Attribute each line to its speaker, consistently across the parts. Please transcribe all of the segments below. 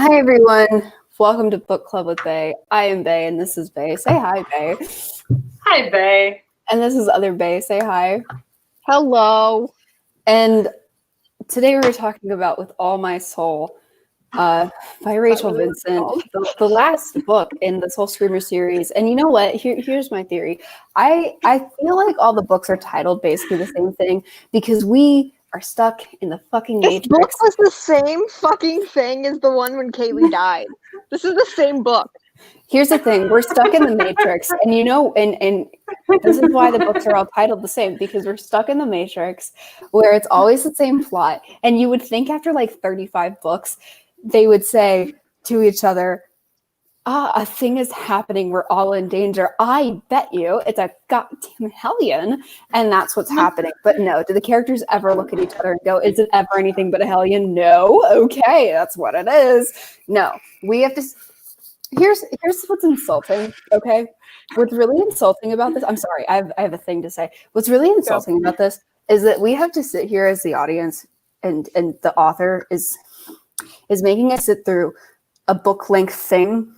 Speaker 1: Hi everyone, welcome to Book Club with Bay. I am Bay and this is Bay. Say hi, Bay.
Speaker 2: Hi, Bay.
Speaker 1: And this is other Bay. Say hi.
Speaker 3: Hello.
Speaker 1: And today we're talking about With All My Soul by Rachel Vincent, the last book in this whole Screamer series. And you know what? Here's my theory. I feel like all the books are titled basically the same thing because we are stuck in the fucking Matrix.
Speaker 3: This book was the same fucking thing as the one when Kaylee died. This is the same book.
Speaker 1: Here's the thing. We're stuck in the Matrix. And you know, and this is why the books are all titled the same, because we're stuck in the Matrix where it's always the same plot. And you would think after like 35 books, they would say to each other, a thing is happening. We're all in danger. I bet you it's a goddamn hellion. And that's what's happening. But no, do the characters ever look at each other and go, is it ever anything but a hellion? No. Okay, that's what it is. No, we have to... Here's what's insulting, okay? What's really insulting about this, I'm sorry, I have a thing to say. What's really insulting about this is that we have to sit here as the audience and the author is making us sit through a book-length thing,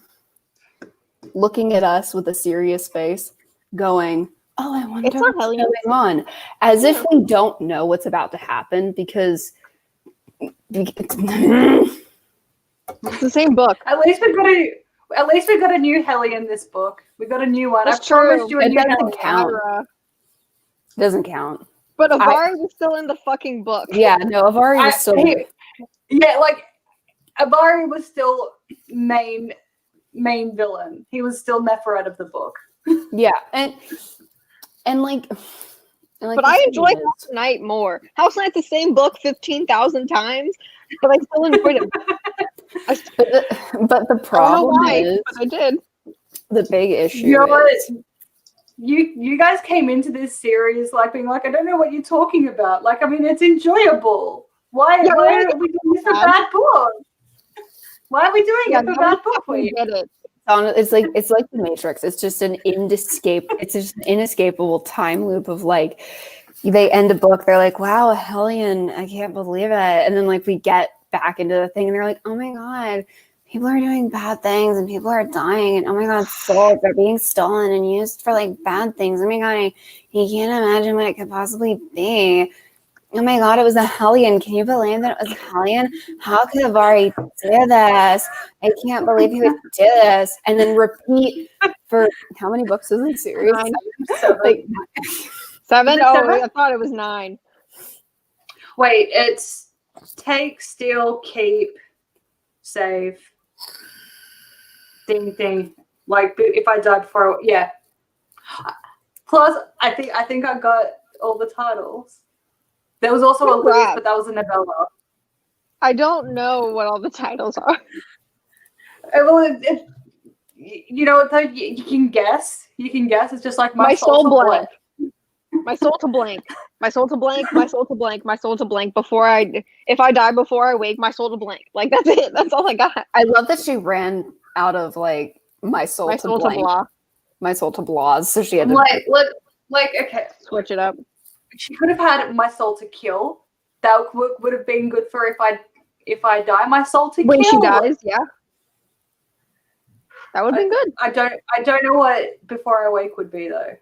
Speaker 1: looking at us with a serious face, going, oh, I wonder what's going on. As if we don't know what's about to happen because...
Speaker 3: It's the same book.
Speaker 2: At least we got a new Helly in this book. We got a new one.
Speaker 3: That's
Speaker 2: I promised you a new
Speaker 1: doesn't
Speaker 2: Helly.
Speaker 1: count. It doesn't count.
Speaker 3: But Avari was still in the fucking book.
Speaker 1: Yeah, no, Avari was still...
Speaker 2: Avari was still main villain. He was still Nepheret of the book.
Speaker 1: Yeah, and
Speaker 3: but I enjoyed House Knight more. House Knight's the same book 15,000 times, but I still enjoyed it.
Speaker 1: But the problem is,
Speaker 3: but I did.
Speaker 1: The big issue is...
Speaker 2: You guys came into this series being like, I don't know what you're talking about. Like, I mean, it's enjoyable. Why are we doing this for bad book? Why are we doing it for bad book?
Speaker 1: It's like the Matrix. It's just an inescapable time loop of like, they end a book, they're like, wow, a hellion, I can't believe it. And then like we get back into the thing and they're like, oh my God, people are doing bad things and people are dying and oh my God, souls are being stolen and used for like bad things. Oh my God, you can't imagine what it could possibly be. Oh my God, it was a hellion. Can you believe that it was a hellion? How could Avari do this? I can't believe he would do this. And then repeat for how many books is the series?
Speaker 3: 7? Oh, I thought it was 9.
Speaker 2: Wait, it's take, steal, keep, save, ding. Like if I died before, yeah. Plus, I think I got all the titles. There was also a list, but that was a novella.
Speaker 3: I don't know what all the titles are.
Speaker 2: Well, you know, you can guess. You can guess. It's just like
Speaker 3: my soul blank. My soul to blank. My soul to blank. My soul to blank. My soul to blank. If I die before I wake, my soul to blank. Like that's it. That's all I got.
Speaker 1: I love that she ran out of like my soul to blank.
Speaker 3: Blah.
Speaker 1: My soul to blahs. So she had to
Speaker 2: okay,
Speaker 3: switch it up.
Speaker 2: She could have had my soul to kill. That would have been good for if I die. My soul to
Speaker 3: when
Speaker 2: kill.
Speaker 3: When she dies, yeah. That would have been good.
Speaker 2: I don't know what before I wake would be though.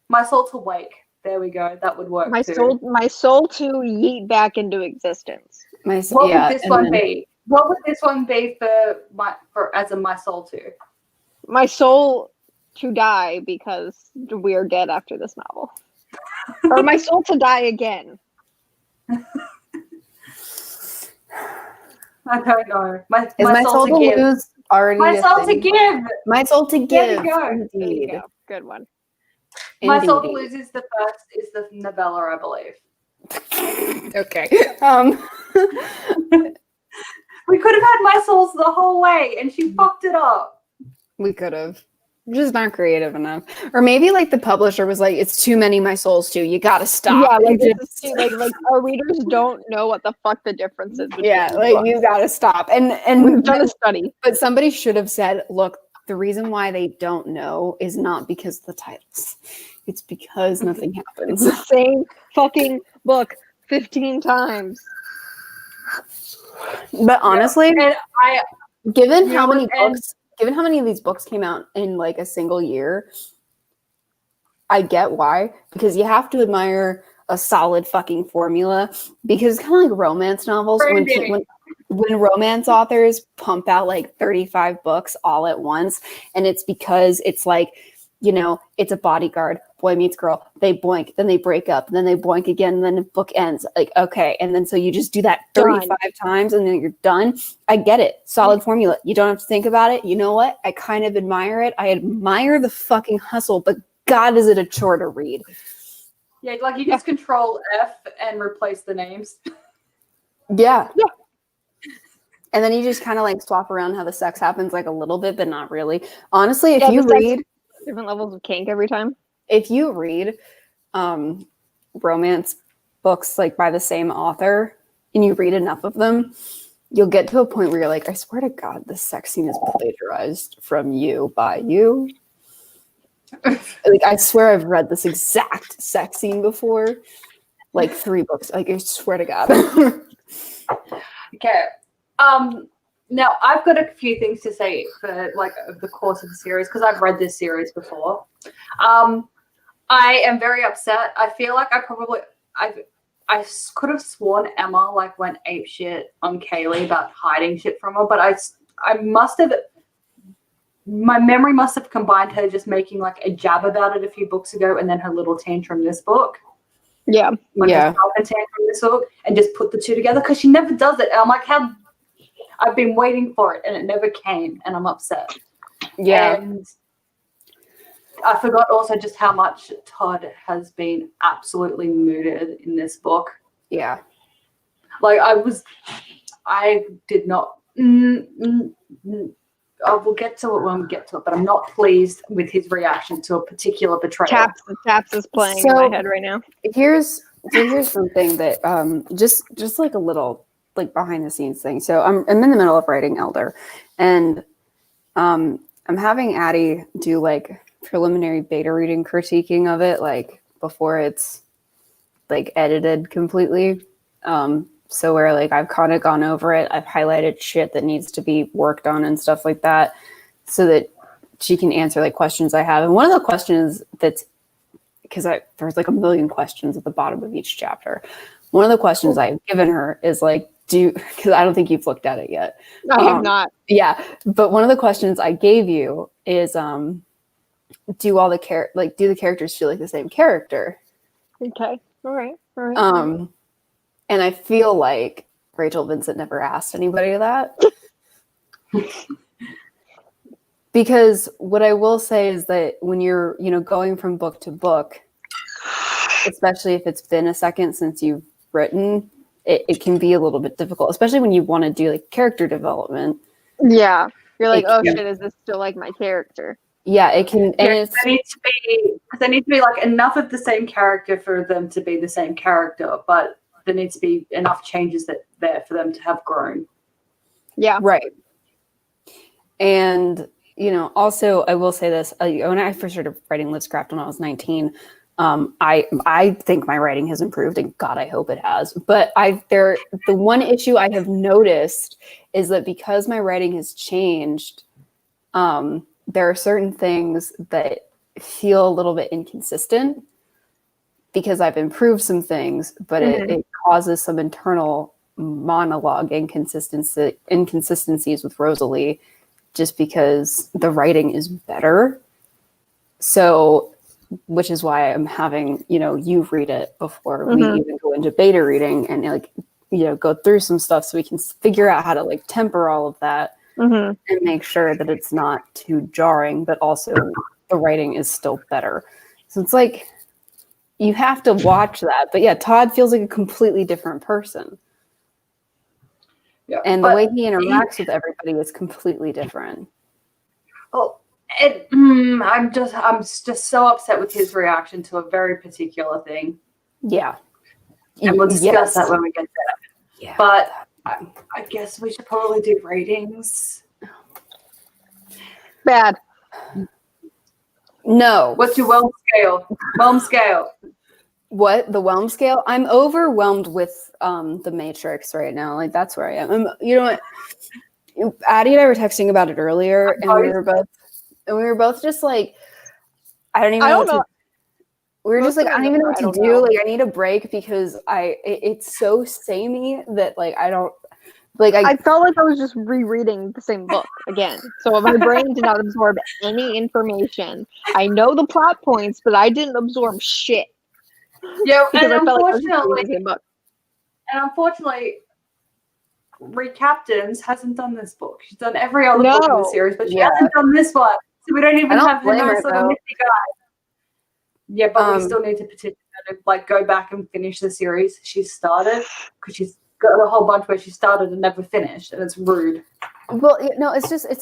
Speaker 2: My soul to wake. There we go. That would work.
Speaker 3: My soul to yeet back into existence.
Speaker 2: What would this one be? What would this one be for as a my soul to?
Speaker 3: My soul to die because we're dead after this novel. Or my soul to die again.
Speaker 2: I don't know. My
Speaker 1: soul to lose already.
Speaker 2: My soul to give.
Speaker 1: My soul to give.
Speaker 2: There we go.
Speaker 1: Indeed.
Speaker 3: There you go. Good one.
Speaker 2: My
Speaker 1: Indeed.
Speaker 2: soul to lose is the novella, I believe.
Speaker 1: Okay.
Speaker 2: We could have had my souls the whole way, and she fucked it up.
Speaker 1: We could have. Just not creative enough. Or maybe like the publisher was like, it's too many my souls too. You gotta stop.
Speaker 3: Yeah, like our readers don't know what the fuck the difference is.
Speaker 1: Yeah, like you gotta stop. And
Speaker 3: we've done a study.
Speaker 1: But somebody should have said, look, the reason why they don't know is not because of the titles. It's because nothing happens.
Speaker 3: It's the same fucking book 15 times.
Speaker 1: But honestly,
Speaker 2: and
Speaker 1: Given
Speaker 2: You
Speaker 1: how
Speaker 2: know
Speaker 1: many
Speaker 2: what? And-
Speaker 1: books, given how many of these books came out in like a single year, I get why, because you have to admire a solid fucking formula, because kind of like romance novels, when romance authors pump out like 35 books all at once, and it's because it's like, you know, it's a bodyguard, boy meets girl, they boink, then they break up, and then they boink again, and then the book ends. Like, okay, and then so you just do that 35 times and then you're done. I get it. Solid formula. You don't have to think about it. You know what? I kind of admire it. I admire the fucking hustle, but God, is it a chore to read?
Speaker 2: Yeah, like you just control F and replace the names.
Speaker 1: Yeah. And then you just kind of like swap around how the sex happens like a little bit, but not really. Honestly, if you read
Speaker 3: different levels of kink every time.
Speaker 1: If you read romance books like by the same author and you read enough of them, you'll get to a point where you're like, I swear to God, this sex scene is plagiarized from you by you. Like, I swear I've read this exact sex scene before, like 3 books. Like, I swear to God.
Speaker 2: Okay. Now I've got a few things to say for like the course of the series because I've read this series before. I am very upset. I feel like I could have sworn Emma like went ape shit on Kaylee about hiding shit from her, but I must have. My memory must have combined her just making like a jab about it a few books ago and then her little tantrum this book.
Speaker 3: Yeah.
Speaker 2: Like a tantrum this book, and just put the two together because she never does it. And I'm like, I've been waiting for it and it never came and I'm upset.
Speaker 1: Yeah.
Speaker 2: And I forgot also just how much Todd has been absolutely mooted in this book.
Speaker 1: Yeah.
Speaker 2: Like I did not. I will get to it when we get to it, but I'm not pleased with his reaction to a particular betrayal.
Speaker 3: Taps is playing in my head right now.
Speaker 1: Here's something that just like a little like behind the scenes thing. So I'm in the middle of writing Elder, and I'm having Addie do like preliminary beta reading critiquing of it, like before it's like edited completely. So where like I've kind of gone over it, I've highlighted shit that needs to be worked on and stuff like that, so that she can answer like questions I have. And one of the questions that's, because there's like a million questions at the bottom of each chapter. One of the questions I've given her is like, because I don't think you've looked at it yet.
Speaker 3: I have not.
Speaker 1: Yeah, but one of the questions I gave you is, do the characters feel like the same character?
Speaker 3: Okay. All right.
Speaker 1: And I feel like Rachel Vincent never asked anybody that. Because what I will say is that when you're, going from book to book, especially if it's been a second since you've written, it can be a little bit difficult, especially when you want to do like character development.
Speaker 3: Yeah. You're like, shit, is this still like my character?
Speaker 1: Yeah, it can. And
Speaker 2: there needs to be like enough of the same character for them to be the same character, but there needs to be enough changes there for them to have grown.
Speaker 3: Yeah.
Speaker 1: Right. And, also I will say this, when I first started writing Litscraft when I was 19, I think my writing has improved, and God, I hope it has. But the one issue I have noticed is that because my writing has changed, there are certain things that feel a little bit inconsistent because I've improved some things, but it causes some internal monologue inconsistencies with Rosalie, just because the writing is better. So, which is why I'm having, you read it before we even go into beta reading, and go through some stuff so we can figure out how to like temper all of that and make sure that it's not too jarring, but also the writing is still better. So it's like, you have to watch that. But yeah, Todd feels like a completely different person.
Speaker 2: Yeah,
Speaker 1: and the way he interacts with everybody is completely different.
Speaker 2: Well, I'm just so upset with his reaction to a very particular thing.
Speaker 1: Yeah.
Speaker 2: And we'll discuss that when we get there.
Speaker 1: Yeah.
Speaker 2: But I guess we should probably do ratings.
Speaker 3: Bad.
Speaker 1: No.
Speaker 2: What's your whelm scale? Whelm scale.
Speaker 1: What? The whelm scale? I'm overwhelmed with the Matrix right now. Like, that's where I am. You know what? Addie and I were texting about it earlier, and we were both just like, I don't even know what to. We were just like, I don't even know what to do. Like, I need a break because it's so samey that like I don't like.
Speaker 3: I felt like I was just rereading the same book again, so my brain did not absorb any information. I know the plot points, but I didn't absorb shit.
Speaker 2: Yeah,
Speaker 3: because
Speaker 2: and
Speaker 3: I felt like I was
Speaker 2: unfortunately,
Speaker 3: reading the same book.
Speaker 2: And unfortunately, Recaptains hasn't done this book. She's done every other book in the series, but she hasn't done this one. So we don't even have the nice little nifty guy. Yeah, but we still need to petition her to like go back and finish the series she started, because she's got a whole bunch where she started and never finished, and it's rude.
Speaker 1: Well, no, it's just it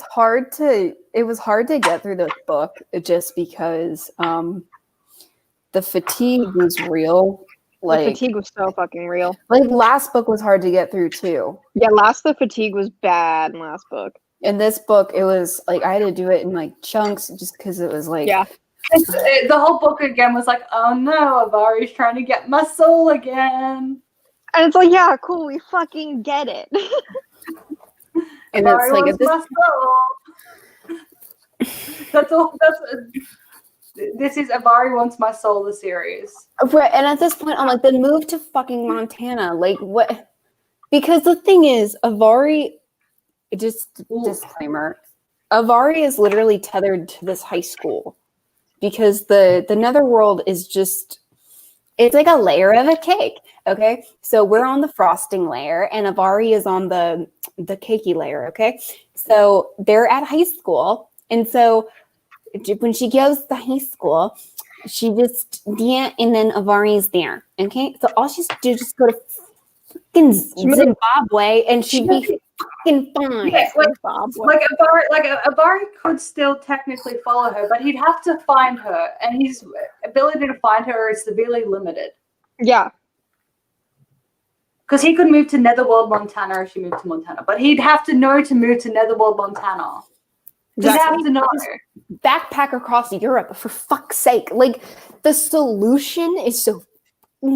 Speaker 1: was hard to get through this book just because the fatigue was real. Like,
Speaker 3: the fatigue was so fucking real.
Speaker 1: Like, last book was hard to get through too.
Speaker 3: Yeah, the fatigue was bad in last book.
Speaker 1: In this book, it was like I had to do it in like chunks just because it was like
Speaker 2: the whole book again was like, oh no, Avari's trying to get my soul again.
Speaker 3: And it's like, yeah, cool, we fucking get it.
Speaker 2: And it's like my soul. That's all. This is Avari Wants My Soul, the series.
Speaker 1: Right, and at this point, I'm like, then move to fucking Montana. Like, what? Because the thing is, Avari, disclaimer, Avari is literally tethered to this high school. Because the netherworld is just, it's like a layer of a cake, okay? So we're on the frosting layer, and Avari is on the cakey layer, okay? So they're at high school, and so when she goes to high school, she just and then Avari's there. Okay, so all she's do is just go to fucking Zimbabwe, and she'd be fucking fine.
Speaker 2: Yeah, like Avari could still technically follow her, but he'd have to find her, and his ability to find her is severely limited.
Speaker 3: Yeah.
Speaker 2: Because he could move to Netherworld, Montana if she moved to Montana, but he'd have to know to move to Netherworld, Montana. Just have to know.
Speaker 1: Backpack across Europe, for fuck's sake. Like, the solution is so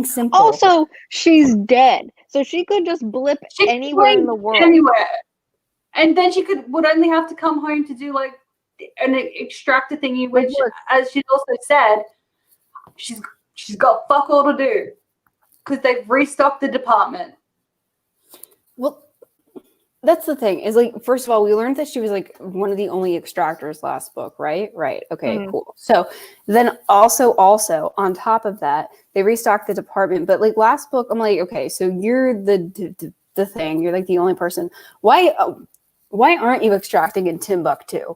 Speaker 1: simple.
Speaker 3: Also, she's dead. So she could just blip anywhere in the world.
Speaker 2: Anywhere. And then she would only have to come home to do like an extractor thingy, which, as she's also said, she's got fuck all to do. Because they've restocked the department.
Speaker 1: Well, that's the thing, is like, first of all, we learned that she was like one of the only extractors last book, right? Right. Okay, cool. So then also on top of that, they restocked the department. But like last book, I'm like, okay, so you're the thing, you're like the only person. Why aren't you extracting in Timbuktu?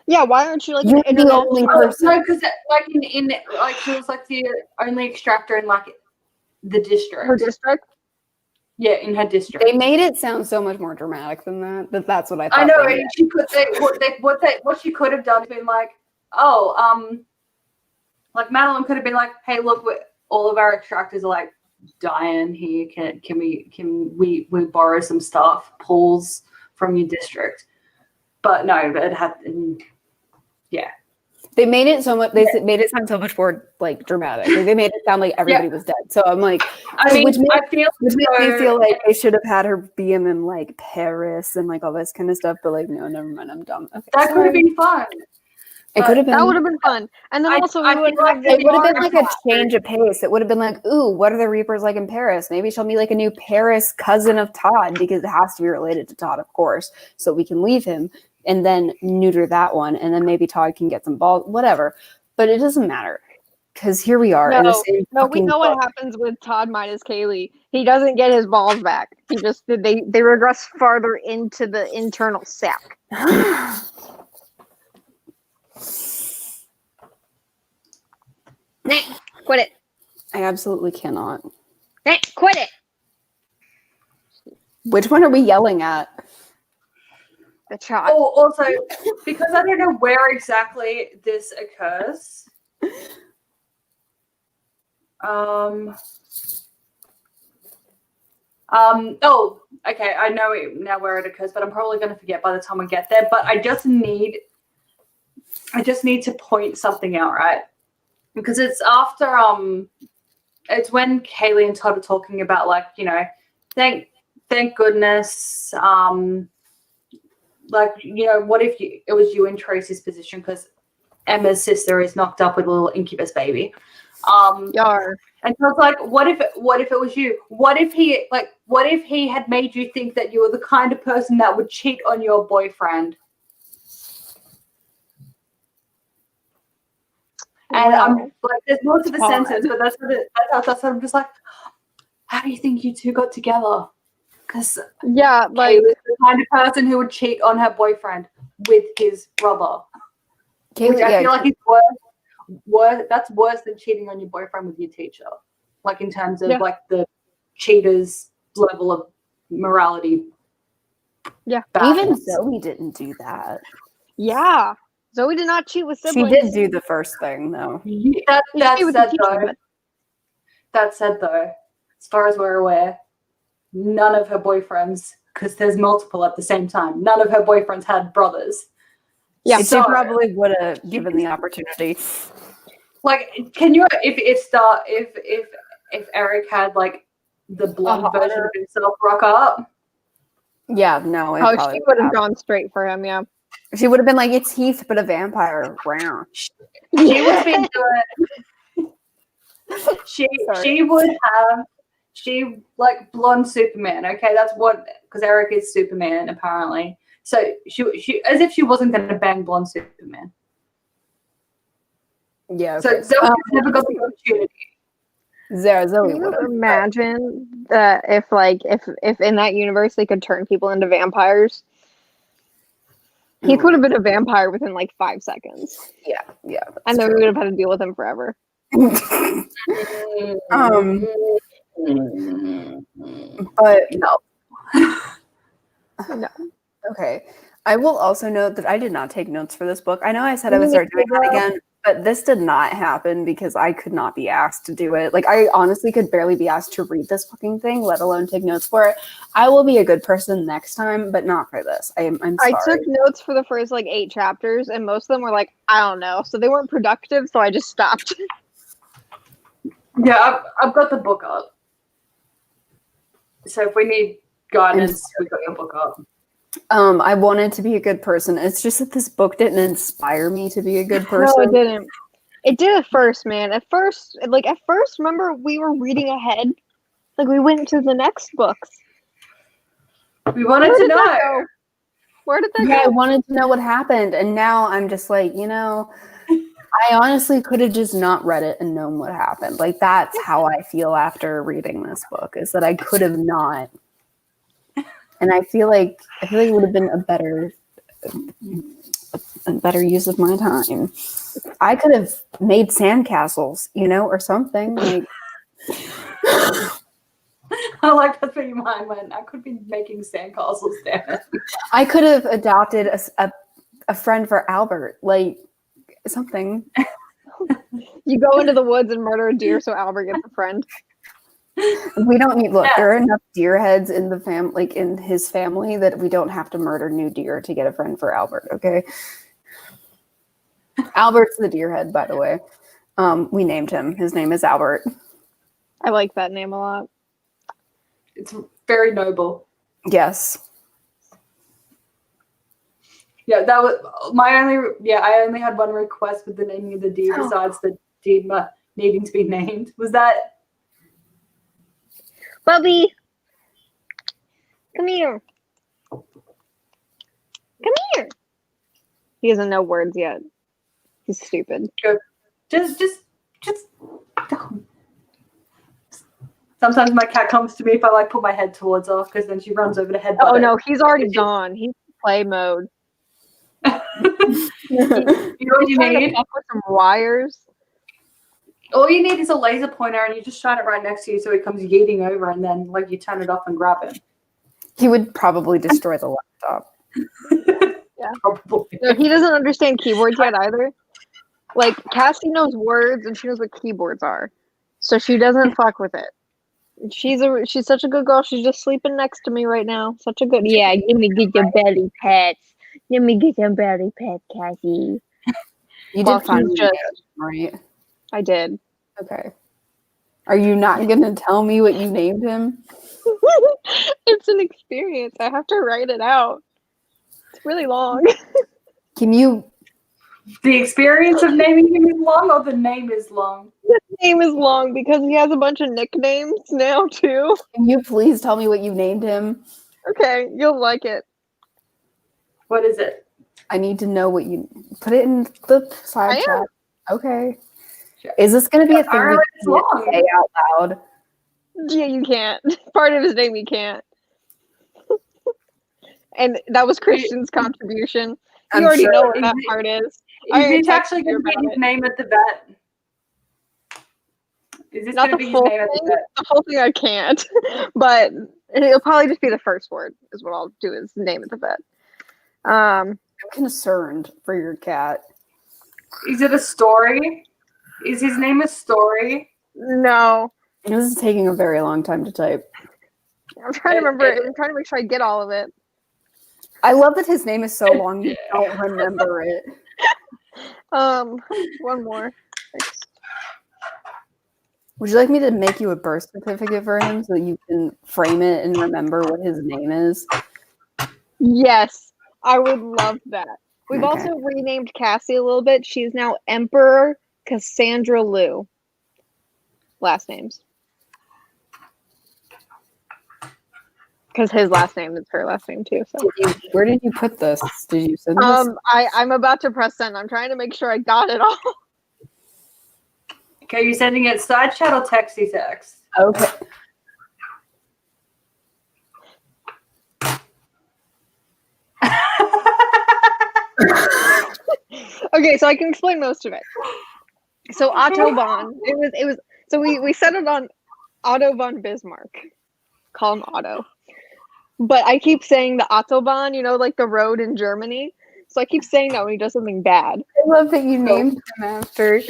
Speaker 3: Yeah, why aren't you like
Speaker 1: you're the only person?
Speaker 2: No, because like in like she was like the only extractor in like the district.
Speaker 3: Her district?
Speaker 2: Yeah, in her district.
Speaker 1: They made it sound so much more dramatic than that. That's what I thought.
Speaker 2: I know. And she could what she could have done is been like, like Madeline could have been like, hey, look, all of our extractors are like dying here. Can we borrow some stuff, pulls from your district? But no, it had, yeah.
Speaker 1: They made it so much. They made it sound so much more like dramatic. Like, they made it sound like everybody was dead. So I'm like, which makes me feel like they should have had her be in like Paris and like all this kind of stuff. But like, no, never mind. I'm dumb. Okay,
Speaker 2: that could have been fun.
Speaker 1: It could have been.
Speaker 3: That would have been fun. And then also,
Speaker 1: it would have been like a change of pace. It would have been like, ooh, what are the Reapers like in Paris? Maybe she'll be like a new Paris cousin of Todd, because it has to be related to Todd, of course. So we can leave him and then neuter that one, and then maybe Todd can get some balls, whatever. But it doesn't matter, because here we are.
Speaker 3: We know what happens with Todd minus Kaylee. He doesn't get his balls back. He just they regress farther into the internal sack. Quit it.
Speaker 1: I absolutely cannot.
Speaker 3: Quit it.
Speaker 1: Which one are we yelling at?
Speaker 3: The child.
Speaker 2: Oh, also, because I don't know where exactly this occurs. Oh, okay, I know now where it occurs, but I'm probably going to forget by the time I get there. But I just need to point something out, right? Because it's after it's when Kaylee and Todd are talking about, like, you know, thank thank goodness. Like, you know, what if it was you in Tracy's position, because Emma's sister is knocked up with a little incubus baby.
Speaker 3: Yar.
Speaker 2: And so it's like, what if it was you? What if he had made you think that you were the kind of person that would cheat on your boyfriend? And I'm like, there's more to the sentence, but that's what I'm just like, how do you think you two got together? Because
Speaker 3: Yeah,
Speaker 2: Kay
Speaker 3: like
Speaker 2: was the kind of person who would cheat on her boyfriend with his brother. Which I feel like is worse. That's worse than cheating on your boyfriend with your teacher. Like in terms of like the cheater's level of morality.
Speaker 3: Yeah.
Speaker 1: Even Zoe didn't do that.
Speaker 3: Yeah. Zoe did not cheat with siblings.
Speaker 1: She did do the first thing, though.
Speaker 2: That said, though, as far as we're aware, none of her boyfriends, because there's multiple at the same time, none of her boyfriends had brothers.
Speaker 3: Yeah,
Speaker 1: she probably would have given the opportunity.
Speaker 2: Like, can you, if Eric had like the blonde version of himself rock up?
Speaker 1: Yeah, no.
Speaker 3: She would have gone straight for him. Yeah,
Speaker 1: she would have been like, "It's Heath, but a vampire." Wow.
Speaker 2: She would have been doing. She would have. She like blonde Superman. Okay, that's what, because Eric is Superman apparently. So she as if she wasn't going to bang blonde Superman.
Speaker 1: Yeah.
Speaker 2: Okay. So Zoe never got the opportunity.
Speaker 1: Zoe
Speaker 3: can you imagine that if in that universe they could turn people into vampires? Heath would have been a vampire within like 5 seconds.
Speaker 1: Yeah.
Speaker 3: And then we would have had to deal with him forever.
Speaker 1: But
Speaker 2: no.
Speaker 3: No.
Speaker 1: Okay. I will also note that I did not take notes for this book. I know I said I would start doing that again, but this did not happen because I could not be asked to do it. Like, I honestly could barely be asked to read this fucking thing, let alone take notes for it. I will be a good person next time, but not for this. I'm sorry.
Speaker 3: I took notes for the first like 8 chapters, and most of them were like, I don't know. So they weren't productive, so I just stopped.
Speaker 2: Yeah, I've got the book up. So if we need guidance, we got your book up.
Speaker 1: I wanted to be a good person. It's just that this book didn't inspire me to be a good person.
Speaker 3: No, it didn't. It did at first, man. At first, remember we were reading ahead. Like we went to the next books.
Speaker 2: We wanted to know.
Speaker 3: Where did that go?
Speaker 1: Yeah, I wanted to know what happened, and now I'm just like, I honestly could have just not read it and known what happened. Like, that's how I feel after reading this book, is that I could have not. And I feel like it would have been a better use of my time. I could have made sandcastles, or something. Like,
Speaker 2: I like that's where your mind went. I could be making sandcastles there.
Speaker 1: I could have adopted a friend for Albert, like something.
Speaker 3: You go into the woods and murder a deer so Albert gets a friend.
Speaker 1: We don't need. Look, there are enough deer heads in the in his family, that we don't have to murder new deer to get a friend for Albert. Okay. Albert's the deer head, by the way. We named him. His name is Albert.
Speaker 3: I like that name a lot.
Speaker 2: It's very noble.
Speaker 1: Yes.
Speaker 2: Yeah, that was my only. Yeah, I only had one request with the naming of the deer besides the deer needing to be named. Was that?
Speaker 3: Bubby, come here. Come here. He doesn't know words yet. He's stupid.
Speaker 2: Just. Sometimes my cat comes to me if I put my head towards her, because then she runs over to headbutt.
Speaker 3: Oh no, he's already gone. He's in play mode.
Speaker 2: You know what you need?
Speaker 3: With some wires.
Speaker 2: All you need is a laser pointer, and you just shine it right next to you so he comes yeeting over, and then you turn it off and grab him.
Speaker 1: He would probably destroy the laptop.
Speaker 3: Yeah, probably. No, he doesn't understand keyboards yet either. Like, Cassie knows words and she knows what keyboards are, so she doesn't fuck with it. She's such a good girl. She's just sleeping next to me right now. Such a good. Yeah, give me get your belly pets. Let me get your belly pet, Cassie.
Speaker 1: You did find it, right?
Speaker 3: I did.
Speaker 1: Okay. Are you not going to tell me what you named him?
Speaker 3: It's an experience. I have to write it out. It's really long.
Speaker 1: Can you?
Speaker 2: The experience of naming him is long, or the name is long?
Speaker 3: His name is long because he has a bunch of nicknames now too.
Speaker 1: Can you please tell me what you named him?
Speaker 3: Okay, you'll like it.
Speaker 2: What is it?
Speaker 1: I need to know what you put it in the side
Speaker 3: I
Speaker 1: chat.
Speaker 3: am.
Speaker 1: Okay. Is this going to be a thing
Speaker 2: Apparently
Speaker 1: we
Speaker 2: it's
Speaker 1: can't
Speaker 2: long.
Speaker 1: say out loud?
Speaker 3: Yeah, you can't. Part of his name you can't. And that was Christian's contribution. You
Speaker 1: I'm
Speaker 3: already
Speaker 1: sure.
Speaker 3: know what that part is.
Speaker 2: Is this
Speaker 3: texted
Speaker 2: actually
Speaker 3: you
Speaker 2: going to be
Speaker 3: about
Speaker 2: his
Speaker 3: it.
Speaker 2: name at the vet? Is this
Speaker 3: Not
Speaker 2: going to
Speaker 3: the
Speaker 2: be his
Speaker 3: full
Speaker 2: name at the
Speaker 3: thing.
Speaker 2: vet?
Speaker 3: The whole thing I can't. But it'll probably just be the first word is what I'll do is name at the vet.
Speaker 1: I'm concerned for your cat.
Speaker 2: Is it a story? Is his name a story?
Speaker 3: No.
Speaker 1: This is taking a very long time to type.
Speaker 3: I'm trying to remember it. I'm trying to make sure I get all of it.
Speaker 1: I love that his name is so long you don't remember it.
Speaker 3: One more.
Speaker 1: Would you like me to make you a birth certificate for him so that you can frame it and remember what his name is?
Speaker 3: Yes, I would love that. We've
Speaker 1: Okay.
Speaker 3: also renamed Cassie a little bit. She's now Emperor Cassandra Liu. Last names. Because his last name is her last name too. So.
Speaker 1: Where did you put this? Did you send this?
Speaker 3: I'm about to press send. I'm trying to make sure I got it all.
Speaker 2: Okay, you're sending it side chat or texty text?
Speaker 1: Okay.
Speaker 3: Okay, so I can explain most of it. So Autobahn, it was so we settled on Otto von Bismarck. Call him Otto. But I keep saying the Autobahn, like the road in Germany. So I keep saying that when he does something bad.
Speaker 1: I love that you named him after.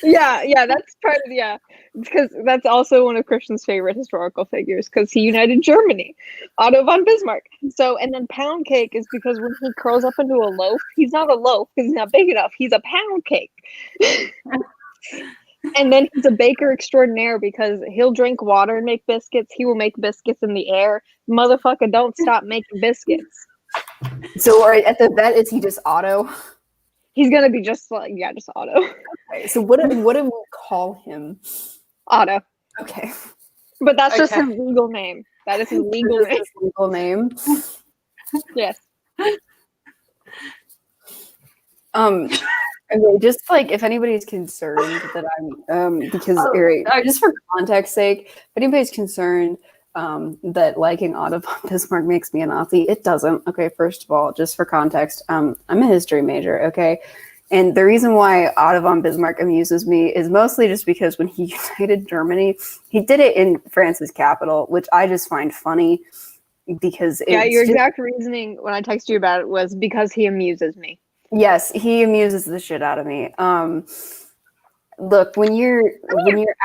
Speaker 3: Yeah, that's part of because that's also one of Christian's favorite historical figures because he united Germany, Otto von Bismarck. So and then pound cake is because when he curls up into a loaf, he's not a loaf because he's not big enough. He's a pound cake. And then he's a baker extraordinaire because he'll drink water and make biscuits. He will make biscuits in the air. Motherfucker, don't stop making biscuits.
Speaker 1: So at the vet, is he just Otto?
Speaker 3: He's gonna be just just Otto.
Speaker 1: Okay, so what do we call him?
Speaker 3: Otto.
Speaker 1: Okay.
Speaker 3: But that's just his legal name. That is his legal name.
Speaker 1: His legal name.
Speaker 3: Yes.
Speaker 1: Okay, just like if anybody's concerned that I'm because just for context sake, if anybody's concerned that liking Otto von Bismarck makes me a Nazi, it doesn't. Okay, first of all, just for context, I'm a history major, okay? And the reason why Otto von Bismarck amuses me is mostly just because when he united Germany, he did it in France's capital, which I just find funny because
Speaker 3: your exact reasoning when I texted you about it was because he amuses me.
Speaker 1: Yes, he amuses the shit out of me. Look, when you're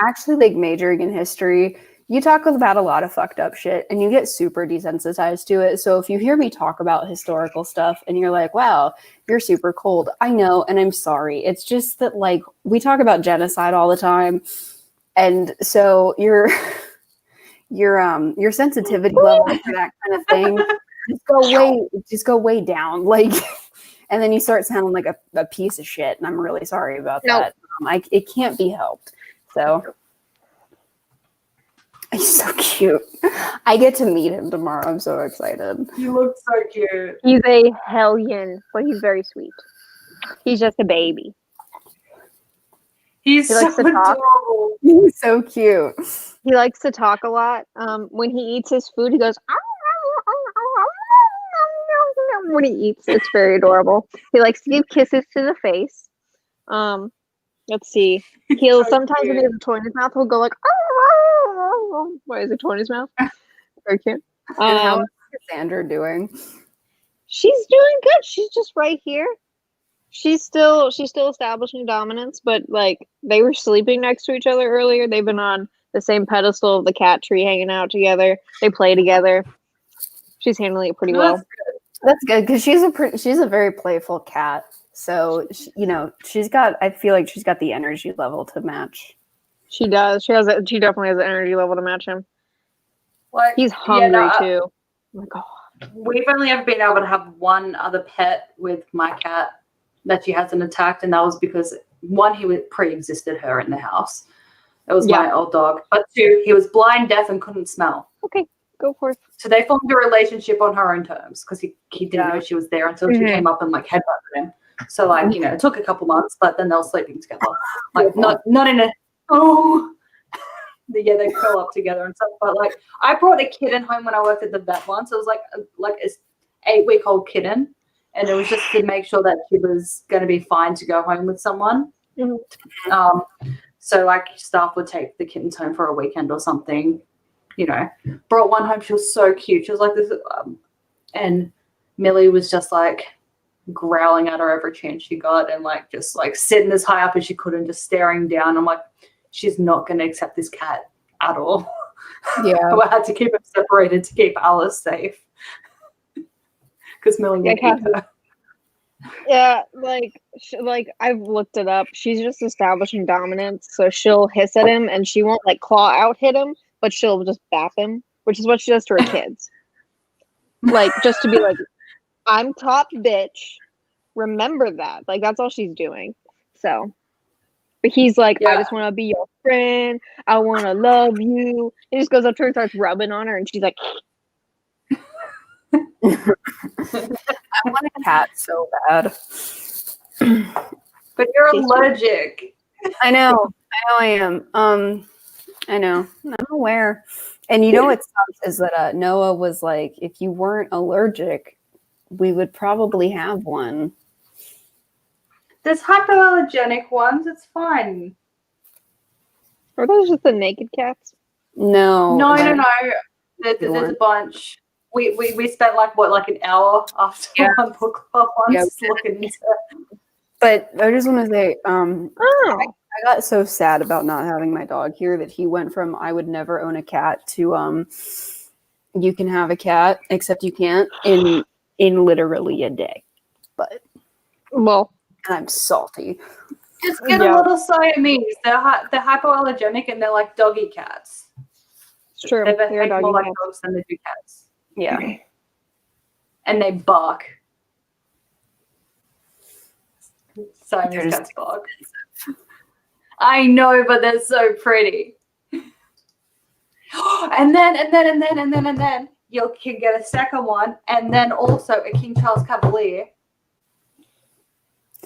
Speaker 1: actually like majoring in history, you talk about a lot of fucked up shit and you get super desensitized to it. So if you hear me talk about historical stuff and you're like, wow, you're super cold, I know, and I'm sorry. It's just that like we talk about genocide all the time. And so your sensitivity level for that kind of thing just go way down. Like and then you start sounding like a piece of shit, and I'm really sorry about that. It can't be helped. So he's so cute. I get to meet him tomorrow. I'm so excited.
Speaker 2: He looks so cute.
Speaker 3: He's a hellion, but he's very sweet. He's just a baby.
Speaker 2: He's
Speaker 3: likes
Speaker 2: so
Speaker 3: to talk.
Speaker 2: adorable.
Speaker 1: He's so cute.
Speaker 3: He likes to talk a lot. When he eats his food, he goes. When he eats, it's very adorable. He likes to give kisses to the face. Let's see. He'll sometimes when he has a toy in his mouth, he'll go like, what is a toy in his mouth? Very cute.
Speaker 1: And how is Cassandra doing?
Speaker 3: She's doing good. She's just right here. She's still establishing dominance, but like they were sleeping next to each other earlier. They've been on the same pedestal of the cat tree, hanging out together. They play together. She's handling it pretty well.
Speaker 1: That's good because she's a very playful cat. So I feel like she's got the energy level to match.
Speaker 3: She does. She definitely has the energy level to match him.
Speaker 2: Like
Speaker 3: He's hungry too. Oh my God.
Speaker 2: We've only ever been able to have one other pet with my cat that she hasn't attacked, and that was because one, he was pre-existed her in the house. It was my old dog. But two, he was blind, deaf, and couldn't smell.
Speaker 3: Okay, go for it.
Speaker 2: So they formed a relationship on her own terms because he didn't know she was there until she came up and like headbutted him. So like, you know, it took a couple months, but then they were sleeping together. Like not in a yeah, they curl up together and stuff. But like, I brought a kitten home when I worked at the vet once. It was like an 8-week-old kitten, and it was just to make sure that she was going to be fine to go home with someone. So like, staff would take the kittens home for a weekend or something. You know, brought one home. She was so cute. She was like this, and Millie was just like growling at her every chance she got, and like just like sitting as high up as she could and just staring down. I'm like, she's not going to accept this cat at all.
Speaker 1: Yeah.
Speaker 2: I had to keep them separated to keep Alice safe. Because Millie would eat her.
Speaker 3: Yeah, like I've looked it up. She's just establishing dominance, so she'll hiss at him and she won't like claw out hit him, but she'll just bap him, which is what she does to her kids. Like just to be like, I'm top bitch. Remember that. Like that's all she's doing. So but he's like, I just want to be your friend. I want to love you. He just goes up to her and starts rubbing on her, and she's like,
Speaker 1: I want a cat so bad.
Speaker 2: But you're allergic.
Speaker 1: I know I am. I know. I'm aware. And you know what sucks is that Noah was like, if you weren't allergic, we would probably have one.
Speaker 2: There's hypoallergenic ones. It's fine.
Speaker 3: are those just the naked cats?
Speaker 2: No. There's a bunch. We spent like an hour after one book club once looking into.
Speaker 1: But I just want to say, I got so sad about not having my dog here that he went from I would never own a cat to you can have a cat, except you can't in literally a day. But I'm salty.
Speaker 2: Just get a little Siamese. They're hypoallergenic and they're like doggy cats.
Speaker 3: It's true.
Speaker 2: They behave more like dogs than they do cats.
Speaker 1: Yeah.
Speaker 2: And they bark. Siamese cats bark. I know, but they're so pretty. And then you can get a second one, and then also a King Charles Cavalier.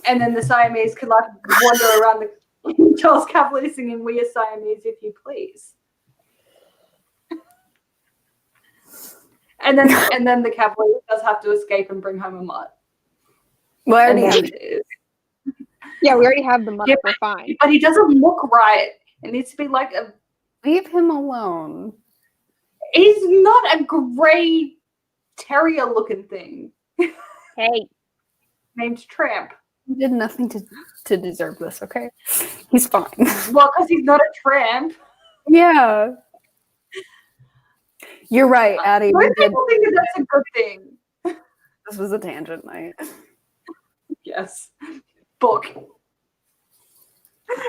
Speaker 2: And then the Siamese could like wander around the King Charles Cavalier singing "We Are Siamese, If You Please." And then the Cavalier does have to escape and bring home a mutt.
Speaker 1: Well,
Speaker 3: we already have the mutt. Yeah, we're fine.
Speaker 2: But he doesn't look right. It needs to be like a.
Speaker 1: Leave him alone.
Speaker 2: He's not a gray terrier-looking thing.
Speaker 3: Hey,
Speaker 2: named Tramp.
Speaker 1: He did nothing to deserve this. Okay, he's fine.
Speaker 2: Well, because he's not a tramp.
Speaker 1: Yeah. You're right, Addie.
Speaker 2: Most people think that that's a good thing.
Speaker 1: This was a tangent night.
Speaker 2: Yes. Book.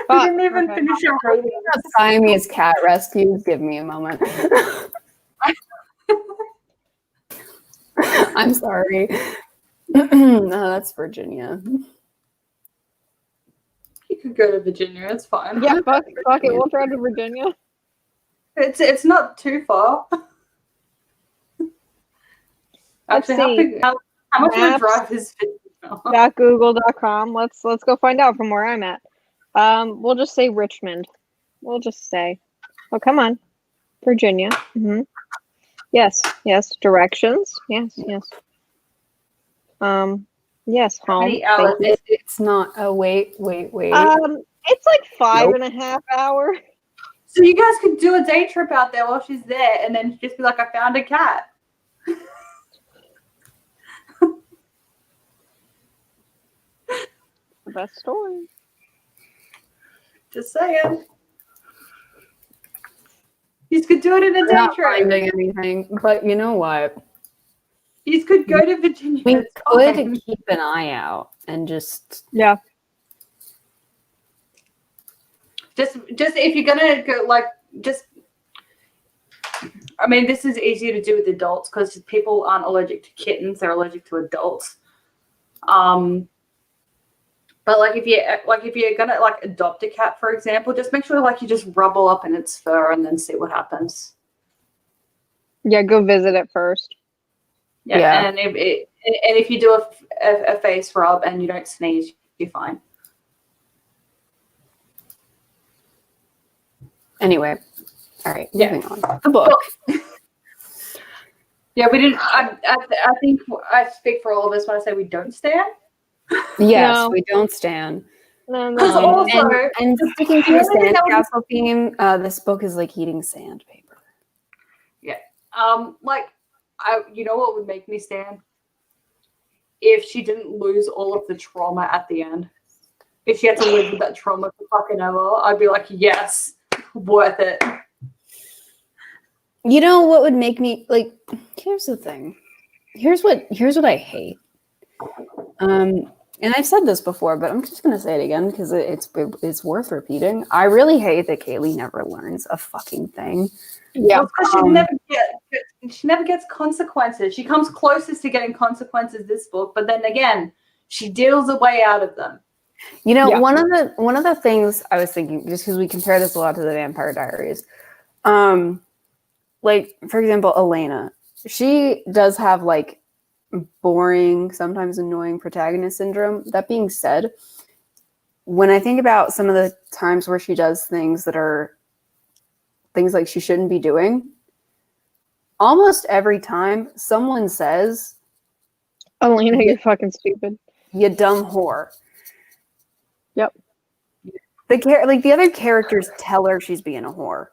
Speaker 2: We didn't even finish our rating.
Speaker 1: Siamese cat rescues. Give me a moment. I'm sorry. No, that's Virginia.
Speaker 2: You could go to Virginia. It's fine.
Speaker 3: Yeah, fuck it. We'll try to Virginia.
Speaker 2: It's not too far. Actually, how much of a drive is Virginia?
Speaker 3: .google.com. Let's go find out from where I'm at. We'll just say Richmond. We'll just say, oh, come on, Virginia. Mm-hmm. Yes. Directions. Yes. Yes, home.
Speaker 1: It's not. Oh, wait.
Speaker 3: It's like 5.5 hours.
Speaker 2: So you guys could do a day trip out there while she's there, and then just be like, I found a cat.
Speaker 3: The best story.
Speaker 2: Just saying. You could do it in a day
Speaker 1: not
Speaker 2: trip.
Speaker 1: Finding anything, but you know what?
Speaker 2: You could go to Virginia.
Speaker 1: We could keep an eye out and just Just if you're gonna go, like, just
Speaker 2: I mean, this is easier to do with adults because people aren't allergic to kittens; they're allergic to adults. But like if you're gonna like adopt a cat, for example, just make sure like you just rub all up in its fur and then see what happens.
Speaker 3: Yeah, go visit it first.
Speaker 2: Yeah. And if you do a face rub and you don't sneeze, you're fine.
Speaker 1: Anyway, all right, moving on. The book.
Speaker 2: Yeah, we didn't. I think I speak for all of us when I say we don't stand.
Speaker 1: Yes,
Speaker 3: No.
Speaker 1: we don't stand.
Speaker 3: No.
Speaker 2: Also,
Speaker 1: and sticking to the sandcastle theme, this book is like eating sandpaper.
Speaker 2: Yeah. You know what would make me stand? If she didn't lose all of the trauma at the end. If she had to live with that trauma for fucking ever, I'd be like, yes, worth it.
Speaker 1: You know what would make me like? Here's the thing. Here's what I hate. And I've said this before, but I'm just gonna say it again because it's worth repeating. I really hate that Kaylee never learns a fucking thing.
Speaker 3: Yeah,
Speaker 2: because she never gets consequences. She comes closest to getting consequences this book, but then again, she deals a way out of them.
Speaker 1: You know, one of the things I was thinking, just because we compare this a lot to the Vampire Diaries, like for example, Elena, she does have like boring, sometimes annoying protagonist syndrome. That being said, when I think about some of the times where she does things that are things like she shouldn't be doing, almost every time someone says,
Speaker 3: Elena, you're fucking stupid.
Speaker 1: You dumb whore.
Speaker 3: Yep.
Speaker 2: The
Speaker 1: other characters tell her she's being a whore.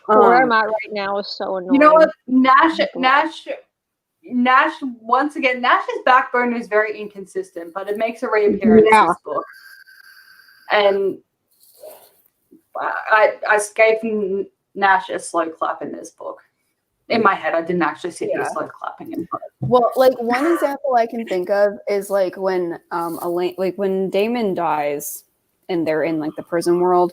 Speaker 3: Where I'm at right now is so annoying.
Speaker 2: You know what? Nash, once again, Nash's backbone is very inconsistent, but it makes a reappearance in this book. And I gave Nash a slow clap in this book. In my head, I didn't actually see the slow clapping in.
Speaker 1: Well, like one example I can think of is like when Elaine, like when Damon dies and they're in like the prison world,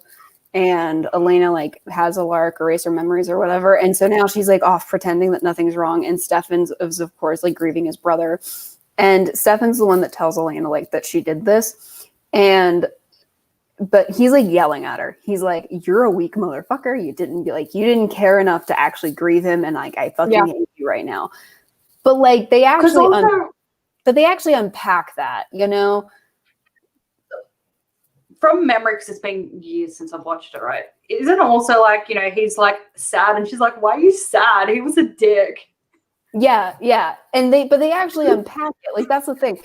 Speaker 1: and Elena like has a lark, erase her memories or whatever, and so now she's like off pretending that nothing's wrong, and Stefan's is of course like grieving his brother, and Stefan's the one that tells Elena like that she did this, but he's like yelling at her. He's like, "You're a weak motherfucker. You didn't care enough to actually grieve him, and like I fucking hate you right now." But like they actually, they actually unpack that, you know.
Speaker 2: From memory, because it's been years since I've watched it, right? Isn't also like, you know, he's like sad, and she's like, "Why are you sad? He was a dick."
Speaker 1: Yeah, and they actually unpack it. Like that's the thing.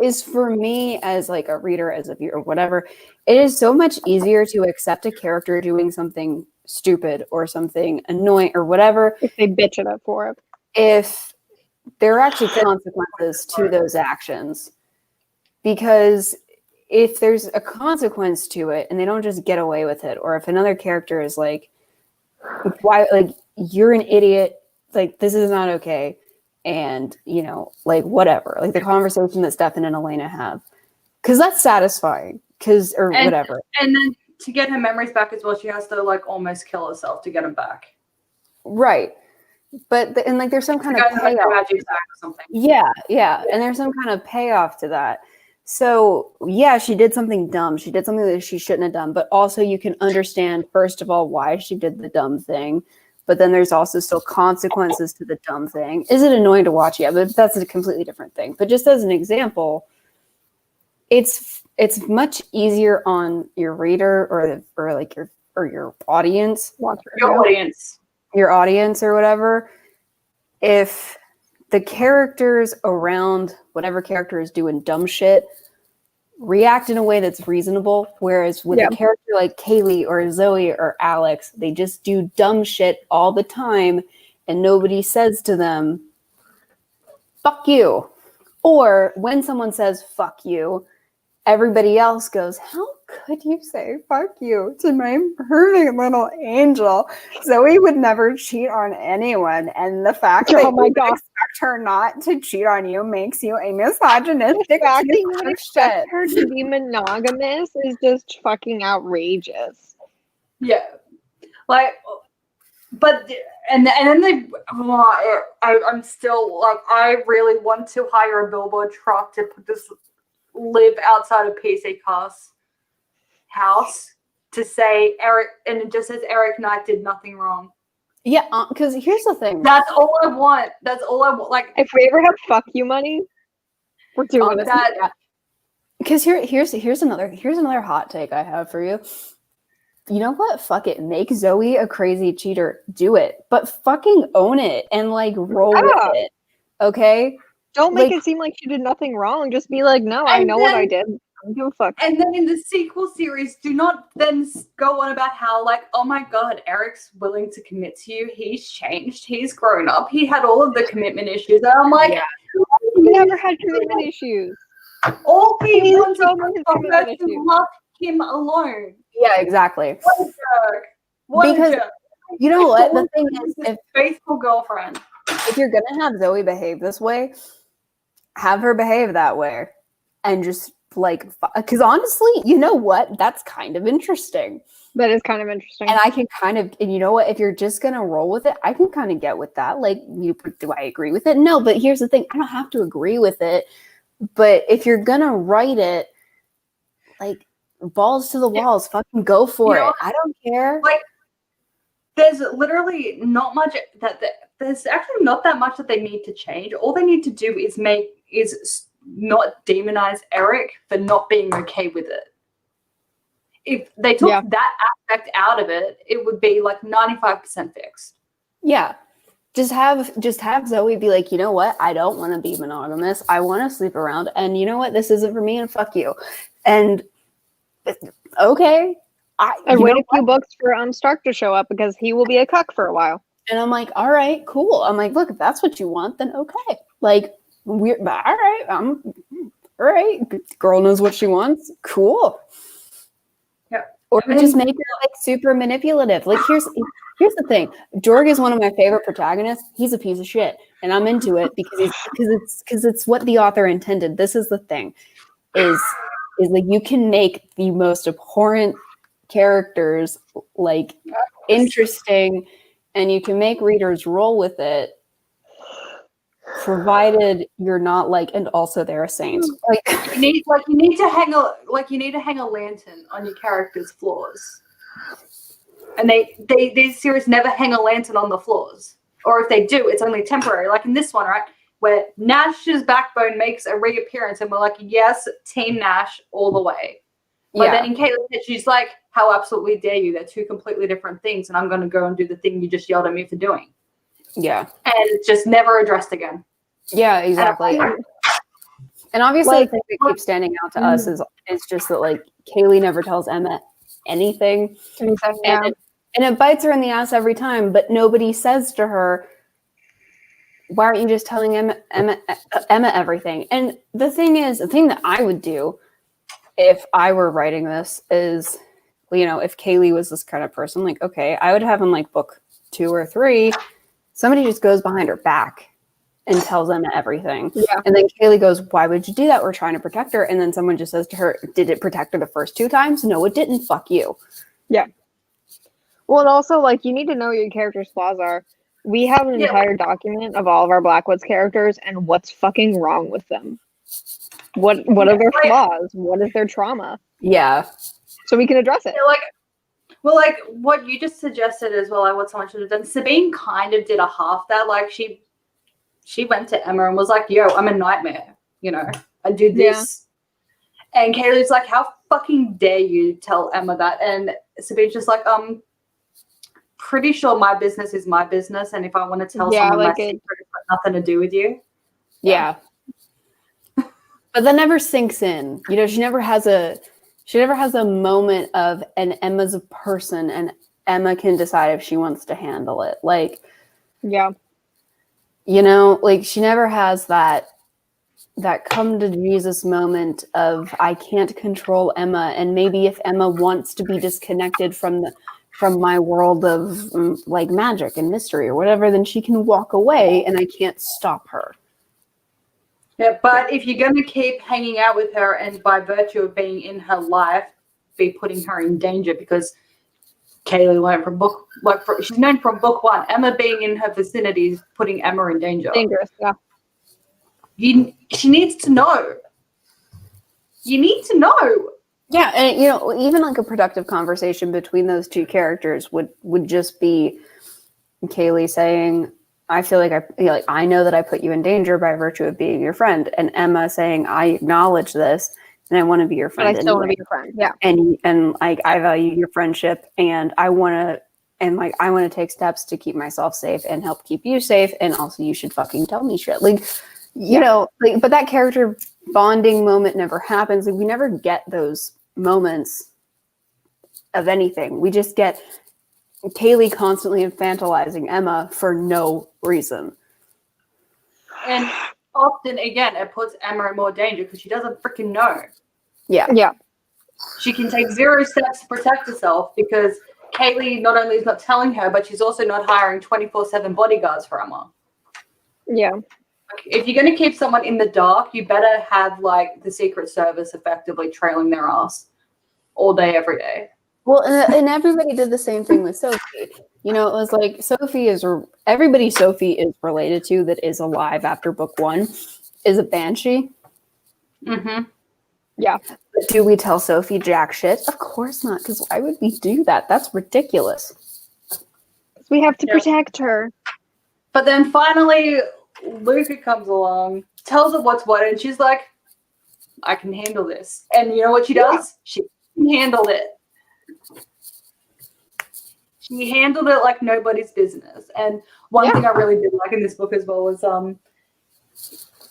Speaker 1: Is for me as like a reader, as a viewer, whatever. It is so much easier to accept a character doing something stupid or something annoying or whatever
Speaker 3: if they bitch it up for it.
Speaker 1: If there are actually consequences to those actions, because if there's a consequence to it and they don't just get away with it, or if another character is like, why, like, you're an idiot, like, this is not okay, and, you know, like, whatever, like the conversation that Stefan and Elena have, because that's satisfying, whatever.
Speaker 2: And then to get her memories back as well, she has to, like, almost kill herself to get them back.
Speaker 1: Right. But, and, like, there's some kind of payoff. Yeah, and there's some kind of payoff to that. So, yeah, she did something dumb. She did something that she shouldn't have done. But also you can understand, first of all, why she did the dumb thing. But then there's also still consequences to the dumb thing. Is it annoying to watch? Yeah, but that's a completely different thing. But just as an example, it's much easier on your reader or like your audience. Your audience or whatever. If the characters around whatever character is doing dumb shit react in a way that's reasonable, whereas with a character like Kaylee or Zoe or Alex, they just do dumb shit all the time and nobody says to them, "Fuck you." Or when someone says "fuck you," everybody else goes, "How could you say fuck you to my perfect little angel? Zoe would never cheat on anyone, and the fact that you expect her not to cheat on you makes you a misogynistic piece of shit."
Speaker 3: Her to be monogamous is just fucking outrageous.
Speaker 2: Yeah, like But and then they, I'm still like, I really want to hire a billboard truck to just live outside of PC Car's house to say Eric, and it just says Eric Knight did nothing wrong.
Speaker 1: Yeah, because here's the thing.
Speaker 2: That's all I want. That's all I want. Like,
Speaker 3: if we ever have fuck you money, we're doing it.
Speaker 1: Because here's another hot take I have for you. You know what? Fuck it. Make Zoe a crazy cheater. Do it. But fucking own it and like roll with it. Okay?
Speaker 3: Don't make it seem like she did nothing wrong. Just be like, no, I know what I did. I don't give a fuck.
Speaker 2: And then in the sequel series, do not then go on about how, like, oh my god, Eric's willing to commit to you. He's changed. He's grown up. He had all of the commitment issues. And I'm like,
Speaker 3: he never had commitment issues.
Speaker 2: All he wants is to love him alone.
Speaker 1: Yeah, exactly.
Speaker 2: What a jerk. What a jerk.
Speaker 1: You know what? The thing is,
Speaker 2: if faithful girlfriend.
Speaker 1: If you're gonna have Zoe behave this way, have her behave that way, and just like, because honestly, you know what? That's kind of interesting.
Speaker 3: That is kind of interesting.
Speaker 1: And I can kind of, and you know what? If you're just gonna roll with it, I can kind of get with that. Like, do I agree with it? No, but here's the thing: I don't have to agree with it. But if you're gonna write it, like, balls to the walls, fucking go for it. I don't care.
Speaker 2: Like, there's literally not much there's actually not that much that they need to change. All they need to do is not demonize Eric for not being okay with it. If they took that aspect out of it, it would be like 95% fixed.
Speaker 1: Yeah. Just have Zoe be like, you know what? I don't want to be monogamous. I want to sleep around. And you know what? This isn't for me, and fuck you. And okay.
Speaker 3: I'd wait a few books for Stark to show up because he will be a cuck for a while.
Speaker 1: And I'm like, all right, cool. I'm like, look, if that's what you want, then okay. Like, all right. All right. Girl knows what she wants. Cool.
Speaker 2: Yeah.
Speaker 1: Or just make her like super manipulative. Like, here's the thing. Jorg is one of my favorite protagonists. He's a piece of shit, and I'm into it because it's what the author intended. This is the thing, is like, you can make the most abhorrent characters like interesting, and you can make readers roll with it, provided you're not like, and also they're a saint. Like,
Speaker 2: you need to hang a lantern on your character's flaws. And these series never hang a lantern on the flaws. Or if they do, it's only temporary. Like in this one, right? Where Nash's backbone makes a reappearance and we're like, yes, Team Nash all the way. But then in Caitlin's head, she's like, how absolutely dare you? They're two completely different things, and I'm going to go and do the thing you just yelled at me for doing.
Speaker 1: Yeah.
Speaker 2: And it's just never addressed again.
Speaker 1: Yeah, exactly. And obviously, the thing that keeps standing out to us is just that, like, Kaylee never tells Emma anything. And it bites her in the ass every time, but nobody says to her, why aren't you just telling Emma everything? And the thing that I would do if I were writing this is, you know, if Kaylee was this kind of person, like, okay, I would have in like book 2 or 3, somebody just goes behind her back and tells Emma everything. Yeah. And then Kaylee goes, why would you do that? We're trying to protect her. And then someone just says to her, did it protect her the first 2 times? No, it didn't. Fuck you.
Speaker 3: Yeah. Well, and also, like, you need to know what your character's flaws are. We have an entire document of all of our Blackwoods characters and what's fucking wrong with them. What are their flaws? What is their trauma?
Speaker 1: Yeah.
Speaker 3: So we can address it.
Speaker 2: Like what you just suggested as well, like what someone should have done. Sabine kind of did a half that. Like she went to Emma and was like, yo, I'm a nightmare. You know, I do this. Yeah. And Kaylee's like, how fucking dare you tell Emma that? And Sabine's just like, pretty sure my business is my business. And if I want to tell someone my secret, it's got nothing to do with you.
Speaker 1: Yeah. But that never sinks in. You know, she never has a moment of an Emma's a person and Emma can decide if she wants to handle it. Like,
Speaker 3: yeah.
Speaker 1: You know, like she never has that come to Jesus moment of I can't control Emma, and maybe if Emma wants to be disconnected from my world of like magic and mystery or whatever, then she can walk away and I can't stop her.
Speaker 2: Yeah, but if you're going to keep hanging out with her and by virtue of being in her life, be putting her in danger, because Kaylee learned from she's known from book one. Emma being in her vicinity is putting Emma in danger.
Speaker 3: Dangerous, yeah.
Speaker 2: She needs to know. You need to know.
Speaker 1: Yeah, and even like a productive conversation between those two characters would just be Kaylee saying, "I feel like I know that I put you in danger by virtue of being your friend," and Emma saying, "I acknowledge this, and I want to be your friend.
Speaker 3: But I still want to be your friend. Yeah,
Speaker 1: and like I value your friendship, and I want to take steps to keep myself safe and help keep you safe, and also you should fucking tell me shit." Like, but that character bonding moment never happens. Like, we never get those moments of anything. We just get Kaylee constantly infantilizing Emma for no reason.
Speaker 2: And often, again, it puts Emma in more danger because she doesn't freaking know.
Speaker 3: Yeah.
Speaker 2: She can take 0 steps to protect herself because Kaylee not only is not telling her, but she's also not hiring 24/7 bodyguards for Emma.
Speaker 3: Yeah.
Speaker 2: If you're going to keep someone in the dark, you better have like the Secret Service effectively trailing their ass all day, every day.
Speaker 1: Well, and everybody did the same thing with Sophie. It was like everybody Sophie is related to that is alive after book one is a banshee.
Speaker 2: Mm-hmm.
Speaker 3: Yeah.
Speaker 1: But do we tell Sophie jack shit? Of course not, because why would we do that? That's ridiculous.
Speaker 3: We have to protect her.
Speaker 2: But then finally, Luca comes along, tells her what's what, and she's like, I can handle this. And you know what she does? She can handle it. She handled it like nobody's business. And one thing I really did like in this book as well was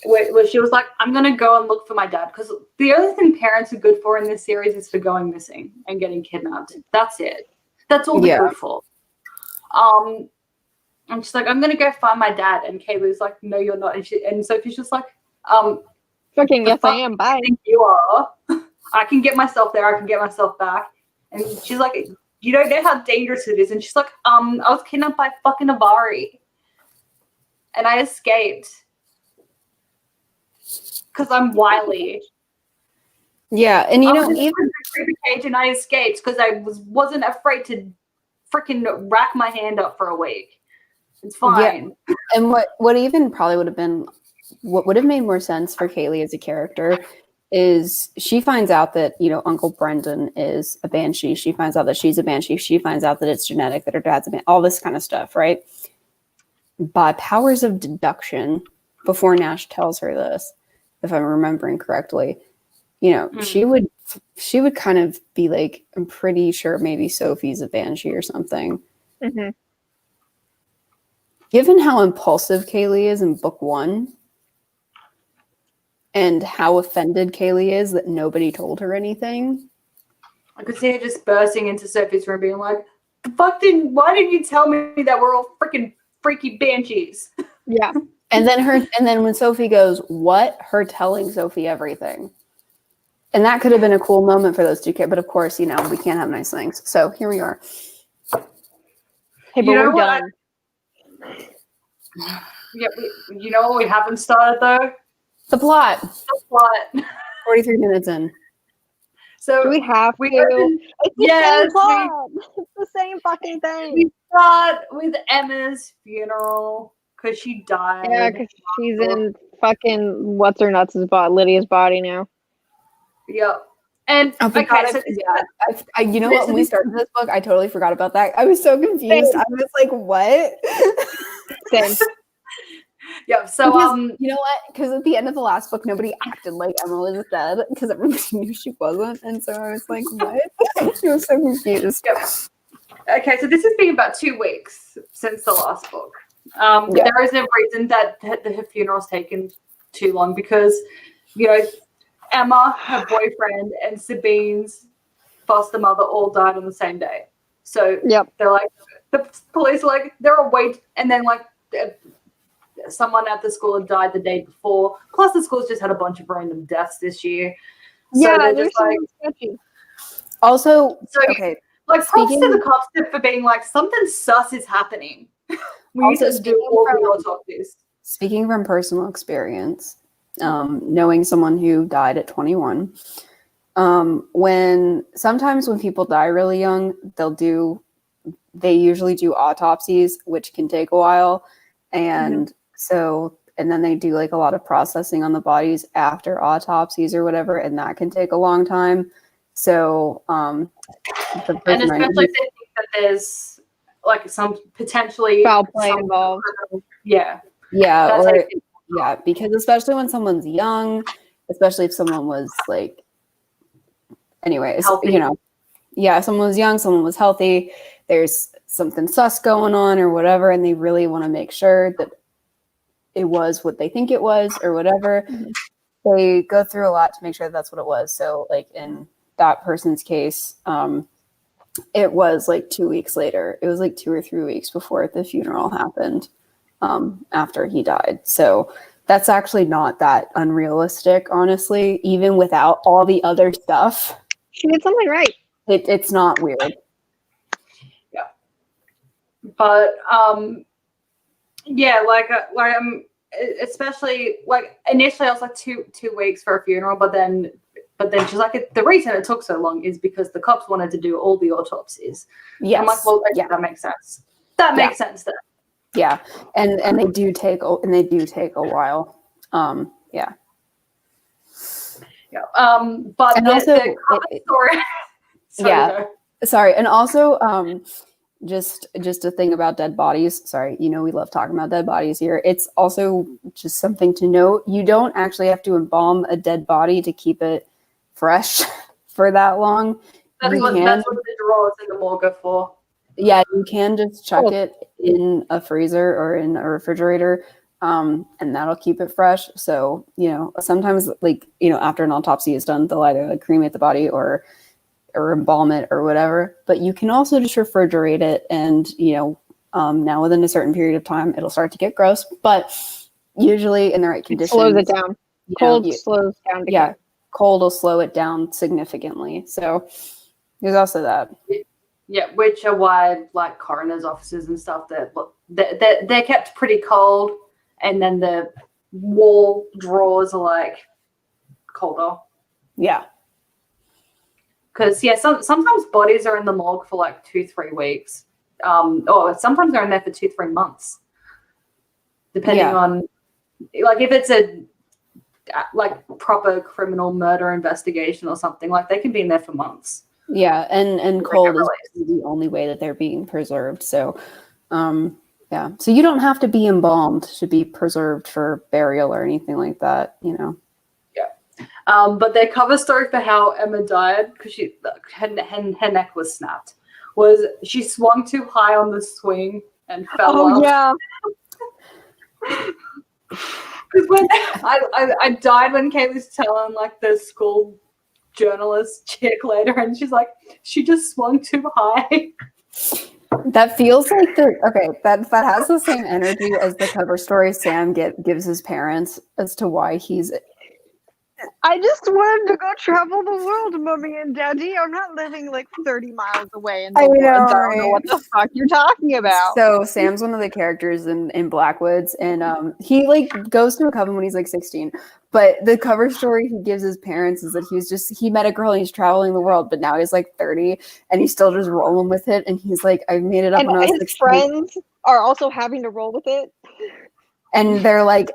Speaker 2: where she was like, I'm going to go and look for my dad. Because the only thing parents are good for in this series is for going missing and getting kidnapped. That's it. That's all they're good for. And she's like, I'm going to go find my dad. And Kaylee's like, no, you're not. And Sophie's just like,
Speaker 3: fucking yes, I am. Bye.
Speaker 2: I think you are. I can get myself there. I can get myself back. And she's like, you don't know how dangerous it is. And she's like, I was kidnapped by fucking Avari. And I escaped. Because I'm wily.
Speaker 1: Yeah, and
Speaker 2: I was in the creepy cage and I escaped because I wasn't afraid to freaking rack my hand up for a week. It's fine.
Speaker 1: Yeah. And what even probably would have been, what would have made more sense for Kaylee as a character is she finds out that, Uncle Brendan is a banshee. She finds out that she's a banshee. She finds out that it's genetic, that her dad's a banshee, all this kind of stuff, right? By powers of deduction, before Nash tells her this, if I'm remembering correctly, she would kind of be like, I'm pretty sure maybe Sophie's a banshee or something.
Speaker 3: Mm-hmm.
Speaker 1: Given how impulsive Kaylee is in book one and how offended Kaylee is that nobody told her anything,
Speaker 2: I could see her just bursting into Sophie's room being like, why didn't you tell me that we're all freaking freaky banshees?
Speaker 3: Yeah.
Speaker 1: And then when Sophie goes, what? Her telling Sophie everything. And that could have been a cool moment for those two kids. But of course, we can't have nice things. So here we are.
Speaker 3: Hey, but we're done.
Speaker 2: Yeah, you know what we haven't started though?
Speaker 1: The plot. 43 minutes in.
Speaker 2: So
Speaker 3: do we have to? It's the same plot. It's the same fucking thing.
Speaker 2: We start with Emma's funeral because she died.
Speaker 3: Yeah, because she's in fucking what's her nuts' body, Lydia's body now.
Speaker 2: Yep. And okay, so
Speaker 1: you know what? When we started this book, I totally forgot about that. I was so confused. I was like, "What?"
Speaker 3: Same.
Speaker 2: Yeah. So
Speaker 1: you know what? Because at the end of the last book, nobody acted like Emma was dead because everybody knew she wasn't, and so I was like, "What?" I was so confused.
Speaker 2: Yep. Okay, so this has been about 2 weeks since the last book. There is no reason that her funeral's taken too long because, Emma, her boyfriend, and Sabine's foster mother all died on the same day. So they're like, the police are like, they're awake, and then like someone at the school had died the day before. Plus, the school's just had a bunch of random deaths this year. So
Speaker 3: yeah,
Speaker 2: they're just like,
Speaker 3: sketchy.
Speaker 1: Also,
Speaker 2: okay. Like, props to the cops for being like, something sus is happening. We need to do all the talk this.
Speaker 1: Speaking from personal experience, knowing someone who died at 21, sometimes when people die really young, they'll do they usually do autopsies, which can take a while. And so, and then they do like a lot of processing on the bodies after autopsies or whatever, and that can take a long time. So,
Speaker 2: and especially if they think that there's like some potentially
Speaker 3: foul play involved.
Speaker 2: Yeah,
Speaker 1: because especially when someone's young, especially if someone was like, anyways,
Speaker 2: healthy.
Speaker 1: you know, if someone was young, someone was healthy, there's something sus going on or whatever, and they really want to make sure that it was what they think it was or whatever. They go through a lot to make sure that's what it was. So like in that person's case, it was like 2 weeks later. It was like 2 or 3 weeks before the funeral happened, after he died. So that's actually not that unrealistic, honestly, even without all the other stuff.
Speaker 3: She did something right.
Speaker 1: It's not weird.
Speaker 2: Yeah. But especially like initially I was like two weeks for a funeral, but then she's like, the reason it took so long is because the cops wanted to do all the autopsies.
Speaker 1: Yes.
Speaker 2: I'm like, well, yeah, that makes sense. That makes sense then.
Speaker 1: Yeah, and they do take a while. Yeah.
Speaker 2: But
Speaker 1: and
Speaker 2: the
Speaker 1: also,
Speaker 2: story.
Speaker 1: Sorry, and also, just a thing about dead bodies. Sorry, you know we love talking about dead bodies here. It's also just something to note. You don't actually have to embalm a dead body to keep it fresh for that long.
Speaker 2: That's what the drawers in the morgue are for.
Speaker 1: Yeah, you can just chuck it in a freezer or in a refrigerator, and that'll keep it fresh. So, you know, sometimes like, you know, after an autopsy is done, they'll either like cremate the body or embalm it or whatever. But you can also just refrigerate it, and, you know, now within a certain period of time, it'll start to get gross. But usually in the right conditions,
Speaker 3: slows it down. Cold slows down.
Speaker 1: Cold will slow it down significantly. So there's also that.
Speaker 2: Yeah, which are why like coroner's offices and stuff they're kept pretty cold, and then the wall drawers are like colder.
Speaker 1: Yeah.
Speaker 2: Because sometimes bodies are in the morgue for like 2-3 weeks, or sometimes they're in there for 2-3 months, depending on like if it's a like proper criminal murder investigation or something, like they can be in there for months.
Speaker 1: Yeah, and cold is the only way that they're being preserved. So, so you don't have to be embalmed to be preserved for burial or anything like that, you know.
Speaker 2: Yeah, but their cover story for how Emma died, because her neck was snapped, was she swung too high on the swing and fell off.
Speaker 3: Oh yeah.
Speaker 2: Because when I died when Kaylee's telling like the school journalist chick later, and she's like, she just swung too high.
Speaker 1: That feels like that has the same energy as the cover story Sam gives his parents as to why he's.
Speaker 3: I just wanted to go travel the world, Mommy and Daddy. I'm not living like 30 miles away in the woods. I don't know what the fuck you're talking about.
Speaker 1: So Sam's one of the characters in Blackwoods, and he like goes to a coven when he's like 16. But the cover story he gives his parents is that he met a girl and he's traveling the world, but now he's like 30 and he's still just rolling with it. And he's like, I made it up when I was 16.
Speaker 3: His friends are also having to roll with it.
Speaker 1: And they're like,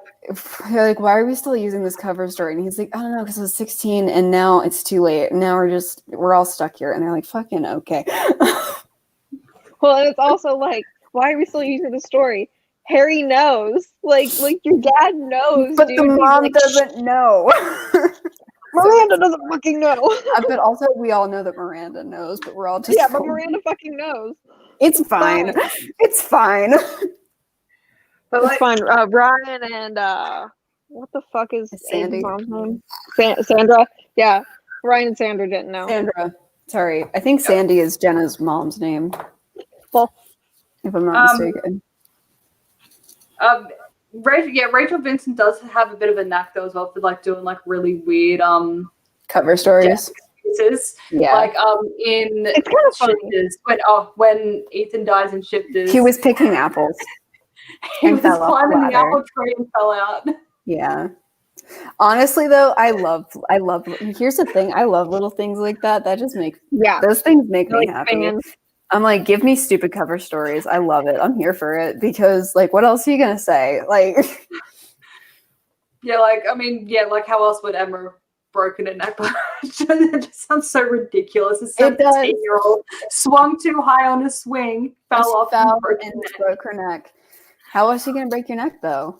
Speaker 1: why are we still using this cover story? And he's like, I don't know, because I was 16 and now it's too late. Now we're all stuck here. And they're like, fucking okay.
Speaker 3: Well, and it's also like, why are we still using the story? Harry knows. Like your dad knows.
Speaker 1: But
Speaker 3: dude.
Speaker 1: the mom doesn't know.
Speaker 3: Miranda doesn't fucking know.
Speaker 1: But also we all know that Miranda knows, but we're all just.
Speaker 3: Yeah, but Miranda fucking knows.
Speaker 1: It's fine. It's fine.
Speaker 3: But it's fine. Ryan and what the fuck is
Speaker 1: Sandy?
Speaker 3: Mom's name? Sandra. Yeah, Ryan and Sandra didn't know.
Speaker 1: Sandra. Sorry, I think Sandy is Jenna's mom's name.
Speaker 3: Well,
Speaker 1: if I'm not mistaken.
Speaker 2: Rachel Vincent does have a bit of a knack though as well for like doing like really weird
Speaker 1: cover stories.
Speaker 2: Yeah, like in
Speaker 3: it's kind of
Speaker 2: Shifters when Ethan dies in Shifters,
Speaker 1: he was picking apples.
Speaker 2: He was climbing the apple tree and fell out.
Speaker 1: Yeah. Honestly, though, I love. Here's the thing: I love little things like that. That just make those things make me happy. I'm like, give me stupid cover stories. I love it. I'm here for it because, like, what else are you gonna say? Like,
Speaker 2: yeah, like I mean, yeah, like how else would Emma have broken a neck? It just sounds so ridiculous. A 17-year-old swung too high on a swing, fell off, and
Speaker 1: broke her neck. How else are you gonna break your neck though?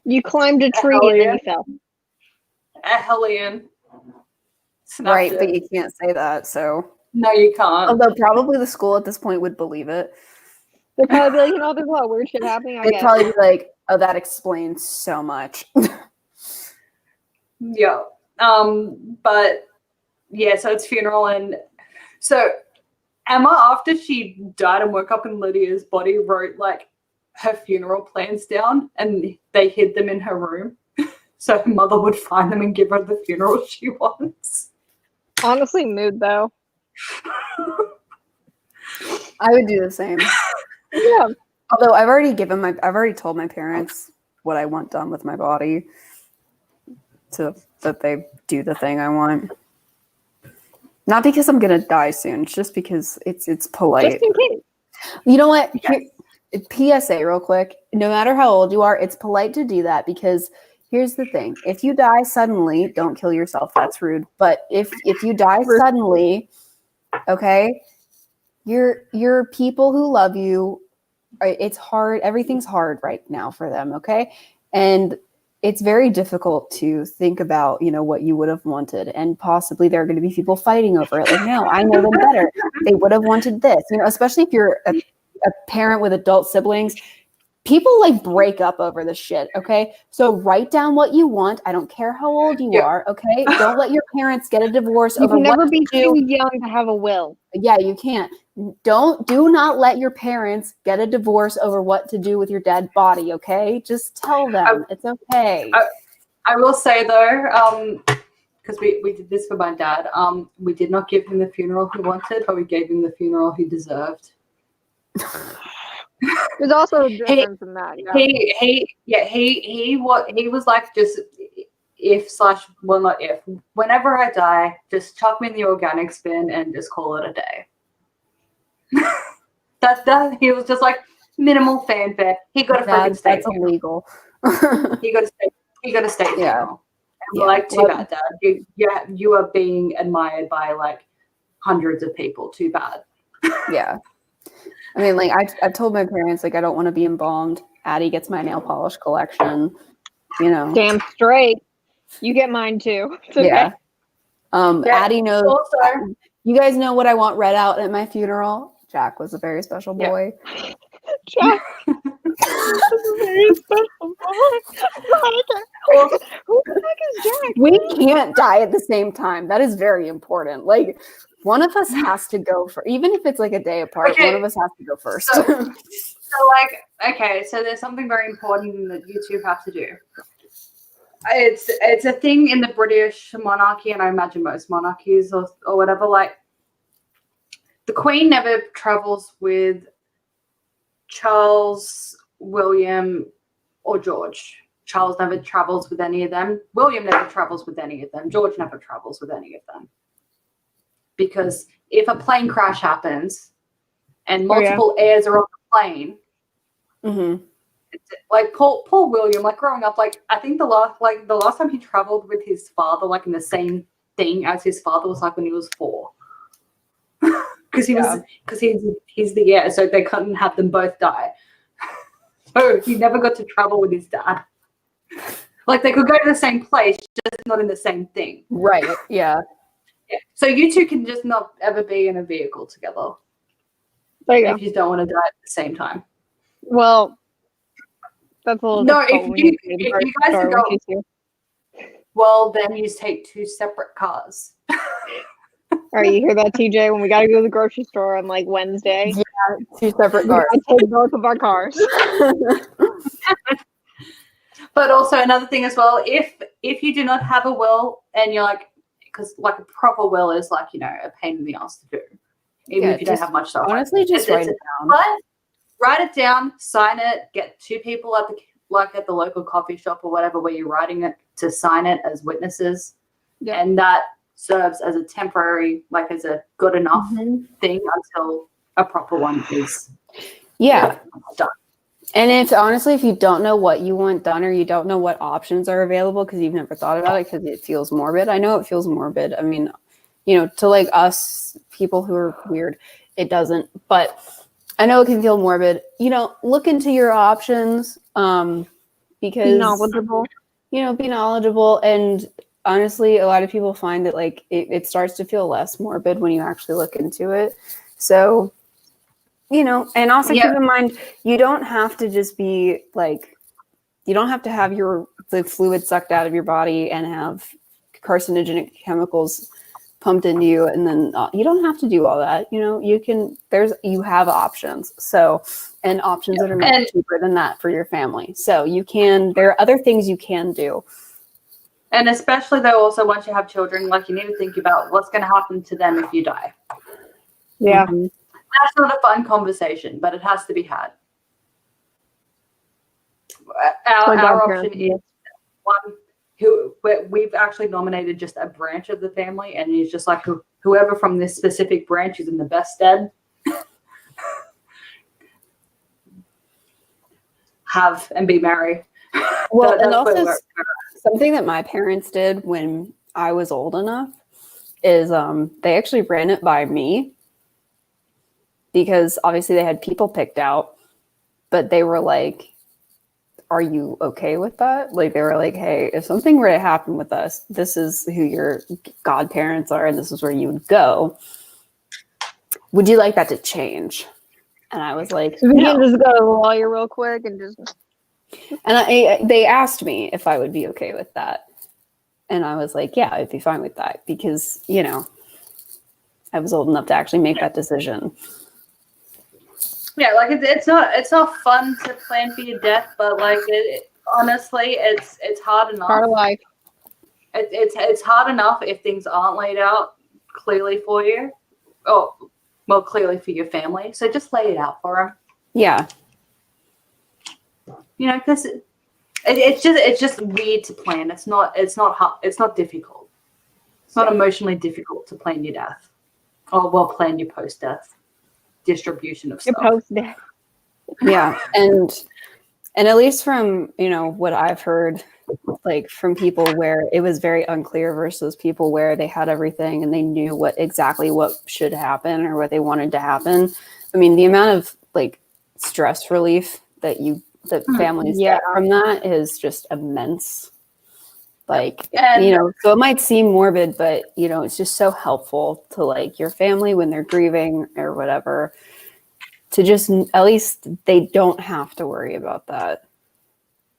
Speaker 3: You climbed a tree and then you fell.
Speaker 2: A hellion.
Speaker 1: Right, but you can't say that, so.
Speaker 2: No, you can't.
Speaker 1: Although probably the school at this point would believe it.
Speaker 3: They'd probably be like, you know, there's a lot of weird shit happening.
Speaker 1: They'd probably be like, oh, that explains so much.
Speaker 2: Yeah. But yeah, so it's funeral, and so Emma, after she died and woke up in Lydia's body, wrote like her funeral plans down, and they hid them in her room. So her mother would find them and give her the funeral she wants.
Speaker 3: Honestly, mood though.
Speaker 1: I would do the same.
Speaker 3: Yeah.
Speaker 1: Although I've already told my parents what I want done with my body, so that they do the thing I want. Not because I'm gonna die soon, it's just because it's polite.
Speaker 3: Just in case.
Speaker 1: You know what? PSA real quick. No matter how old you are, it's polite to do that because here's the thing. If you die suddenly, don't kill yourself. That's rude. But if you die suddenly, okay, your people who love you, it's hard. Everything's hard right now for them, okay? And it's very difficult to think about, you know, what you would have wanted. And possibly there are going to be people fighting over it. Like, no, I know them better. They would have wanted this, you know, especially if you're a parent with adult siblings. People like break up over this shit, okay? So write down what you want. I don't care how old you are, okay? Don't let your parents get a divorce over what
Speaker 3: you can never be too young to have a will.
Speaker 1: Yeah, you can't. Do not let your parents get a divorce over what to do with your dead body, okay? Just tell them it's okay.
Speaker 2: I will say though, because we did this for my dad, we did not give him the funeral he wanted, but we gave him the funeral he deserved.
Speaker 3: There's also a difference in that. Yeah.
Speaker 2: He was like, just whenever I die, just chuck me in the organic bin and just call it a day. that he was just like minimal fanfare. He got a freaking state.
Speaker 1: That's illegal.
Speaker 2: He got a state funeral. And we're like, too bad, Dad. You are being admired by like hundreds of people. Too bad.
Speaker 1: Yeah. I mean, like, I've told my parents, like, I don't want to be embalmed. Addie gets my nail polish collection, you know.
Speaker 3: Damn straight. You get mine, too. Okay.
Speaker 1: Yeah. Addie knows. Also, you guys know what I want read out at my funeral? Jack was a very special boy.
Speaker 3: Yeah. Jack was a very special boy. Who the heck is Jack?
Speaker 1: We can't die at the same time. That is very important. Like, one of us has to go for, even if it's like a day apart, one of us has to go first.
Speaker 2: So there's something very important that you two have to do. It's a thing in the British monarchy, and I imagine most monarchies or whatever, like the Queen never travels with Charles, William, or George. Charles never travels with any of them. William never travels with any of them. George never travels with any of them. Because if a plane crash happens and multiple heirs are on the plane, like poor William, like growing up, like I think the last time he traveled with his father, like in the same thing as his father, was like when he was 4. Because he's the heir, so they couldn't have them both die. So he never got to travel with his dad. Like they could go to the same place, just not in the same thing.
Speaker 1: Right. Yeah.
Speaker 2: Yeah. So you two can just not ever be in a vehicle together.
Speaker 3: There you go.
Speaker 2: If you don't want to die at the same time.
Speaker 3: Well, that's a little
Speaker 2: if you guys go, well, then you take 2 separate cars.
Speaker 3: All right, you hear that, TJ? When we got to go to the grocery store on like Wednesday,
Speaker 1: 2 separate cars.
Speaker 3: I take both of our cars.
Speaker 2: But also another thing as well, if you do not have a will and you're like, because like a proper will is like, you know, a pain in the ass to do, even if you don't have much stuff.
Speaker 1: Honestly, just write it down.
Speaker 2: Write it down, sign it, get 2 people at the local coffee shop or whatever where you're writing it to sign it as witnesses, and that serves as a temporary, like as a good enough thing until a proper one is done.
Speaker 1: And if you don't know what you want done or you don't know what options are available because you've never thought about it because it feels morbid. I know it feels morbid. I mean, to like us people who are weird, it doesn't. But I know it can feel morbid. Look into your options because
Speaker 3: be knowledgeable.
Speaker 1: Be knowledgeable. And honestly, a lot of people find that like it starts to feel less morbid when you actually look into it. So and also keep in mind, you don't have to just be like, you don't have to have the fluid sucked out of your body and have carcinogenic chemicals pumped into you. And then you don't have to do all that. You have options. So, and options that are much cheaper than that for your family. So there are other things you can do.
Speaker 2: And especially though, also once you have children, like you need to think about what's going to happen to them if you die.
Speaker 3: Yeah.
Speaker 1: Mm-hmm.
Speaker 2: That's not a fun conversation, but it has to be had. Our option is one who we've actually nominated just a branch of the family, and he's just like whoever from this specific branch is in the best stead. Have and be married.
Speaker 1: Well, and also something that my parents did when I was old enough is they actually ran it by me. Because obviously they had people picked out, but they were like, are you okay with that? Like, they were like, hey, if something were to happen with us, this is who your godparents are, and this is where you would go. Would you like that to change? And I was like,
Speaker 3: we can just go to the lawyer real quick and just.
Speaker 1: And they asked me if I would be okay with that. And I was like, yeah, I'd be fine with that because, I was old enough to actually make that decision.
Speaker 2: Yeah, like it's not fun to plan for your death, but like honestly, it's hard enough.
Speaker 3: Part of life.
Speaker 2: It's hard enough if things aren't laid out clearly for you, or more clearly for your family. So just lay it out for them.
Speaker 1: Yeah.
Speaker 2: Because it's just weird to plan. It's not hard, it's not difficult. It's not emotionally difficult to plan your death, or plan your post-death distribution of stuff.
Speaker 3: Post-death.
Speaker 1: Yeah, and at least from what I've heard, like from people where it was very unclear versus people where they had everything and they knew exactly what should happen or what they wanted to happen. I mean, the amount of like stress relief that families get from that is just immense. Like, so it might seem morbid, but it's just so helpful to like your family when they're grieving or whatever, to just, at least they don't have to worry about that.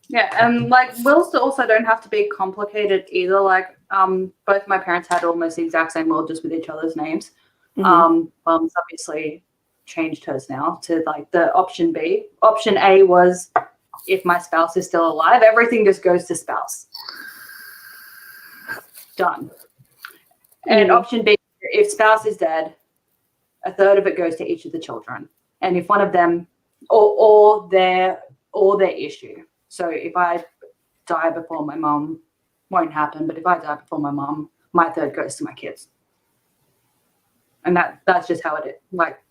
Speaker 2: Yeah. And like wills also don't have to be complicated either. Like, both my parents had almost the exact same will, just with each other's names.
Speaker 1: Mm-hmm.
Speaker 2: Mom's obviously changed hers now to like the option B. Option A was if my spouse is still alive, everything just goes to spouse. Done. And option B, if spouse is dead, a third of it goes to each of the children. And if one of them or their issue. So if I die before my mom, won't happen, but if I die before my mom, my third goes to my kids. And that's just how it is. Like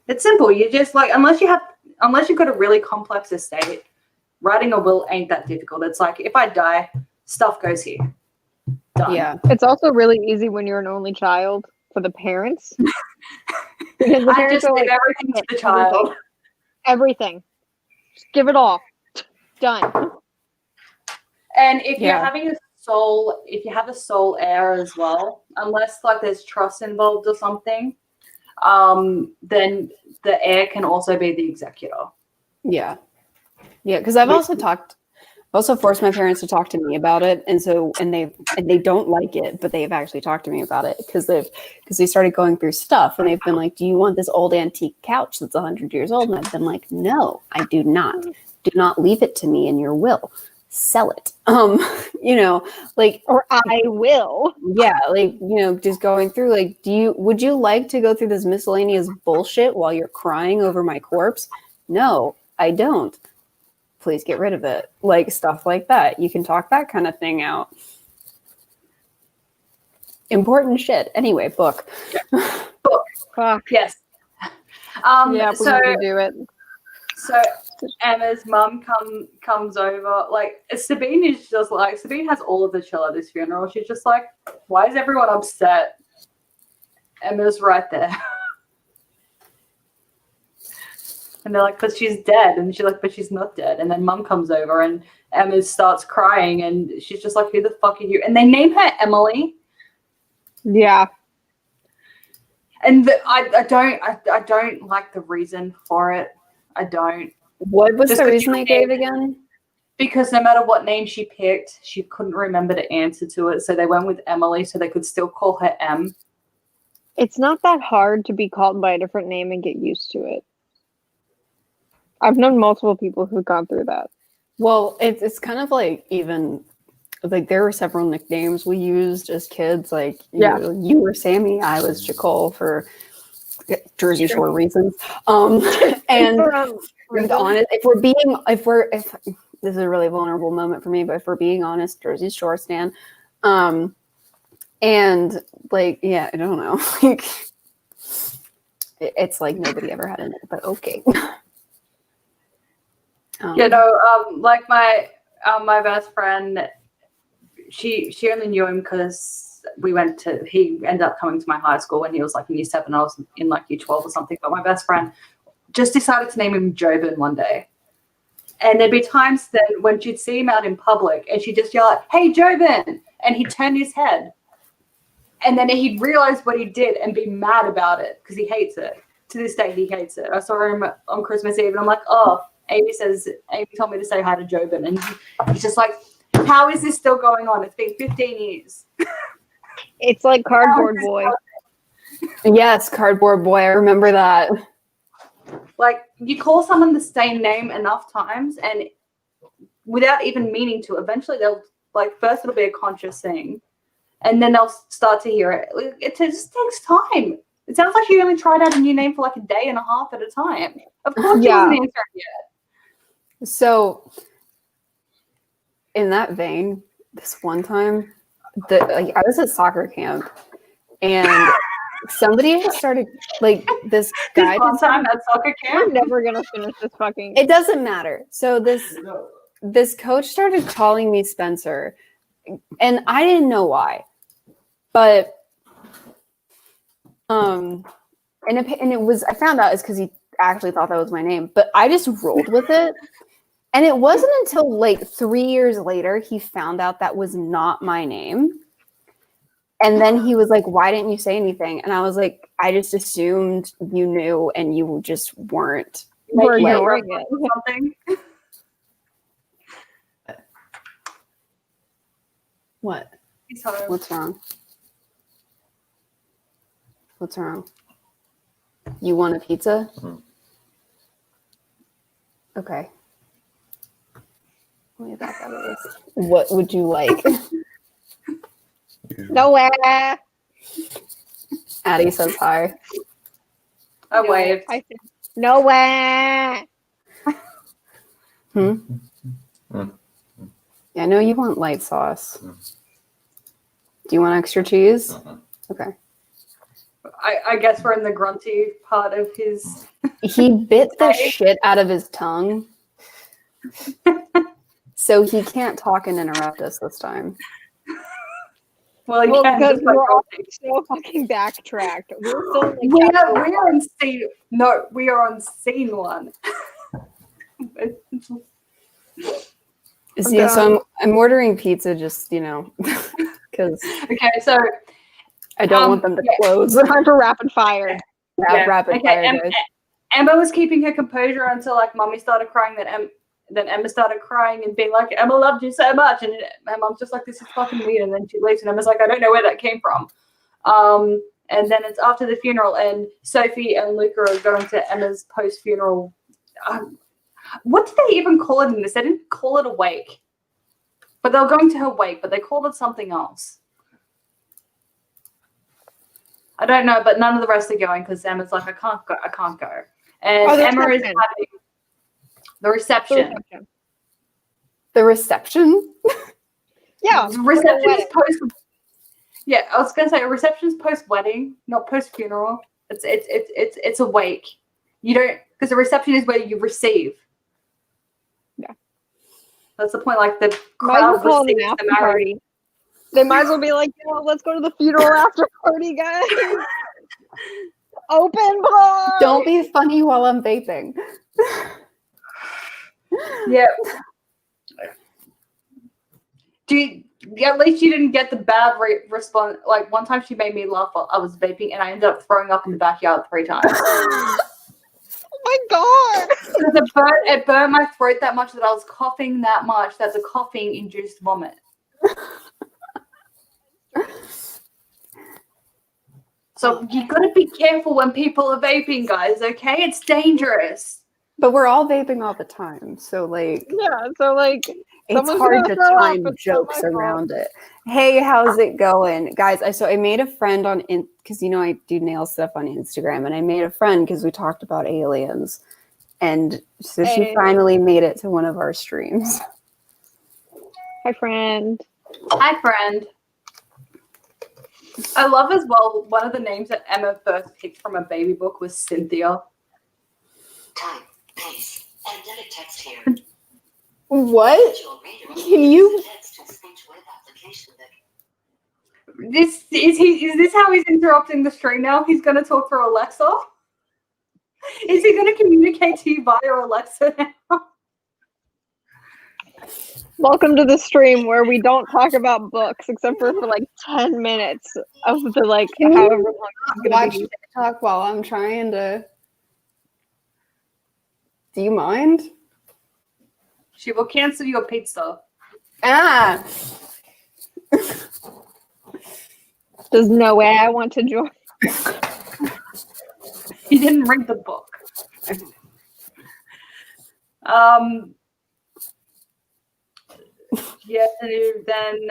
Speaker 2: it's simple. You just like unless you've got a really complex estate, writing a will ain't that difficult. It's like if I die, stuff goes here. Done.
Speaker 1: Yeah.
Speaker 3: It's also really easy when you're an only child for the parents. Because the
Speaker 2: I
Speaker 3: parents
Speaker 2: just
Speaker 3: are
Speaker 2: give
Speaker 3: like,
Speaker 2: everything to the child.
Speaker 3: Everything. Just give it all. Done.
Speaker 2: And if you're having if you have a sole heir as well, unless like there's trust involved or something, then the heir can also be the executor.
Speaker 1: Yeah. Yeah, because I've also forced my parents to talk to me about it, and they don't like it, but they've actually talked to me about it because they started going through stuff, and they've been like, "Do you want this old antique couch that's 100 years old?" And I've been like, "No, I do not. Do not leave it to me in your will. Sell it."
Speaker 3: Or I will.
Speaker 1: Yeah, just going through like, would you like to go through this miscellaneous bullshit while you're crying over my corpse? No, I don't. Please get rid of it. Like stuff like that. You can talk that kind of thing out. important shit. Anyway, book.
Speaker 3: Fuck.
Speaker 2: Yes.
Speaker 3: Yeah, we need
Speaker 2: so
Speaker 3: to do it.
Speaker 2: so Emma's mum comes over. Like Sabine is just like Sabine has all of the chill at this funeral. She's just like, why is everyone upset? Emma's right there. And they're like, because she's dead. And she's like, but she's not dead. And then mum comes over and Emma starts crying and she's just like, who the fuck are you? And they name her Emily.
Speaker 3: Yeah.
Speaker 2: And I don't like the reason for it. I don't.
Speaker 1: What was
Speaker 2: Just
Speaker 1: the
Speaker 2: 'cause
Speaker 1: reason
Speaker 2: she
Speaker 1: they gave
Speaker 2: named-
Speaker 1: again?
Speaker 2: Because no matter what name she picked, she couldn't remember the answer to it. So they went with Emily so they could still call her M.
Speaker 3: It's not that hard to be called by a different name and get used to it. I've known multiple people who've gone through that.
Speaker 1: Well, it's kind of like even like there were several nicknames we used as kids. Like you were Sammy, I was Jacole for Jersey Shore reasons. And with honest, if this is a really vulnerable moment for me, but if we're being honest, Jersey Shore stan. And like, yeah, I don't know. Like it's like nobody ever had a name, but okay.
Speaker 2: Like my best friend, she only knew him because he ended up coming to my high school when he was like in year 7. I was in like year 12 or something. But my best friend just decided to name him Jobin one day. And there'd be times then when she'd see him out in public and she'd just yell out, "Hey, Jobin!" And he'd turn his head. And then he'd realize what he did and be mad about it because he hates it. To this day, he hates it. I saw him on Christmas Eve and I'm like, oh, Amy told me to say hi to Jobin. And he's just like, how is this still going on? It's been 15 years.
Speaker 3: It's like Cardboard Boy.
Speaker 1: Yes, Cardboard Boy. I remember that.
Speaker 2: Like, you call someone the same name enough times and without even meaning to, eventually they'll, like, first it'll be a conscious thing. And then they'll start to hear it. It just takes time. It sounds like you only tried out a new name for like a day and a half at a time. Of course you wasn't answering yet.
Speaker 1: So, in that vein, this one time, I was at soccer camp, and somebody had started, like, this guy.
Speaker 2: This one time at soccer camp?
Speaker 3: I'm never going to finish this fucking...
Speaker 1: It doesn't matter. So, this coach started calling me Spencer, and I didn't know why. But and it was, I found out it's because he actually thought that was my name, but I just rolled with it. And it wasn't until like 3 years later he found out that was not my name. And then he was like, why didn't you say anything? And I was like, I just assumed you knew and you just weren't.
Speaker 3: We're ignoring it.
Speaker 2: Something.
Speaker 1: What? What's wrong? What's wrong? You want a pizza? Mm-hmm. Okay. Let me back out of this. What would you like?
Speaker 3: Nowhere.
Speaker 1: Addie says hi.
Speaker 2: I waved.
Speaker 3: I said, nowhere.
Speaker 1: Yeah, I know you want light sauce. Do you want extra cheese? Okay.
Speaker 2: I guess we're in the grunty part of his...
Speaker 1: He bit the shit out of his tongue. So he can't talk and interrupt us this time.
Speaker 2: Well, because
Speaker 3: we're all so fucking backtracked. We're still
Speaker 2: we are on scene. No, we are on scene 1.
Speaker 1: So I'm ordering pizza just, because...
Speaker 2: Okay, so...
Speaker 1: I don't want them to close.
Speaker 3: Time for rapid fire.
Speaker 1: Rapid fire, guys.
Speaker 2: Emma was keeping her composure until like Mommy started crying. Then Emma started crying and being like, "Emma loved you so much," and my mom's just like, "This is fucking weird." And then she leaves, and Emma's like, "I don't know where that came from." And then it's after the funeral, and Sophie and Luca are going to Emma's post-funeral. What did they even call it in this? They didn't call it a wake, but they were going to her wake, but they called it something else. I don't know, but none of the rest are going because Emma's like, I can't go. And Emma is having the reception.
Speaker 1: The reception?
Speaker 3: Yeah.
Speaker 2: The reception is post. Yeah, I was gonna say a reception is post wedding, not post funeral. It's a wake. You don't, because a reception is where you receive.
Speaker 3: Yeah.
Speaker 2: That's the point. Like the
Speaker 3: Might as well
Speaker 2: crowd
Speaker 3: call it an
Speaker 2: receives
Speaker 3: after
Speaker 2: the marriage.
Speaker 3: party. They might as well be like, let's go to the funeral after party, guys. Open bar.
Speaker 1: Don't be funny while I'm vaping.
Speaker 2: Yeah. At least you didn't get the bad response. Like one time she made me laugh while I was vaping and I ended up throwing up in the backyard 3 times.
Speaker 3: Oh my god.
Speaker 2: It burnt my throat that much that I was coughing that much that the coughing induced vomit. So you gotta be careful when people are vaping, guys, okay? It's dangerous.
Speaker 1: But we're all vaping all the time, so like
Speaker 3: Yeah, so like
Speaker 1: it's hard to time jokes around it. Hey, how's it going, guys? I made a friend on because I do nail stuff on Instagram, and I made a friend because we talked about aliens, and so she finally made it to one of our streams.
Speaker 3: Hi, friend.
Speaker 2: Hi, friend. I love as well, one of the names that Emma first picked from a baby book was Cynthia.
Speaker 4: Time, pace, and edit text here.
Speaker 1: What? Can you?
Speaker 2: Is this how he's interrupting the stream now? He's going to talk for Alexa? Is he going to communicate to you via Alexa now?
Speaker 3: Welcome to the stream where we don't talk about books except for like 10 minutes of the like however long it's gonna
Speaker 1: Watch
Speaker 3: be.
Speaker 1: TikTok while I'm trying to. Do you mind?
Speaker 2: She will cancel your pizza.
Speaker 1: Ah.
Speaker 3: There's no way I want to join.
Speaker 2: He didn't read the book. Yeah, then.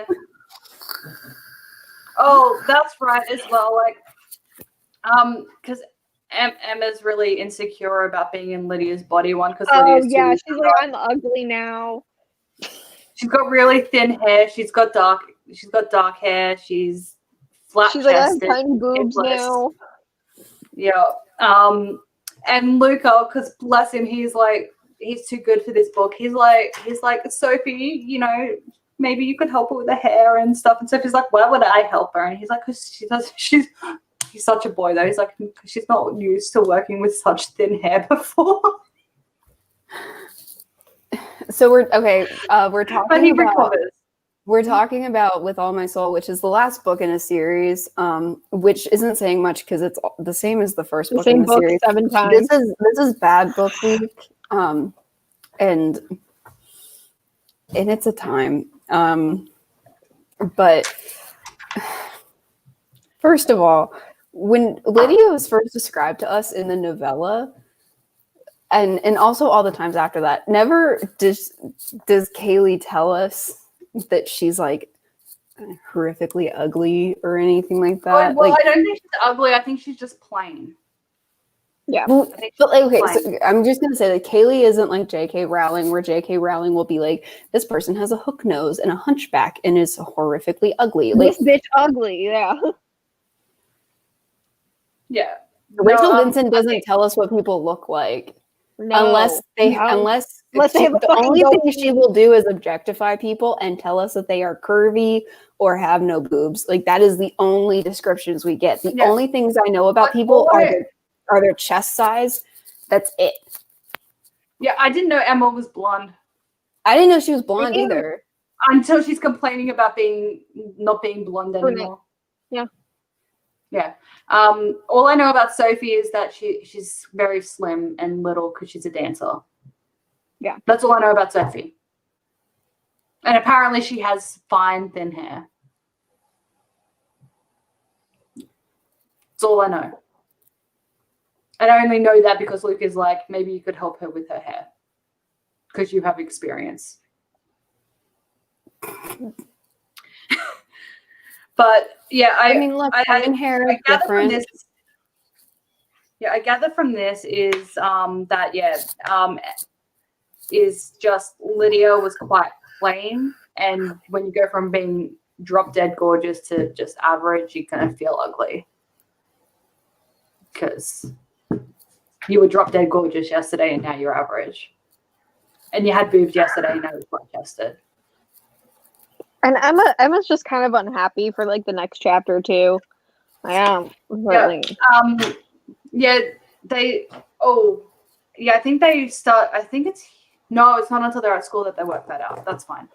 Speaker 2: Oh, that's right as well. Like, because Emma's really insecure about being in Lydia's body one. Because
Speaker 3: yeah, she's like, I'm ugly now.
Speaker 2: She's got really thin hair. She's got dark hair. She's flat.
Speaker 3: She's like, I have tiny boobs now.
Speaker 2: Yeah. And Luca, because bless him, he's too good for this book. He's like, Sophie, maybe you could help her with the hair and stuff. And Sophie's like, why would I help her? And he's like, because he's such a boy though. He's like, she's not used to working with such thin hair before.
Speaker 1: So we're talking
Speaker 2: But he
Speaker 1: about
Speaker 2: recovers.
Speaker 1: We're talking about With All My Soul, which is the last book in a series, which isn't saying much because it's the same as the first book in the series.
Speaker 3: 7 times.
Speaker 1: This is bad book week, and it's a time. But first of all, when Lydia was first described to us in the novella, and also all the times after that, never does Kaylee tell us that she's like horrifically ugly or anything like that.
Speaker 2: Well, I don't think she's ugly. I think she's just plain.
Speaker 3: Yeah.
Speaker 1: But okay, so I'm just gonna say that Kaylee isn't like J.K. Rowling, where J.K. Rowling will be like, this person has a hook nose and a hunchback and is horrifically ugly. Like,
Speaker 3: this bitch ugly, yeah.
Speaker 2: Yeah.
Speaker 1: Rachel Vincent doesn't tell us what people look like.
Speaker 3: No,
Speaker 1: unless they have the only thing she will do is objectify people and tell us that they are curvy or have no boobs. Like, that is the only descriptions we get. The only things I know about people are their chest size. That's it.
Speaker 2: Yeah, I didn't know Emma was blonde.
Speaker 1: I didn't know she was blonde either.
Speaker 2: Until she's complaining about not being blonde anymore.
Speaker 3: Yeah.
Speaker 2: Yeah. All I know about Sophie is that she's very slim and little because she's a dancer.
Speaker 3: Yeah.
Speaker 2: That's all I know about Sophie. And apparently she has fine, thin hair. That's all I know. And I only know that because Luke is like, maybe you could help her with her hair. Because you have experience. But yeah, I mean, look,
Speaker 1: fine hair is different.
Speaker 2: I gather from this is is just Lydia was quite plain, and when you go from being drop dead gorgeous to just average, you're gonna feel ugly. Because you were drop dead gorgeous yesterday and now you're average. And you had boobs yesterday and now you're flat chested.
Speaker 3: And Emma's just kind of unhappy for like the next chapter too. I am.
Speaker 2: Yeah, I think they start. I think it's not until they're at school that they work that out. That's fine.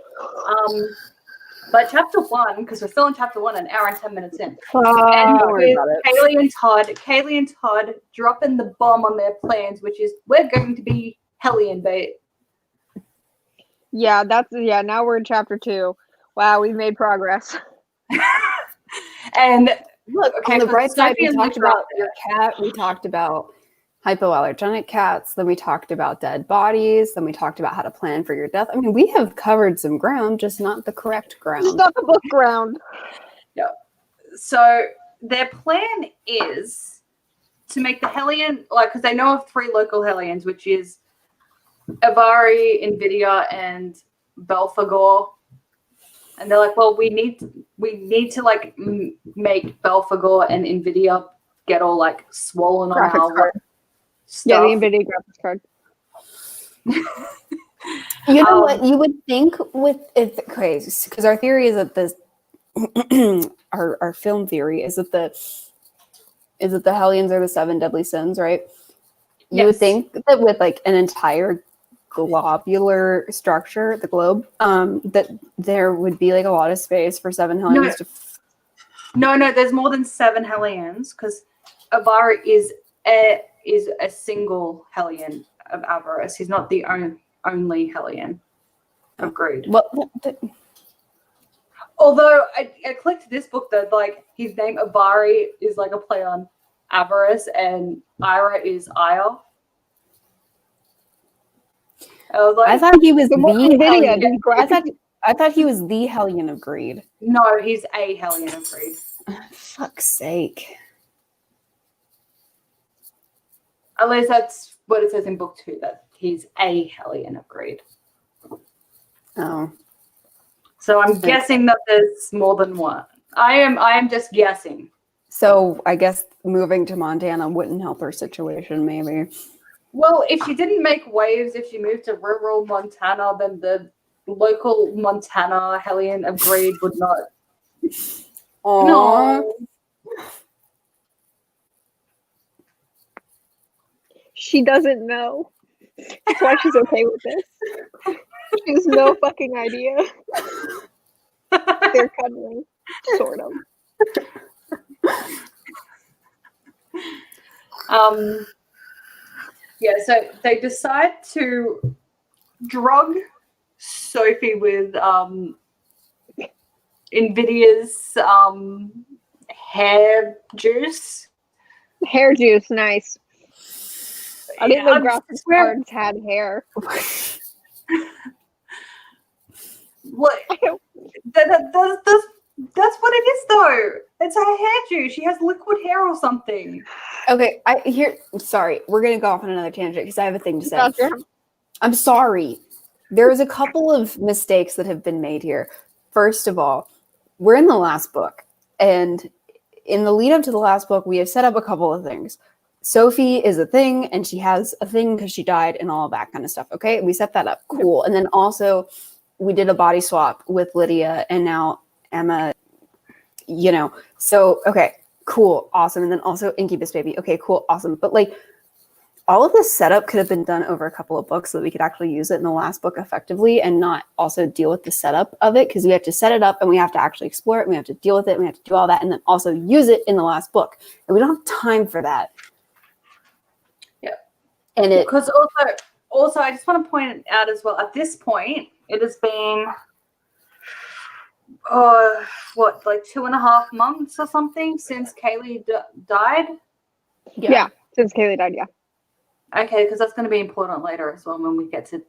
Speaker 2: But chapter 1, because we're still in chapter 1, an hour and 10 minutes in, and with Kaylee and Todd dropping the bomb on their plans, which is we're going to be Hellion bait.
Speaker 3: Yeah, now we're in chapter 2. Wow, we've made progress.
Speaker 2: And
Speaker 1: look, on the bright side, we talked about your cat. We talked about hypoallergenic cats. Then we talked about dead bodies. Then we talked about how to plan for your death. I mean, we have covered some ground, just not the correct ground.
Speaker 3: Just not the book ground.
Speaker 2: Yeah. So their plan is to make the Hellion, because they know of 3 local Hellions, which is Avari, Invidia, and Belphegor. And they're like, well, we need to like make Belphegor and Invidia get all like swollen on our stuff.
Speaker 3: Yeah, the Nvidia graphics card.
Speaker 1: You know what? You would think with it, because our theory is that this, our film theory is that the Hellions are the 7 deadly sins, right? You would think that with like an entire globular structure, the globe, that there would be like a lot of space for 7 Hellions to.
Speaker 2: No, there's more than 7 Hellions because Avari is a single Hellion of Avarice. He's not the only Hellion of Greed. Although I clicked this book that like his name Avari is like a play on Avarice and Ira is Ire. I
Speaker 1: thought he was the Hellion. I thought he was the Hellion of Greed.
Speaker 2: No, he's a Hellion of Greed.
Speaker 1: Fuck's sake.
Speaker 2: At least that's what it says in book 2, that he's a Hellion of Greed.
Speaker 1: Oh.
Speaker 2: So I'm guessing that there's more than one. I am just guessing.
Speaker 1: So I guess moving to Montana wouldn't help her situation, maybe.
Speaker 2: Well, if she didn't make waves, if she moved to rural Montana, then the local Montana Hellion of Greed would not.
Speaker 1: Aww.
Speaker 2: No.
Speaker 3: She doesn't know. That's why she's okay with this. She has no fucking idea. They're cuddling, sort of.
Speaker 2: Yeah, so they decide to drug Sophie with Nvidia's hair juice.
Speaker 3: Hair juice, nice. I didn't know graphics cards had hair.
Speaker 2: What? That's what it is, though. It's her hair juice. She has liquid hair or something.
Speaker 1: Okay, sorry, we're gonna go off on another tangent because I have a thing to say.
Speaker 3: Gotcha.
Speaker 1: I'm sorry. There's a couple of mistakes that have been made here. First of all, we're in the last book, and in the lead up to the last book, we have set up a couple of things. Sophie is a thing, and she has a thing because she died and all of that kind of stuff. Okay, we set that up. Cool. And then also, we did a body swap with Lydia, and now Emma, so, okay, cool, awesome. And then also Incubus Baby. Okay, cool, awesome. But like, all of this setup could have been done over a couple of books so that we could actually use it in the last book effectively and not also deal with the setup of it, because we have to set it up and we have to actually explore it. And we have to deal with it. And we have to do all that and then also use it in the last book. And we don't have time for that.
Speaker 2: Yeah.
Speaker 1: And
Speaker 2: because also, I just want to point out as well, at this point, it has been, like 2.5 months or something since Kaylee died?
Speaker 3: Yeah, since Kaylee died, yeah.
Speaker 2: Okay, because that's going to be important later as well when we get to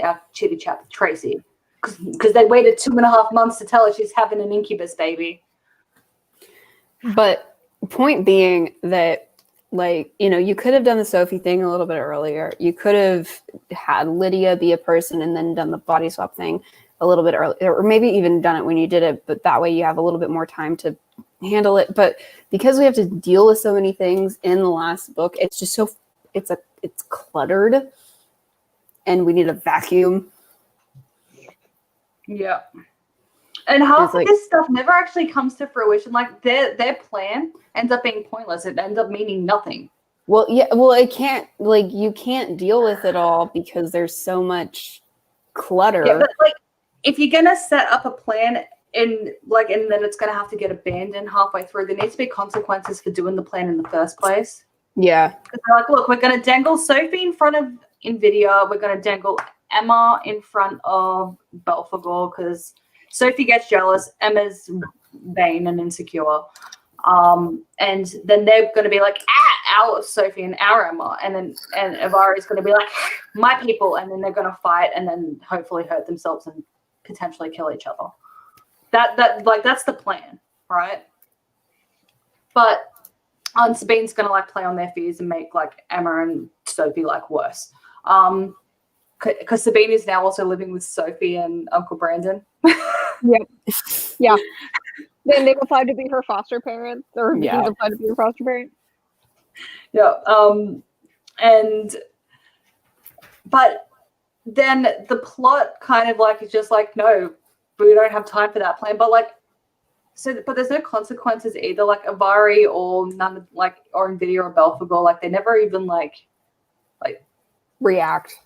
Speaker 2: our chitty chat with Tracy. Because they waited 2.5 months to tell her she's having an incubus baby.
Speaker 1: But point being that, like, you could have done the Sophie thing a little bit earlier. You could have had Lydia be a person and then done the body swap thing. a little bit earlier, or maybe even done it when you did it, but that way you have a little bit more time to handle it. But because we have to deal with so many things in the last book, it's just so it's cluttered, and we need a vacuum.
Speaker 2: Yeah. And half of this stuff never actually comes to fruition. Like their plan ends up being pointless. It ends up meaning nothing.
Speaker 1: Well, yeah. Well, it can't. Like, you can't deal with it all because there's so much clutter.
Speaker 2: Yeah, but like, if you're gonna set up a plan and then it's gonna have to get abandoned halfway through, there needs to be consequences for doing the plan in the first place.
Speaker 1: Yeah.
Speaker 2: Because they're like, look, we're gonna dangle Sophie in front of Nvidia. We're gonna dangle Emma in front of Belphegor because Sophie gets jealous. Emma's vain and insecure. And then they're going to be like, our Sophie and our Emma. And Avari's going to be like, my people. And then they're going to fight and then hopefully hurt themselves and potentially kill each other. That's the plan, right? But Sabine's going to like play on their fears and make like Emma and Sophie like worse. Because Sabine is now also living with Sophie and Uncle Brandon.
Speaker 3: Yeah. Then they apply to be her foster parents, or yeah. Apply to be her foster parent.
Speaker 2: Yeah. But then the plot kind of like is just like, no, we don't have time for that plan. But like, but there's no consequences either. Like Avari or none, like or Nvidia or Belphegor, like they never even like
Speaker 1: react.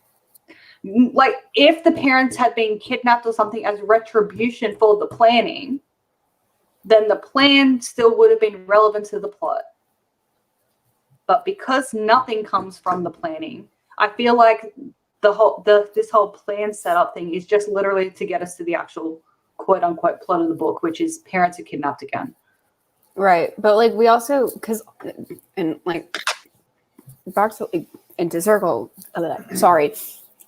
Speaker 2: Like if the parents had been kidnapped or something as retribution for the planning, then the plan still would have been relevant to the plot. But because nothing comes from the planning, I feel like this whole plan setup thing is just literally to get us to the actual quote unquote plot of the book, which is parents are kidnapped again.
Speaker 1: Right. But like we also, and like back to into circle, sorry,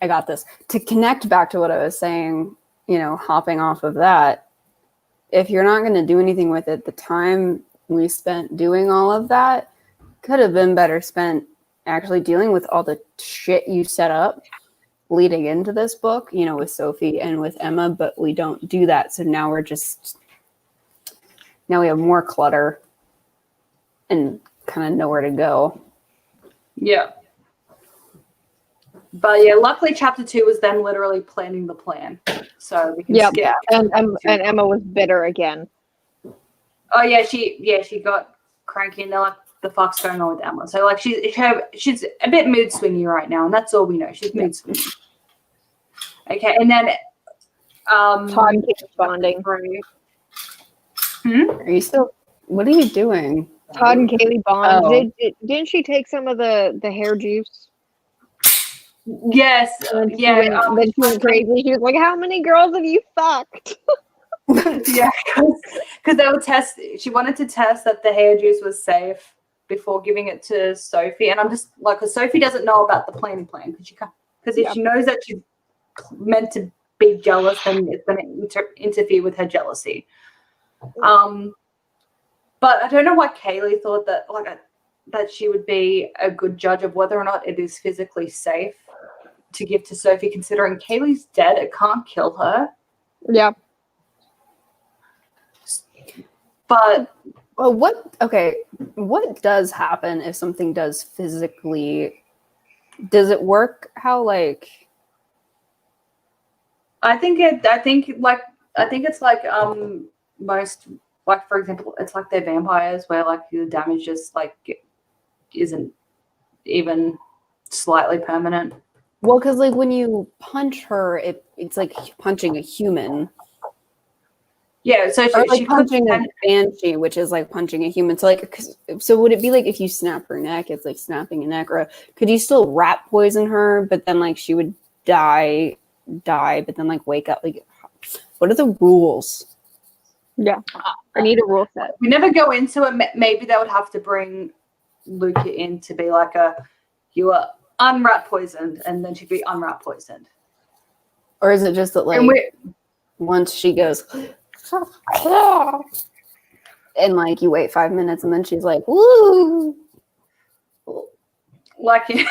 Speaker 1: I got this. To connect back to what I was saying, hopping off of that, if you're not going to do anything with it, the time we spent doing all of that could have been better spent actually dealing with all the shit you set up leading into this book, with Sophie and with Emma, but we don't do that. So now we have more clutter and kind of nowhere to go.
Speaker 2: Yeah. But yeah, luckily chapter 2 was them literally planning the plan. So we can skip.
Speaker 3: And Emma was bitter again.
Speaker 2: Oh yeah, she got cranky and they're like, the fuck's going on with Emma? So like she's a bit mood swingy right now, and that's all we know. She's mood swingy. Okay, and then
Speaker 3: Todd keeps responding.
Speaker 1: Are you still? What are you doing?
Speaker 3: Todd and Kaylee bond. Oh. Didn't she take some of the hair juice?
Speaker 2: Yes.
Speaker 3: Then she went crazy. She was like, "How many girls have you fucked?"
Speaker 2: Yeah, because they would test. She wanted to test that the hair juice was safe before giving it to Sophie, and I'm just like, because Sophie doesn't know about the planning plan, because if she knows that she's meant to be jealous, then it's going to interfere with her jealousy. But I don't know why Kaylee thought that that she would be a good judge of whether or not it is physically safe to give to Sophie, considering Kaylee's dead. It can't kill her.
Speaker 3: Yeah.
Speaker 2: But
Speaker 1: what does happen if something does physically? Does it work? How like? I think it's like most, like, for example, it's like they're vampires where like the damage just like isn't even slightly permanent. Well, because like when you punch her, it's like punching a human. Yeah, so she's punching a banshee, which is like punching a human. So like, so would it be like if you snap her neck, it's like snapping a neck, or could you still rat poison her, but then like she would die, but then like wake up? Like, what are the rules?
Speaker 3: Yeah, I need a rule set.
Speaker 2: We never go into it. Maybe they would have to bring Luca in to be like you are unrat poisoned, and then she'd be unrat poisoned. Or is it just that like once she goes and like you wait 5 minutes and then she's like, woo, like in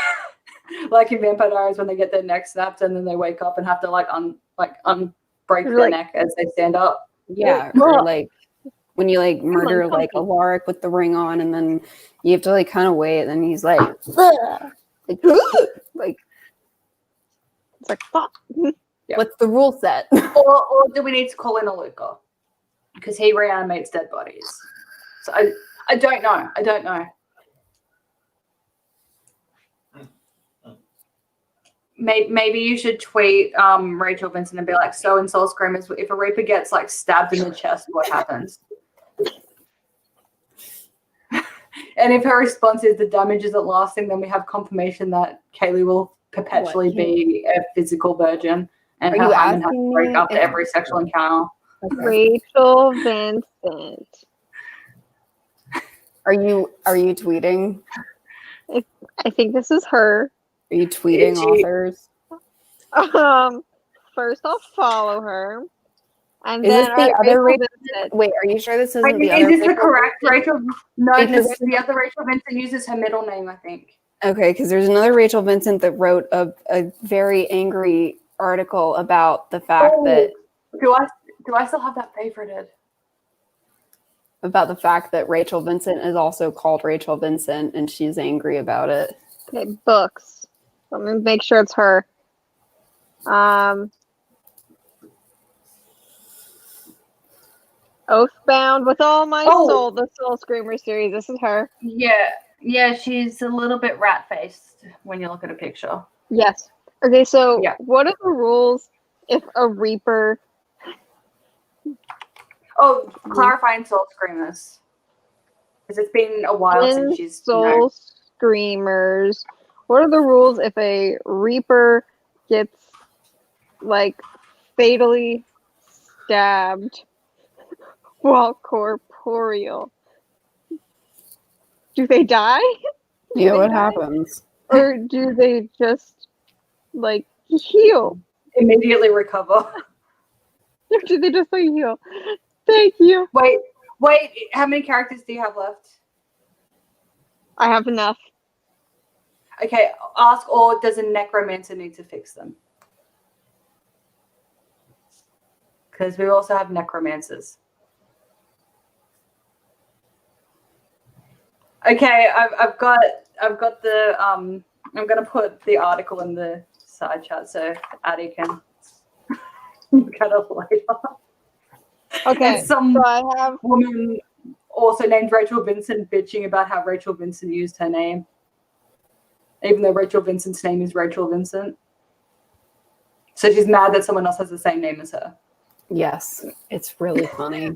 Speaker 2: Vampire Diaries when they get their neck snapped and then they wake up and have to untie break
Speaker 3: You're
Speaker 2: their
Speaker 3: like-
Speaker 2: neck as they stand up.
Speaker 1: Yeah,
Speaker 3: Well-
Speaker 1: or like when you like murder like a Alaric with the ring on, and then you have to like kind of wait, and he's like, "Ugh." like, like
Speaker 3: It's like, fuck.
Speaker 2: Yeah.
Speaker 1: what's the rule set?
Speaker 2: Or do we need to call in a Luca? Because he reanimates dead bodies. So I don't know. I don't know. Maybe you should tweet Rachel Vincent and be like, so in Soul Screamers, if a Reaper gets like stabbed in the chest, what happens? And if her response is the damage isn't lasting, then we have confirmation that Kaylee will perpetually be a physical virgin, and
Speaker 1: Are
Speaker 2: her
Speaker 1: you
Speaker 2: hymen has to
Speaker 1: asking
Speaker 2: break
Speaker 1: me
Speaker 2: after
Speaker 1: if-
Speaker 2: every sexual encounter.
Speaker 1: Okay.
Speaker 3: Rachel Vincent.
Speaker 1: Are you tweeting?
Speaker 3: I think this is her.
Speaker 1: Are you tweeting
Speaker 2: She-
Speaker 1: authors?
Speaker 3: First I'll follow her. And
Speaker 1: Is
Speaker 3: then
Speaker 1: this the other Rachel?
Speaker 3: Vincent.
Speaker 1: Wait, are you sure this isn't
Speaker 2: Wait,
Speaker 1: the
Speaker 2: is
Speaker 1: other?
Speaker 2: this the
Speaker 1: Rachel
Speaker 2: correct
Speaker 1: Vincent?
Speaker 2: Rachel? No,
Speaker 1: Because-
Speaker 2: because the other Rachel Vincent uses her middle name, I think.
Speaker 1: Okay, because there's another Rachel Vincent that wrote a very angry article about the fact that
Speaker 2: do I still have that favorited?
Speaker 1: Rachel Vincent is also called Rachel Vincent, and she's angry about it.
Speaker 3: Okay, books. Let me make sure it's her. Oathbound with all my
Speaker 2: Oh.
Speaker 3: soul, the Soul Screamer series. This is her.
Speaker 2: Yeah, she's a little bit rat faced when you look at a picture.
Speaker 3: Yes. Okay, so
Speaker 2: Yeah.
Speaker 3: what are the rules if a Reaper?
Speaker 2: Oh, clarifying Soul Screamers. Because it's been a while
Speaker 3: In
Speaker 2: since she's
Speaker 3: Soul Screamers, what are the rules if a Reaper gets like fatally stabbed while corporeal? Do they die?
Speaker 1: Yeah,
Speaker 3: they
Speaker 1: what
Speaker 3: die?
Speaker 1: happens?
Speaker 3: Or do they just like heal?
Speaker 2: immediately recover.
Speaker 3: Or do they just like heal? Thank you.
Speaker 2: Wait, how many characters do you have left?
Speaker 3: I have enough.
Speaker 2: Okay, ask, or does a necromancer need to fix them? Because we also have necromancers. Okay, I've got the I'm gonna put the article in the side chat so Addie can look at it later.
Speaker 3: Okay,
Speaker 2: And some
Speaker 3: so I have
Speaker 2: woman also named Rachel Vincent bitching about how Rachel Vincent used her name, even though Rachel Vincent's name is Rachel Vincent. So she's mad that someone else has the same name as her.
Speaker 1: Yes, it's really funny.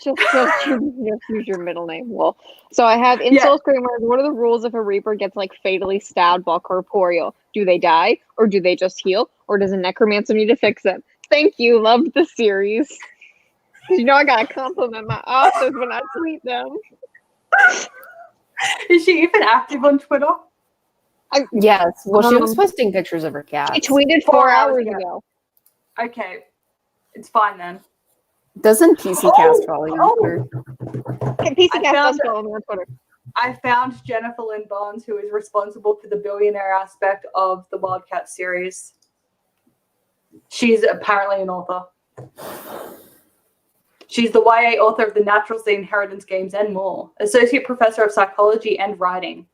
Speaker 3: just use your middle name. Well, so I have in
Speaker 2: Yeah.
Speaker 3: Soul Screamers. What are the rules if a Reaper gets like fatally stabbed while corporeal? Do they die, or do they just heal, or does a necromancer need to fix them? Thank you. Loved the series. You know I gotta compliment my authors when I tweet them.
Speaker 2: Is she even active on Twitter?
Speaker 1: Yes. Well, she was
Speaker 3: Um,
Speaker 1: posting pictures of her cats.
Speaker 3: I tweeted 4 hours ago.
Speaker 2: Okay, it's fine then.
Speaker 1: Doesn't PC Cast follow you?
Speaker 2: oh.
Speaker 1: Or-
Speaker 3: Okay, PC
Speaker 2: I
Speaker 3: Cast
Speaker 2: found
Speaker 3: does follow me on Twitter.
Speaker 2: I found Jennifer Lynn Barnes, who is responsible for the billionaire aspect of the Wildcat series. She's apparently an author. She's the YA author of the Natural The Inheritance Games and more. Associate Professor of Psychology and Writing.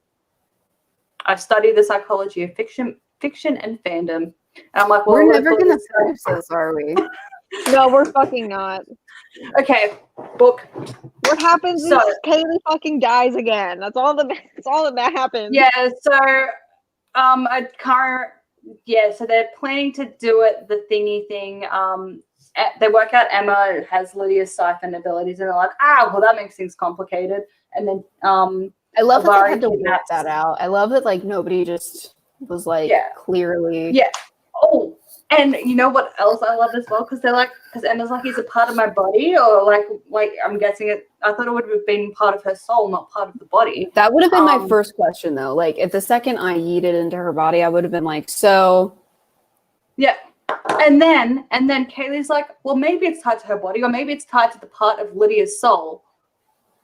Speaker 2: I've studied the psychology of fiction and fandom. And I'm like, well,
Speaker 1: We're
Speaker 2: what
Speaker 1: never
Speaker 2: book
Speaker 1: gonna
Speaker 2: is
Speaker 1: finish this, are we?
Speaker 3: No, we're fucking not.
Speaker 2: Okay, book.
Speaker 3: What happens
Speaker 2: So-
Speaker 3: is Kaylee fucking dies again. That's all that happens.
Speaker 2: Yeah, so I can't. Yeah, so they're planning to do it the thingy thing. They work out Emma has Lydia's siphon abilities, and they're like, well, that makes things complicated. And then
Speaker 1: I love that they
Speaker 2: Avari
Speaker 1: had to work
Speaker 2: kidnaps-
Speaker 1: that out. I love that like nobody just was like
Speaker 2: Yeah.
Speaker 1: clearly.
Speaker 2: Yeah. Oh, and you know what else I love as well? Because Emma's like, he's a part of my body, or like I'm guessing it. I thought it would have been part of her soul, not part of the body.
Speaker 1: That would have been my
Speaker 2: Um,
Speaker 1: first question though. Like if the second I yeeted into her body, I would have been like, so
Speaker 2: Yeah. And then Kaylee's like, well, maybe it's tied to her body, or maybe it's tied to the part of Lydia's soul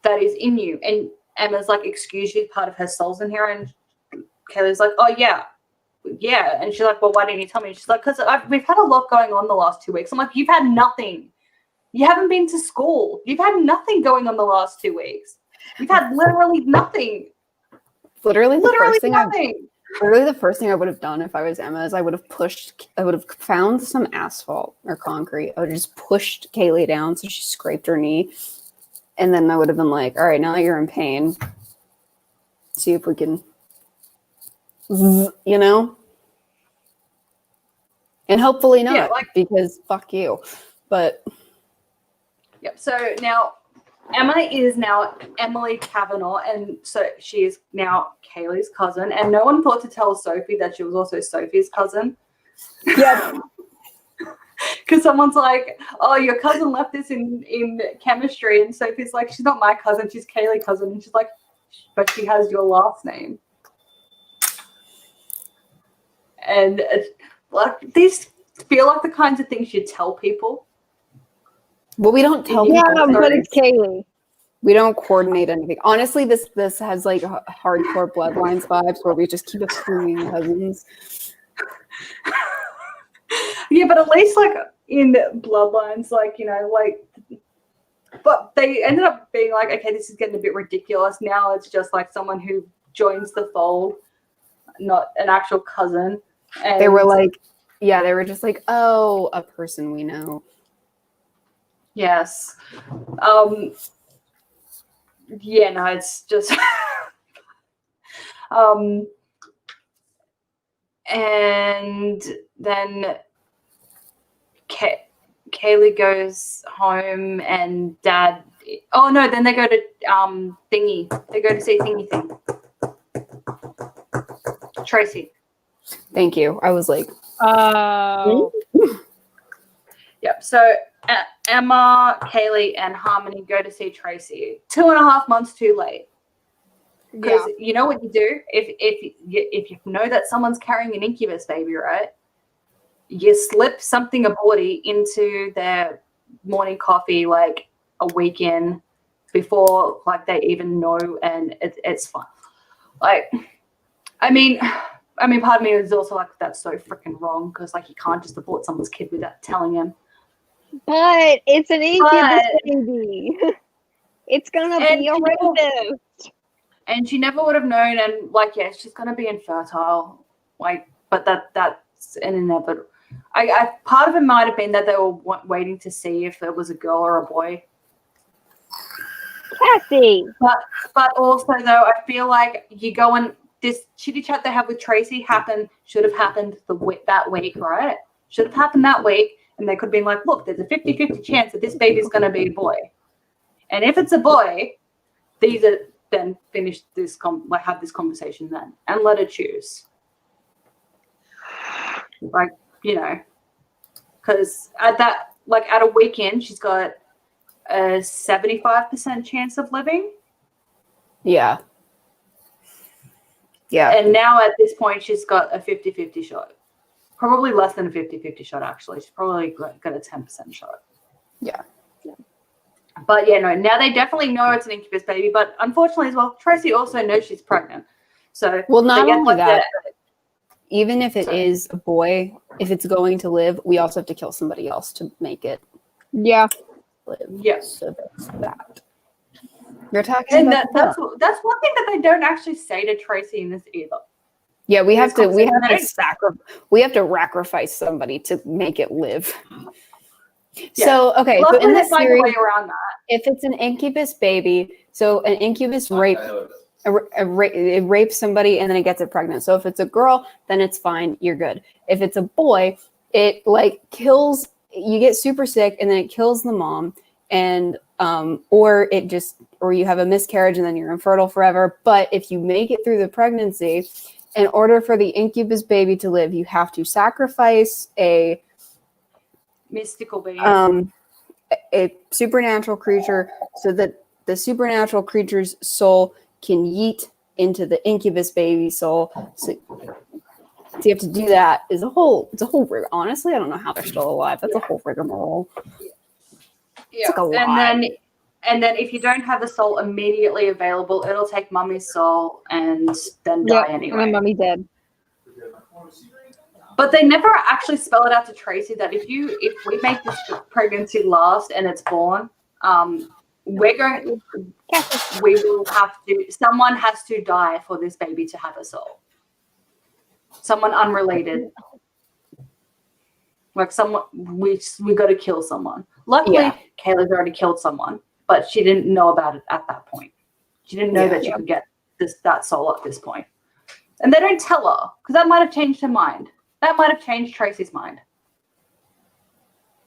Speaker 2: that is in you. And Emma's like, excuse you, part of her soul's in here. And Kaylee's like, oh yeah, yeah. And she's like, well, why didn't you tell me? She's like, because we've had a lot going on the last 2 weeks. I'm like, you've had nothing. You haven't been to school. You've had nothing going on the last 2 weeks. You've had literally nothing.
Speaker 1: Literally
Speaker 2: nothing.
Speaker 1: Literally the first thing I would have done if I was Emma is I would have found some asphalt or concrete. I would have just pushed Kaylee down so she scraped her knee. And then I would have been like, all right, now that you're in pain, see if we can, you know? And hopefully not, because fuck you. But.
Speaker 2: Yep. So now Emma is now Emily Kavanaugh, and so she is now Kaylee's cousin. And no one thought to tell Sophie that she was also Sophie's cousin.
Speaker 1: Yeah.
Speaker 2: Because someone's like, oh, your cousin left this in chemistry. And Sophie's like, she's not my cousin. She's Kaylee's cousin. And she's like, but she has your last name. And like these feel like the kinds of things you tell people.
Speaker 1: Well, we don't tell people.
Speaker 3: Yeah, but it's Kaylee.
Speaker 1: We don't coordinate anything. Honestly, this has like hardcore Bloodlines vibes where we just keep accruing cousins.
Speaker 2: Yeah, but at least like in Bloodlines, like, you know, like, but they ended up being like, okay, this is getting a bit ridiculous. Now it's just like someone who joins the fold, not an actual cousin. And
Speaker 1: they were like, yeah, they were just like, oh, a person we know.
Speaker 2: Yes. Yeah, no, it's just and then Kaylee goes home and Dad, oh no, then they go to Thingy. They go to see Thingy Thing. Tracy.
Speaker 1: Thank you. I was like,
Speaker 2: Yep. So Emma, Kaylee, and Harmony go to see Tracy. 2.5 months too late. Because you know what you do if you know that someone's carrying an incubus baby, right? You slip something aborty into their morning coffee like a week in before like they even know, and it's fun. Like, I mean, part of me is also like, that's so freaking wrong because like you can't just abort someone's kid without telling him.
Speaker 3: But it's an incubus baby. It's gonna be a rapist.
Speaker 2: And she never would have known, and like, yeah, she's gonna be infertile. Like, but that's an inevitable. I part of it might have been that they were waiting to see if there was a girl or a boy.
Speaker 3: Cassie.
Speaker 2: But also though, I feel like you go and this chitty chat they have with Tracy should have happened that week, right? Should have happened that week, and they could have been like, look, there's a 50-50 chance that this baby's gonna be a boy, and if it's a boy, then finish this have this conversation then and let her choose. Like, you know, because at a weekend she's got a 75% chance of living.
Speaker 1: Yeah. Yeah.
Speaker 2: And now at this point she's got a 50-50 shot. Probably less than a 50-50 shot actually. She's probably got a 10% shot.
Speaker 1: Yeah.
Speaker 2: But yeah, no, now they definitely know it's an incubus baby, but unfortunately as well, Tracy also knows she's pregnant. So
Speaker 1: well, not only that, even if it is a boy, if it's going to live, we also have to kill somebody else to make it
Speaker 3: live.
Speaker 2: Yes.
Speaker 1: So that's that. You're talking
Speaker 2: and
Speaker 1: about
Speaker 2: that's one thing that they don't actually say to Tracy in this either.
Speaker 1: Yeah, we have to sacrifice somebody to make it live. Yeah. So okay, so in this series,
Speaker 2: around that.
Speaker 1: If it's an incubus baby, so an incubus it rapes somebody and then it gets it pregnant. So if it's a girl, then it's fine, you're good. If it's a boy, it like kills. You get super sick and then it kills the mom, and or you have a miscarriage and then you're infertile forever. But if you make it through the pregnancy, in order for the incubus baby to live, you have to sacrifice a
Speaker 2: mystical baby,
Speaker 1: a supernatural creature, so that the supernatural creature's soul can yeet into the incubus baby soul. So you have to do that. It's a whole honestly, I don't know how they're still alive. That's a whole rigmarole.
Speaker 2: Yeah, like a lot. And then if you don't have the soul immediately available, it'll take Mummy's soul and then die anyway.
Speaker 3: And then Mummy dead.
Speaker 2: But they never actually spell it out to Tracy that if we make this pregnancy last and it's born, we will have to. Someone has to die for this baby to have a soul. Someone unrelated. Like someone, we got to kill someone. Luckily, Kayla's already killed someone, but she didn't know about it at that point. She didn't know that she could get that soul at this point. And they don't tell her because that might have changed her mind. That might have changed Tracy's mind.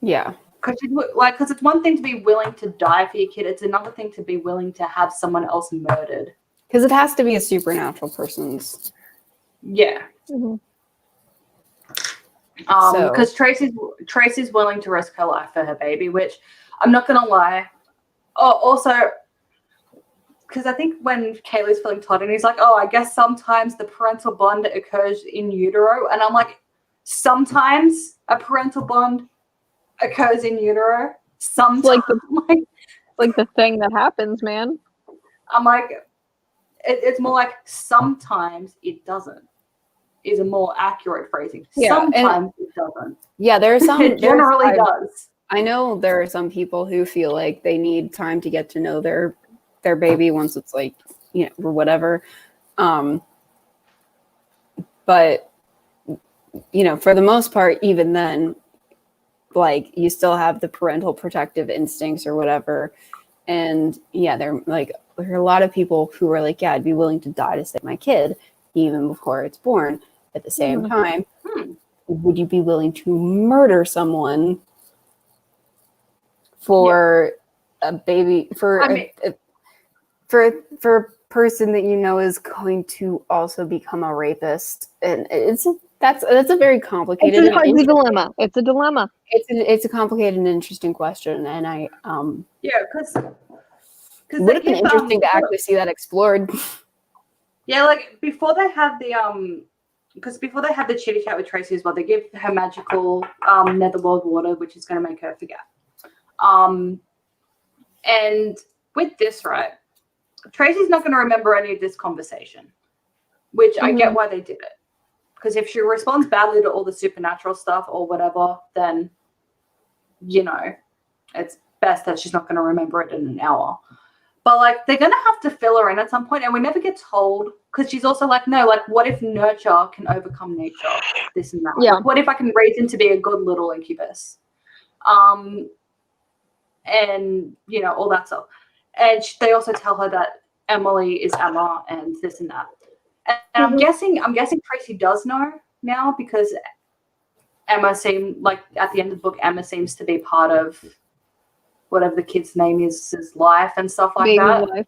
Speaker 1: Yeah.
Speaker 2: Because it's one thing to be willing to die for your kid. It's another thing to be willing to have someone else murdered.
Speaker 1: Because it has to be a supernatural person's.
Speaker 2: Yeah.
Speaker 3: Mhm.
Speaker 2: Because Tracy's willing to risk her life for her baby, which I'm not gonna lie. Oh, also, because I think when Kaylee's feeling tired and he's like, "Oh, I guess sometimes the parental bond occurs in utero," and I'm like, "Sometimes a parental bond occurs in utero. Sometimes,
Speaker 3: like the thing that happens, man."
Speaker 2: I'm like, it's more like sometimes it doesn't. Is a more accurate phrasing.
Speaker 1: Yeah,
Speaker 2: sometimes it doesn't.
Speaker 1: Yeah, there are some.
Speaker 2: It generally does.
Speaker 1: I know there are some people who feel like they need time to get to know their baby once it's like, or whatever. But for the most part, even then, like you still have the parental protective instincts or whatever. And there are a lot of people who are like, I'd be willing to die to save my kid even before it's born. At the same time, would you be willing to murder someone for a baby, for a person that is going to also become a rapist? And that's a very complicated.
Speaker 3: It's a dilemma. It's a dilemma.
Speaker 1: It's a complicated and interesting question, and I
Speaker 2: because
Speaker 1: would have been interesting to actually see that explored.
Speaker 2: Yeah, like before they have the before they have the chitty chat with Tracy as well, they give her magical netherworld water, which is going to make her forget. And with this, right, Tracy's not going to remember any of this conversation, which I get why they did it. Because if she responds badly to all the supernatural stuff or whatever, then it's best that she's not going to remember it in an hour. But they're gonna have to fill her in at some point, and we never get told because she's also like, no, what if nurture can overcome nature? This and that.
Speaker 3: Yeah.
Speaker 2: What if I can raise him to be a good little incubus? And all that stuff. And they also tell her that Emily is Emma and this and that. And I'm guessing Tracy does know now because Emma seemed like at the end of the book, Emma seems to be part of whatever the kid's name is, his life and stuff like that. Life.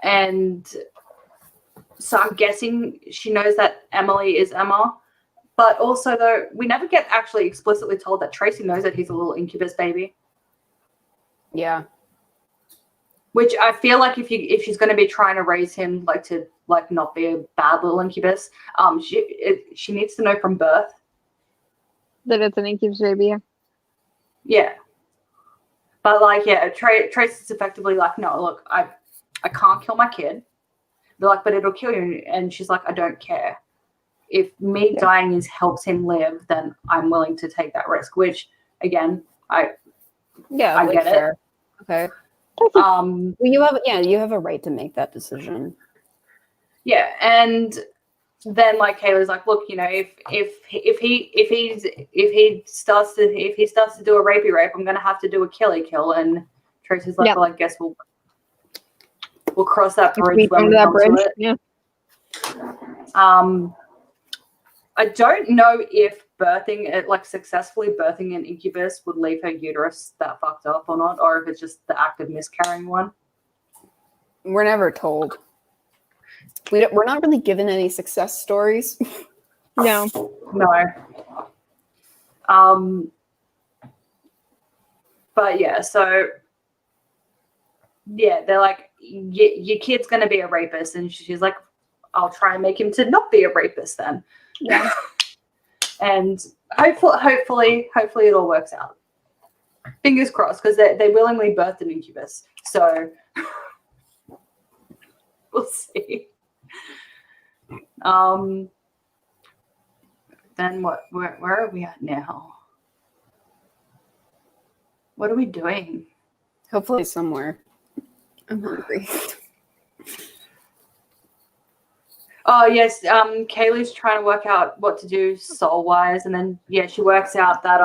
Speaker 2: And so I'm guessing she knows that Emily is Emma, but also though we never get actually explicitly told that Tracy knows that he's a little incubus baby.
Speaker 1: Yeah.
Speaker 2: Which I feel like if she's going to be trying to raise him to not be a bad little incubus, she needs to know from birth
Speaker 3: that it's an incubus baby.
Speaker 2: Yeah. But Tracy's effectively like, no, look, I can't kill my kid. They're like, but it'll kill you. And she's like, I don't care. If me dying helps him live, then I'm willing to take that risk, which again, I get
Speaker 1: fair.
Speaker 2: it.
Speaker 1: Okay.
Speaker 2: Well,
Speaker 1: you have a right to make that decision.
Speaker 2: Yeah, and then Kayla's like, look, if he starts to do a rapey rape, I'm gonna have to do a killy kill. And Tracy's like, well, I guess we'll cross that bridge when we come to it.
Speaker 3: Yeah.
Speaker 2: I don't know if successfully birthing an incubus would leave her uterus that fucked up or not, or if it's just the act of miscarrying one.
Speaker 1: We're never told. We're not really given any success stories.
Speaker 3: No.
Speaker 2: But yeah, so yeah, they're like, your kid's gonna be a rapist, and she's like, I'll try and make him to not be a rapist then.
Speaker 3: Yeah.
Speaker 2: And hopefully it all works out. Fingers crossed, because they willingly birthed an incubus. So we'll see. Then what? Where are we at now? What are we doing?
Speaker 1: Hopefully somewhere. I'm hungry.
Speaker 2: Oh yes, Kaylee's trying to work out what to do soul-wise, and then she works out that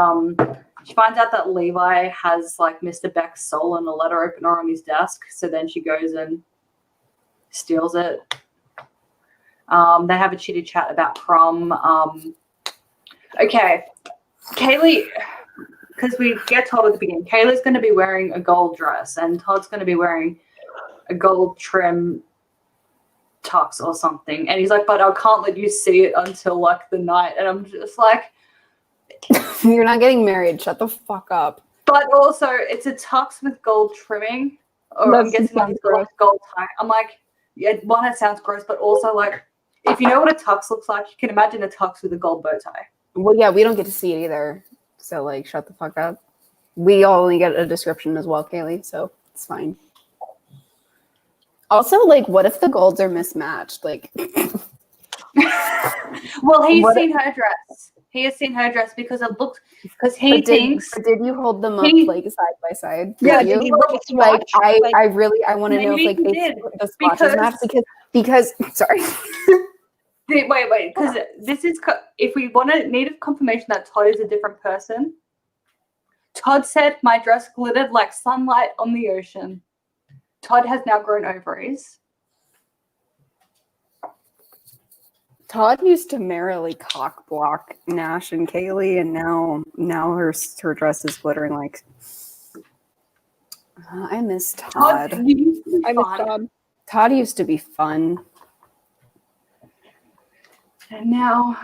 Speaker 2: she finds out that Levi has like Mr. Beck's soul and a letter opener on his desk. So then she goes and steals it. They have a chitty chat about prom. Okay, Kaylee, because we get told at the beginning, Kaylee's going to be wearing a gold dress, and Todd's going to be wearing a gold trim tux or something, and he's like, but I can't let you see it until like the night, and I'm just like,
Speaker 1: you're not getting married, shut the fuck up.
Speaker 2: But also it's a tux with gold trimming, or I'm guessing like it's got like gold tie. I'm like, yeah, one, it sounds gross, but also like, if you know what a tux looks like, you can imagine a tux with a gold bow tie.
Speaker 1: Well, yeah, we don't get to see it either, so like, shut the fuck up. We only get a description as well, Kaylee, so it's fine. Also, like, what if the golds are mismatched? Like,
Speaker 2: well, he's seen her dress. He has seen her dress because it looks. Because he thinks.
Speaker 1: Did you hold them up like side by side?
Speaker 3: Yeah,
Speaker 1: did you? Like, I want to know if like the swatches match because sorry.
Speaker 2: Wait, because this is if we need a confirmation that Todd is a different person. Todd said my dress glittered like sunlight on the ocean. Todd has now grown ovaries.
Speaker 1: Todd used to merrily cock block Nash and Kaylee, and now her dress is glittering like. I miss Todd.
Speaker 3: I miss Todd.
Speaker 1: Todd used to be fun.
Speaker 2: And now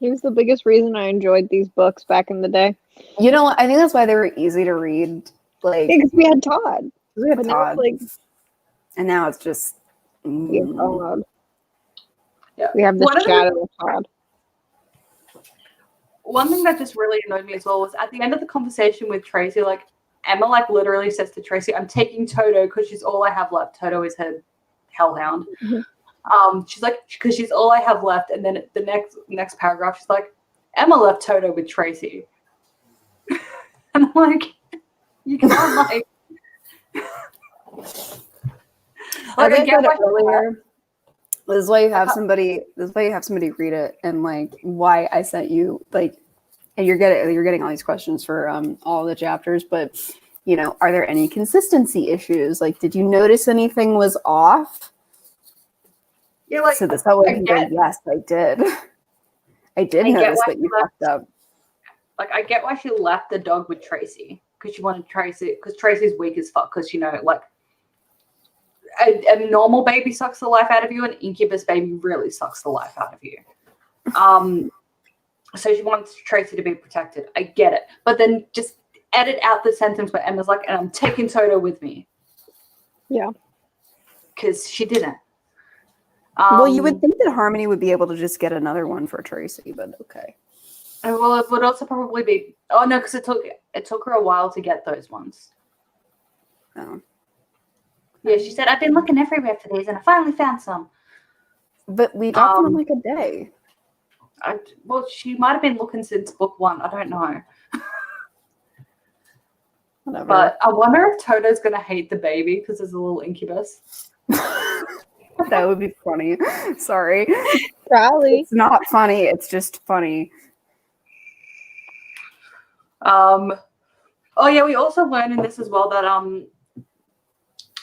Speaker 3: he was the biggest reason I enjoyed these books back in the day.
Speaker 1: You know, I think that's why they were easy to read. Like,
Speaker 3: because we had Todd.
Speaker 1: Todd. Now and now it's just
Speaker 3: yeah. We have this shadow of Todd.
Speaker 2: One thing that just really annoyed me as well was at the end of the conversation with Tracy, like Emma like literally says to Tracy, I'm taking Toto because she's all I have left. Toto is her hellhound. Mm-hmm. She's like, because she's all I have left. And then the next paragraph, she's like, Emma left Toto with Tracy. And I'm like, you can't like
Speaker 1: I get it earlier. This is why you have somebody. This is why you have somebody read it, and like why I sent you like, and you're getting all these questions for all the chapters. But you know, are there any consistency issues? Like, did you notice anything was off?
Speaker 2: Yeah, like
Speaker 1: so that's how I can go. Yes, I did. I did notice that you fucked up.
Speaker 2: Like, I get why she left the dog with Tracy because she wanted Tracy because Tracy's weak as fuck. Because you know, like. A normal baby sucks the life out of you. An incubus baby really sucks the life out of you. So she wants Tracy to be protected. I get it. But then just edit out the sentence where Emma's like, and I'm taking Toto with me.
Speaker 3: Yeah.
Speaker 2: Because she didn't.
Speaker 1: Well, you would think that Harmony would be able to just get another one for Tracy, but okay.
Speaker 2: Well, it would also probably be... Oh, no, because it took her a while to get those ones.
Speaker 1: Oh.
Speaker 2: Yeah, she said, I've been looking everywhere for these, and I finally found some.
Speaker 1: But we got them in like a day.
Speaker 2: Well, she might have been looking since book 1. I don't know.
Speaker 1: Whatever.
Speaker 2: But I wonder if Toto's going to hate the baby because there's a little incubus.
Speaker 1: That would be funny. Sorry.
Speaker 3: Probably.
Speaker 1: It's not funny. It's just funny.
Speaker 2: Oh, yeah, we also learned in this as well that...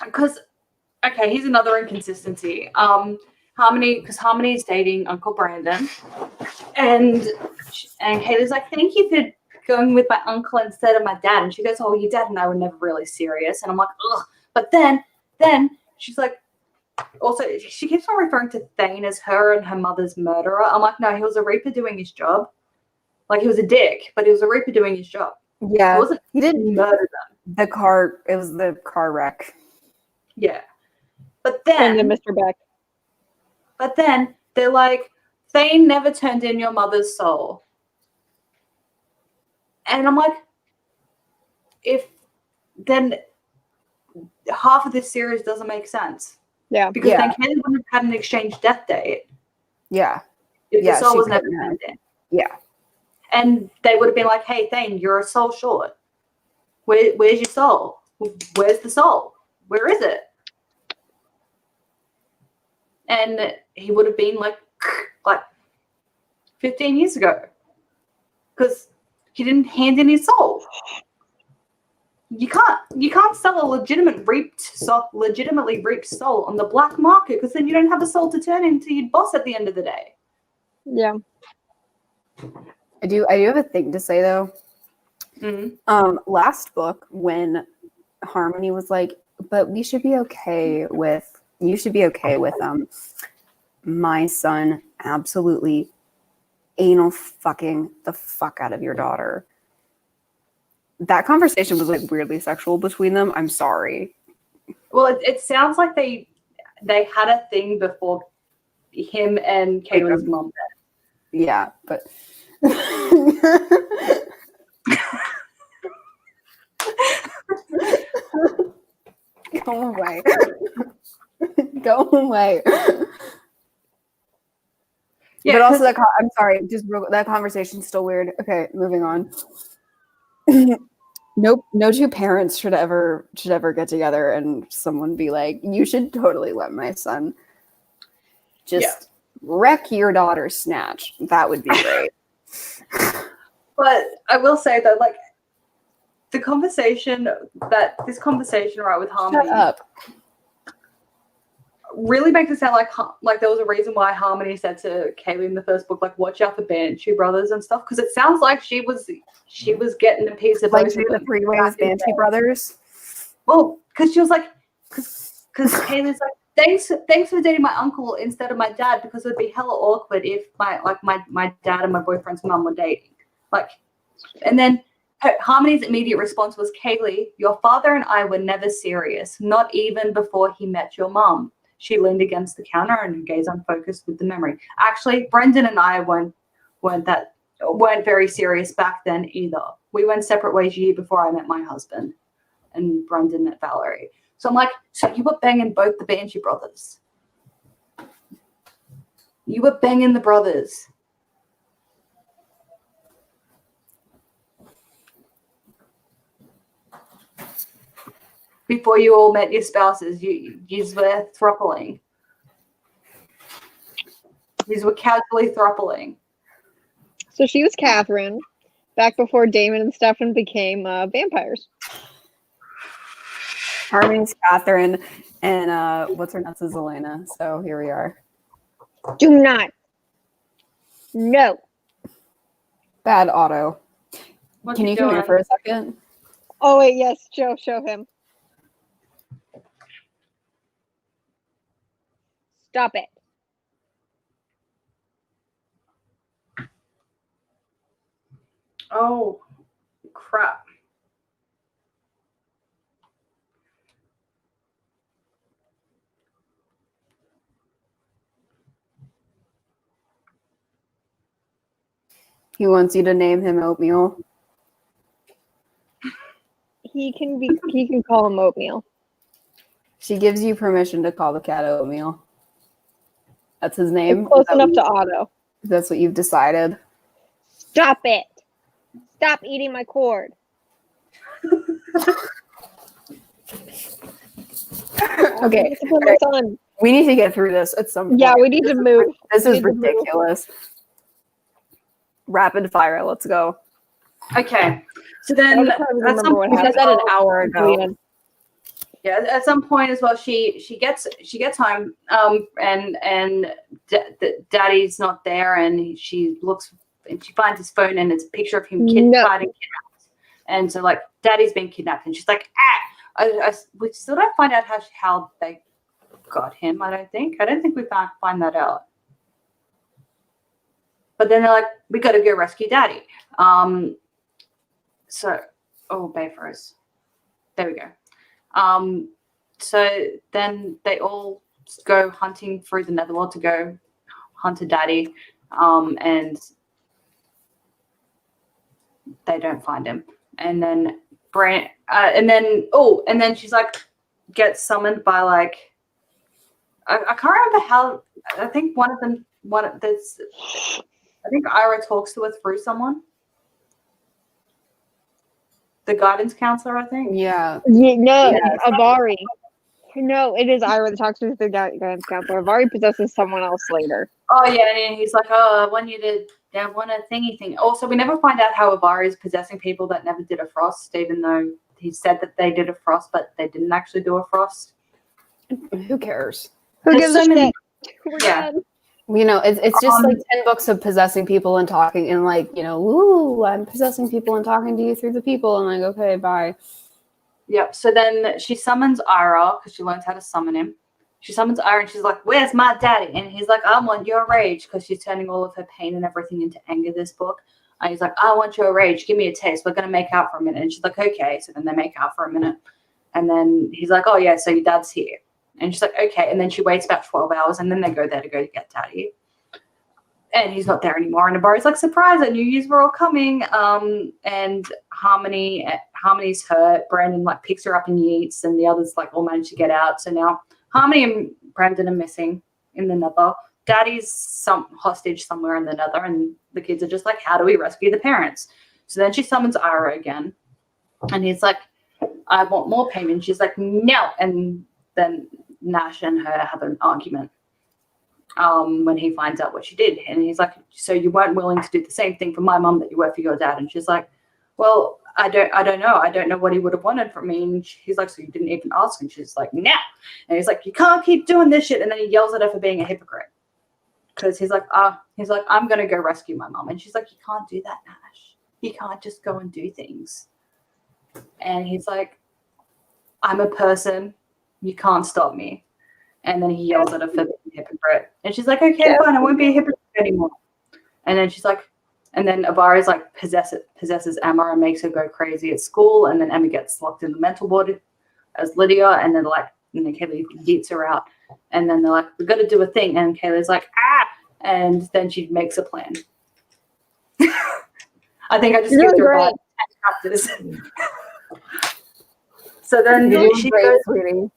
Speaker 2: Because, okay, here's another inconsistency. Harmony is dating Uncle Brandon, and Kaylee's like, thank you for going with my uncle instead of my dad. And she goes, oh, your dad and I were never really serious. And I'm like, ugh. But then she's like, also, she keeps on referring to Thane as her and her mother's murderer. I'm like, no, he was a Reaper doing his job. Like, he was a dick, but he was a Reaper doing his job.
Speaker 1: Yeah,
Speaker 2: he didn't murder them.
Speaker 1: It was the car wreck.
Speaker 2: Yeah. But then
Speaker 3: Mr. Beck.
Speaker 2: But then they're like, Thane never turned in your mother's soul. And I'm like, then half of this series doesn't make sense.
Speaker 3: Yeah.
Speaker 2: Because then Kaylee wouldn't have had an exchange death date.
Speaker 1: Yeah.
Speaker 2: If
Speaker 1: Yeah,
Speaker 2: the soul
Speaker 1: she
Speaker 2: was never
Speaker 1: couldn't have.
Speaker 2: turned in.
Speaker 1: Yeah.
Speaker 2: And they would have been like, hey, Thane, you're a soul short. Where's your soul? Where's the soul? Where is it? And he would have been like 15 years ago. Because he didn't hand in his soul. You can't sell a legitimately reaped soul on the black market, because then you don't have a soul to turn into your boss at the end of the day.
Speaker 3: Yeah.
Speaker 1: I do have a thing to say though.
Speaker 2: Mm-hmm.
Speaker 1: Last book, when Harmony was like, but you should be okay with my son absolutely anal fucking the fuck out of your daughter. That conversation was like weirdly sexual between them. I'm sorry.
Speaker 2: Well, it sounds like they had a thing before him and Caitlin's mom did.
Speaker 1: Yeah, but go away. Go away.
Speaker 2: Yeah,
Speaker 1: but also I'm sorry, just that conversation's still weird. Okay, moving on. Nope, no two parents should ever get together and someone be like, you should totally let my son just wreck your daughter's snatch. That would be great.
Speaker 2: But I will say that, like, this conversation right with Harmony.
Speaker 1: Shut up.
Speaker 2: Really makes it sound like there was a reason why Harmony said to Kaylee in the first book, like, watch out for Banshee brothers and stuff, because it sounds like she was getting a piece of
Speaker 1: Like
Speaker 2: both of
Speaker 1: the
Speaker 2: them.
Speaker 1: three-way with Banshee brothers.
Speaker 2: Well, because she was like, because Kaylee's like, thanks for dating my uncle instead of my dad, because it'd be hella awkward if my dad and my boyfriend's mum were dating. Like, and then Harmony's immediate response was, Kaylee, your father and I were never serious, not even before he met your mum. She leaned against the counter and her gaze unfocused with the memory. Actually, Brendan and I weren't very serious back then either. We went separate ways a year before I met my husband, and Brendan met Valerie. So I'm like, so you were banging both the Banshee brothers. You were banging the brothers. Before you all met your spouses, you were throupling. These were casually throupling.
Speaker 3: So she was Catherine, back before Damon and Stefan became vampires.
Speaker 1: Harmony's Catherine, and what's her nuts is Elena. So here we are.
Speaker 3: Do not. No.
Speaker 1: Bad auto.
Speaker 2: What
Speaker 1: Can you come here for a second?
Speaker 3: Oh wait, yes, Joe, show him. Stop it.
Speaker 2: Oh, crap.
Speaker 1: He wants you to name him Oatmeal.
Speaker 3: He can call him Oatmeal.
Speaker 1: She gives you permission to call the cat Oatmeal. That's his name?
Speaker 3: It's close enough to Otto.
Speaker 1: That's what you've decided?
Speaker 3: Stop it. Stop eating my cord.
Speaker 1: Okay. We need to get through this at some point.
Speaker 3: Yeah, we need to move.
Speaker 1: This is ridiculous. Rapid fire. Let's go.
Speaker 2: Okay. So then
Speaker 1: at some point, I said that an hour ago.
Speaker 2: Yeah, at some point as well, she gets home, and Daddy's not there, and she looks and she finds his phone, and it's a picture of him kidnapped. And so, like, Daddy's been kidnapped, and she's like, we still don't find out how they got him. I don't think we find that out. But then they're like, we got to go rescue Daddy. Bay froze. There we go. So then they all go hunting through the netherworld to go hunt a Daddy, and they don't find him. And then and then she's like, gets summoned by, like, I can't remember how. I think one of them I think Ira talks to her through someone. The guidance counselor, I think.
Speaker 1: Yeah.
Speaker 3: No, Avari. No, it is Ira that talks to the guidance counselor. Avari possesses someone else later.
Speaker 2: Oh yeah, and he's like, "Oh, I want you to want a thingy thing." Also, we never find out how Avari is possessing people that never did a frost, even though he said that they did a frost, but they didn't actually do a frost.
Speaker 1: Who cares?
Speaker 3: Who
Speaker 2: There's
Speaker 3: gives
Speaker 2: so
Speaker 3: a
Speaker 2: many-
Speaker 3: shit? We're
Speaker 2: Yeah.
Speaker 3: done.
Speaker 1: You know, it's just like 10 books of possessing people and talking and like, you know, ooh, I'm possessing people and talking to you through the people. And like, okay, bye.
Speaker 2: Yep. So then she summons Ira because she learns how to summon him. She summons Ira and she's like, "Where's my daddy?" And he's like, "I want your rage," because she's turning all of her pain and everything into anger this book. And he's like, "I want your rage. Give me a taste. We're going to make out for a minute." And she's like, "Okay." So then they make out for a minute. And then he's like, "Oh, yeah, so your dad's here." And she's like, "Okay." And then she waits about 12 hours and then they go there to go get daddy. And he's not there anymore. And Abari's like, "Surprise, I knew you were all coming." And Harmony's hurt. Brandon like picks her up and yeets, and the others like all manage to get out. So now Harmony and Brandon are missing in the nether. Daddy's some hostage somewhere in the nether, and the kids are just like, "How do we rescue the parents?" So then she summons Ira again. And he's like, "I want more payment." She's like, "No." And then Nash and her have an argument. When he finds out what she did, and he's like, "So you weren't willing to do the same thing for my mum that you were for your dad?" And she's like, "Well, I don't know what he would have wanted from me." And he's like, "So you didn't even ask?" And she's like, "No." And he's like, "You can't keep doing this shit." And then he yells at her for being a hypocrite because he's like, "I'm gonna go rescue my mum." And she's like, "You can't do that, Nash. You can't just go and do things." And he's like, "I'm a person. You can't stop me." And then he yells at her for being a hypocrite. And she's like, "Okay, fine, I won't be a hypocrite anymore." And then she's like, and then Avari's like possesses Emma and makes her go crazy at school. And then Emma gets locked in the mental ward as Lydia. And then Kaylee yeets her out. And then they're like, "We've got to do a thing." And Kaylee's like, "Ah!" And then she makes a plan. I think I just skipped her about 10 chapters. So then she goes.
Speaker 1: Sweetie.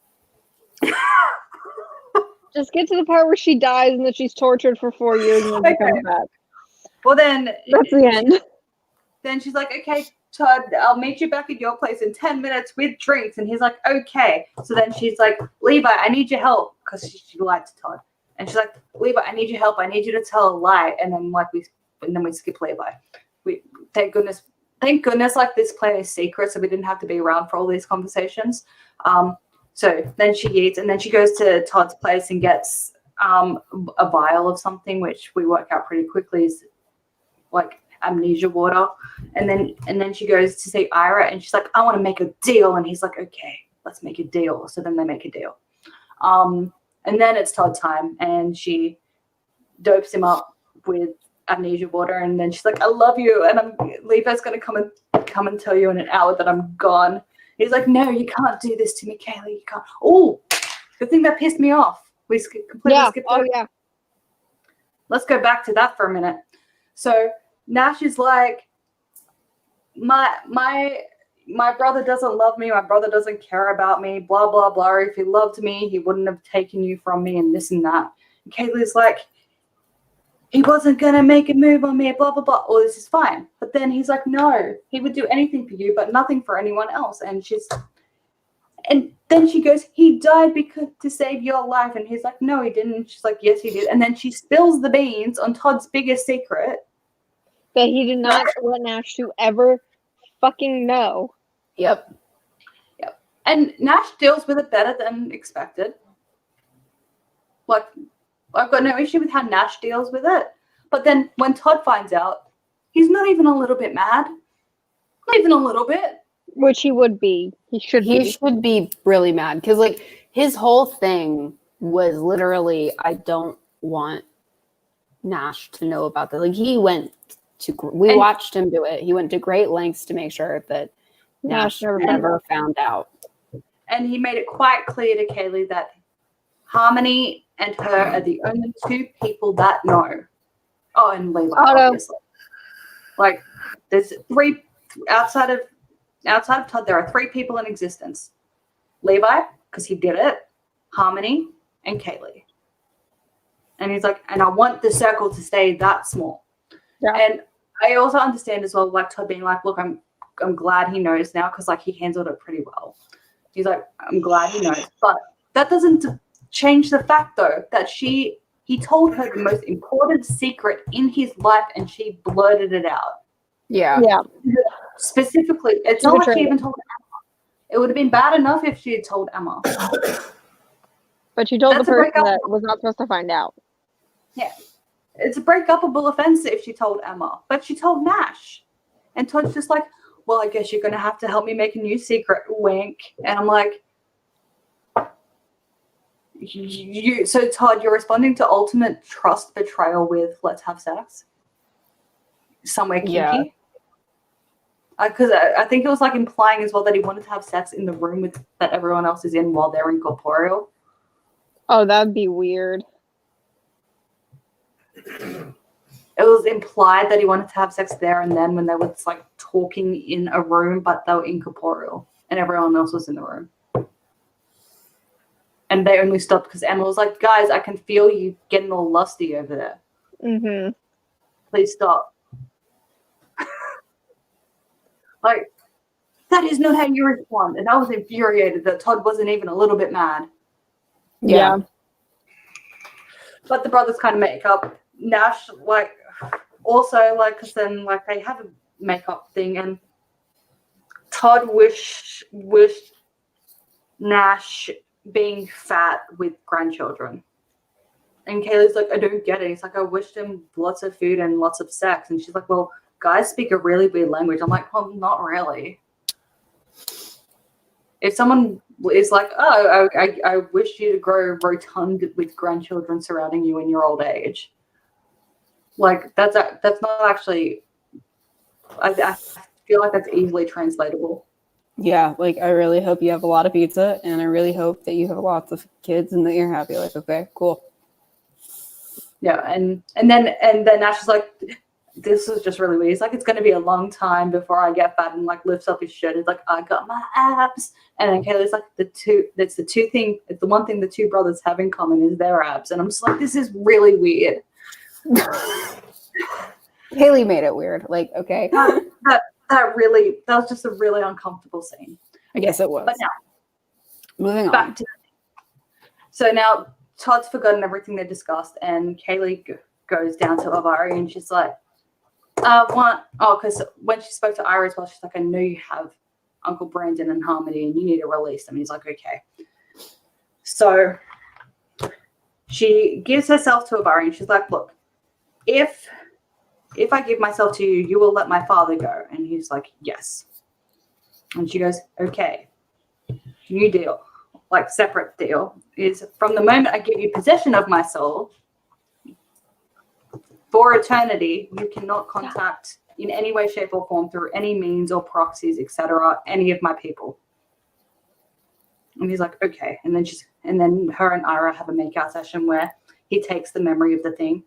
Speaker 3: Just get to the part where she dies and then she's tortured for 4 years and then she comes back.
Speaker 2: Well, then
Speaker 3: That's the end.
Speaker 2: Then she's like, "Okay, Todd, I'll meet you back at your place in 10 minutes with drinks." And he's like, "Okay." So then she's like, "Levi, I need your help," because she lied to Todd. And she's like, "Levi, I need your help. I need you to tell a lie." And then we skip Levi. Thank goodness, like this plan is secret, so we didn't have to be around for all these conversations. So then she eats, and then she goes to Todd's place and gets a vial of something, which we work out pretty quickly is like amnesia water. And then she goes to see Ira, and she's like, "I want to make a deal." And he's like, "Okay, let's make a deal." So then they make a deal. And then it's Todd's time, and she dopes him up with amnesia water, and then she's like, "I love you, and Levi's gonna come and tell you in an hour that I'm gone." He's like, "No, you can't do this to me, Kaylee. You can't." Oh, the thing that pissed me off. We completely skipped over.
Speaker 3: Yeah.
Speaker 2: Let's go back to that for a minute. So Nash is like, my brother doesn't love me. My brother doesn't care about me. Blah, blah, blah. If he loved me, he wouldn't have taken you from me and this and that. And Kaylee's like, "He wasn't going to make a move on me, blah, blah, blah." All this is fine. But then he's like, "No, he would do anything for you, but nothing for anyone else." And then she goes, "He died to save your life." And he's like, "No, he didn't." She's like, "Yes, he did." And then she spills the beans on Todd's biggest secret.
Speaker 3: That he did not want Nash to ever fucking know.
Speaker 1: Yep.
Speaker 2: And Nash deals with it better than expected. Like, I've got no issue with how Nash deals with it. But then when Todd finds out, he's not even a little bit mad. Not even a little bit.
Speaker 3: Which he would be. He should
Speaker 1: be really mad because like his whole thing was literally, "I don't want Nash to know about that." Like we watched him do it. He went to great lengths to make sure that Nash never found out.
Speaker 2: And he made it quite clear to Kaylee that Harmony and her are the only two people that know. Oh, and Levi, obviously. Like, there's three outside of Todd. There are 3 people in existence: Levi, because he did it; Harmony, and Kaylee. And he's like, and I want the circle to stay that small.
Speaker 3: Yeah.
Speaker 2: And I also understand as well, like Todd being like, look, I'm glad he knows now because like he handled it pretty well. He's like, I'm glad he knows. But that doesn't change the fact though that he told her the most important secret in his life and she blurted it out.
Speaker 1: Yeah.
Speaker 3: Yeah.
Speaker 2: Specifically, it's not like she even told Emma. It would have been bad enough if she had told Emma.
Speaker 3: But you told
Speaker 2: That's
Speaker 3: the
Speaker 2: a
Speaker 3: person
Speaker 2: breakup.
Speaker 3: that was not supposed to find out.
Speaker 2: Yeah. It's a breakupable offense if she told Emma. But she told Nash. And Todd's just like, well, I guess you're going to have to help me make a new secret. Wink. And I'm like, so Todd, you're responding to ultimate trust betrayal with let's have sex? Somewhere kinky?
Speaker 1: Yeah.
Speaker 2: Because I think it was like implying as well that he wanted to have sex in the room that everyone else is in while they're incorporeal.
Speaker 3: Oh, that'd be weird.
Speaker 2: It was implied that he wanted to have sex there and then when they were like talking in a room, but they were incorporeal and everyone else was in the room. And they only stopped because Emma was like, guys, I can feel you getting all lusty over there.
Speaker 3: Mm-hmm.
Speaker 2: Please stop. Like, that is not how you respond. And I was infuriated that Todd wasn't even a little bit mad.
Speaker 3: Yeah.
Speaker 2: But the brothers kind of make up. Nash, like, also, like, because then, like, they have a makeup thing, and Todd wished Nash being fat with grandchildren. And Kaylee's like, I don't get it. He's like, I wished him lots of food and lots of sex. And she's like, well, guys speak a really weird language. I'm like, well, not really. If someone is like, oh, I wish you to grow rotund with grandchildren surrounding you in your old age. Like, that's not actually, I feel like that's easily translatable.
Speaker 1: Yeah, like I really hope you have a lot of pizza and I really hope that you have lots of kids and that you're happy. Like, okay, cool.
Speaker 2: Yeah, and then Nash is like, this is just really weird. He's like, it's gonna be a long time before I get fat, and like lifts up his shirt. He's like, I got my abs. And then Kaylee's like, it's the one thing the two brothers have in common is their abs. And I'm just like, this is really weird.
Speaker 1: Haley made it weird. Like, okay.
Speaker 2: That was just a really uncomfortable scene.
Speaker 1: I guess it was.
Speaker 2: But now,
Speaker 1: moving on.
Speaker 2: back to so now Todd's forgotten everything they discussed, and Kaylee goes down to Avari, and she's like, because when she spoke to Ira as well, she's like, I know you have Uncle Brandon and Harmony, and you need to release them. He's like, okay. So she gives herself to Avari, and she's like, look, if I give myself to you, you will let my father go. And he's like, yes. And she goes, okay. New deal, like separate deal, is from the moment I give you possession of my soul, for eternity, you cannot contact in any way, shape, or form through any means or proxies, etc., any of my people. And he's like, okay. And then her and Ira have a makeout session where he takes the memory of the thing,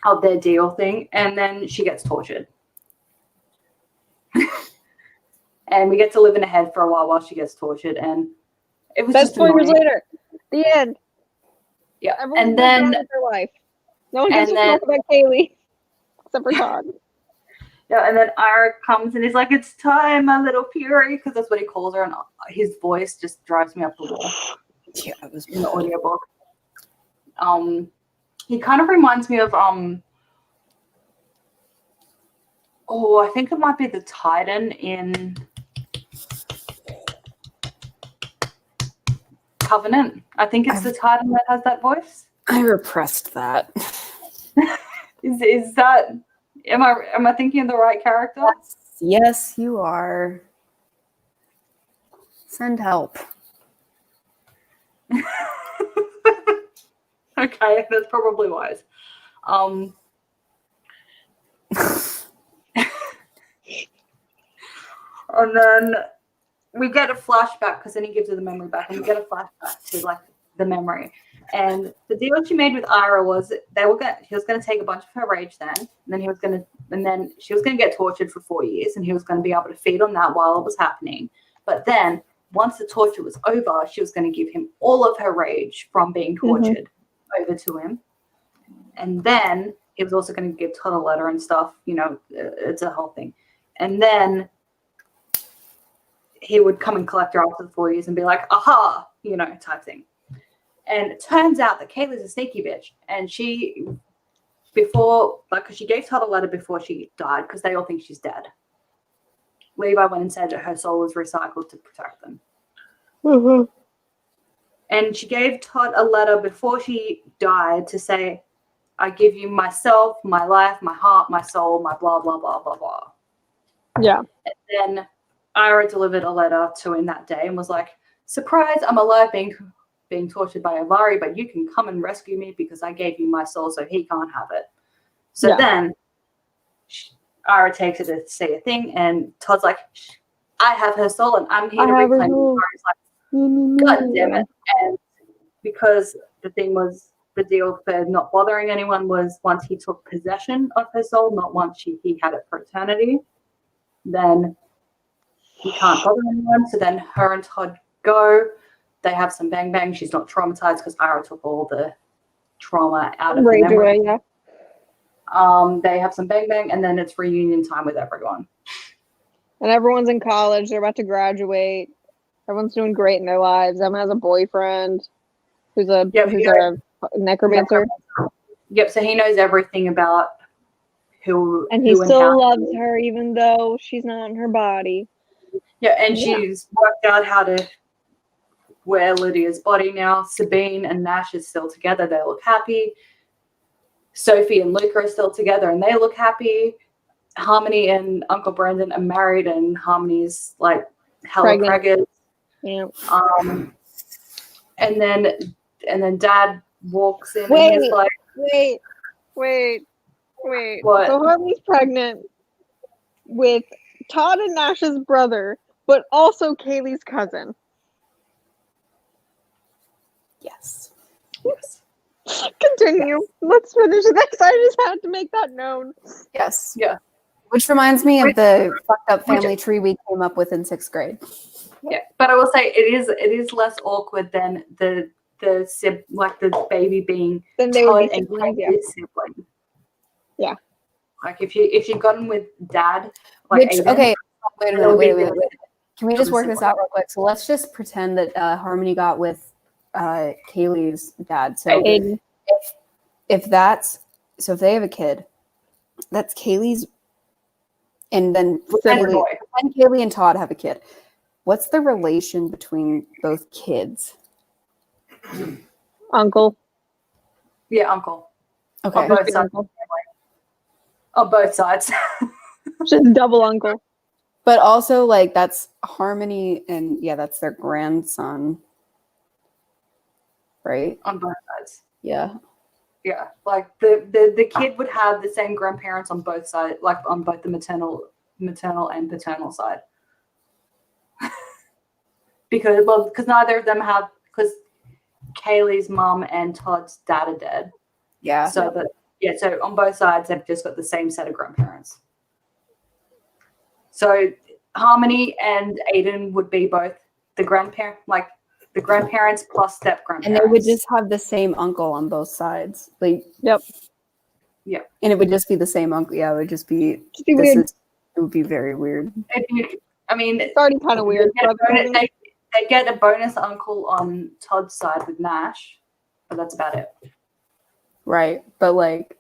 Speaker 2: of their deal thing, and then she gets tortured. And we get to live in her head for a while she gets tortured, and it was
Speaker 3: That's
Speaker 2: just
Speaker 3: 4 years
Speaker 2: annoying.
Speaker 3: later. The end.
Speaker 2: Yeah,
Speaker 3: Everyone
Speaker 2: and then
Speaker 3: with their life. No one gives
Speaker 2: and
Speaker 3: a
Speaker 2: then-
Speaker 3: fuck about Kaylee, except for Todd.
Speaker 2: yeah, and then Ira comes and he's like, "It's time, my little Fury," because that's what he calls her, and his voice just drives me up the wall.
Speaker 1: Yeah, it was
Speaker 2: In the audiobook. He kind of reminds me of I think it might be the Titan in Covenant. I think it's the Titan that has that voice.
Speaker 1: I repressed that.
Speaker 2: Is that am I thinking of the right character?
Speaker 1: Yes, you are. Send help.
Speaker 2: Okay, that's probably wise. And then we get a flashback because then he gives her the memory back, and we get a flashback to like the memory. And the deal she made with Ira was he was gonna take a bunch of her rage then, and then she was gonna get tortured for 4 years, and he was gonna be able to feed on that while it was happening. But then once the torture was over, she was gonna give him all of her rage from being tortured over to him. And then he was also going to give Todd a letter and stuff. You know, it's a whole thing. And then he would come and collect her after the 4 years and be like, aha, you know, type thing. And it turns out that Kaylee's a sneaky bitch. And she, before, like, because she gave Todd a letter before she died because they all think she's dead. Levi went and said that her soul was recycled to protect them.
Speaker 3: Mm-hmm.
Speaker 2: And she gave Todd a letter before she died to say, I give you myself, my life, my heart, my soul, my blah, blah, blah, blah, blah.
Speaker 3: Yeah.
Speaker 2: And then Ira delivered a letter to him that day and was like, surprise, I'm alive being tortured by Avari, but you can come and rescue me because I gave you my soul so he can't have it. So then Ira takes it to say a thing and Todd's like, I have her soul and I'm here to reclaim it. Ira's like, God damn it. And because the deal for not bothering anyone was once he took possession of her soul, not once he had it for eternity, then he can't bother anyone. So then her and Todd go. They have some bang bang. She's not traumatized because Ira took all the trauma out of
Speaker 3: Rage
Speaker 2: the memory.
Speaker 3: away, yeah.
Speaker 2: They have some bang bang, and then it's reunion time with everyone.
Speaker 3: And everyone's in college. They're about to graduate. Everyone's doing great in their lives. Emma has a boyfriend who's a necromancer.
Speaker 2: Yep. So he knows everything about who.
Speaker 3: And he still loves her, even though she's not in her body.
Speaker 2: Yeah, and she's worked out how to wear Lydia's body now. Sabine and Nash is still together. They look happy. Sophie and Luca are still together, and they look happy. Harmony and Uncle Brendan are married, and Harmony's like hella pregnant.
Speaker 3: Yeah.
Speaker 2: And then Dad walks in
Speaker 3: Wait,
Speaker 2: and he's like,
Speaker 3: wait.
Speaker 2: What?
Speaker 3: So Harmony's pregnant with Todd and Nash's brother, but also Kaylee's cousin.
Speaker 1: Yes.
Speaker 3: Continue. Yes. Let's finish this. I just had to make that known.
Speaker 1: Yes.
Speaker 2: Yeah.
Speaker 1: Which reminds me of the fucked up family tree we came up with in 6th grade.
Speaker 2: Yeah, but I will say it is less awkward than the baby being
Speaker 3: then they
Speaker 2: Todd
Speaker 3: would be
Speaker 2: and
Speaker 3: siblings,
Speaker 2: sibling.
Speaker 3: Yeah.
Speaker 2: Like if you gotten with Dad, like
Speaker 1: Which,
Speaker 2: Aiden,
Speaker 1: okay, wait a minute. Can we just work this
Speaker 2: sibling.
Speaker 1: out real quick? So let's just pretend that Harmony got with Kaylee's dad. So
Speaker 3: Aiden.
Speaker 1: if they have a kid, that's Kaylee's, and then Kaylee and Todd have a kid. What's the relation between both kids?
Speaker 3: Uncle.
Speaker 2: Yeah, uncle.
Speaker 1: Okay.
Speaker 2: On both sides.
Speaker 3: Just double uncle.
Speaker 1: But also, like, that's Harmony, and that's their grandson, right?
Speaker 2: On both sides.
Speaker 1: Yeah.
Speaker 2: Yeah, like the kid would have the same grandparents on both sides, like on both the maternal and paternal side. because neither of them have, because Kaylee's mom and Todd's dad are dead.
Speaker 1: Yeah.
Speaker 2: So so on both sides they've just got the same set of grandparents. So Harmony and Aiden would be both the grandparents plus step grandparents.
Speaker 1: And they would just have the same uncle on both sides. Like,
Speaker 3: yep.
Speaker 2: Yeah.
Speaker 1: And it would just be the same uncle. Yeah, it would just be
Speaker 3: weird.
Speaker 1: It would be very weird.
Speaker 2: I mean,
Speaker 3: it's already kind of weird.
Speaker 2: They get a bonus uncle on Todd's side with Nash, but that's about it.
Speaker 1: Right. But like,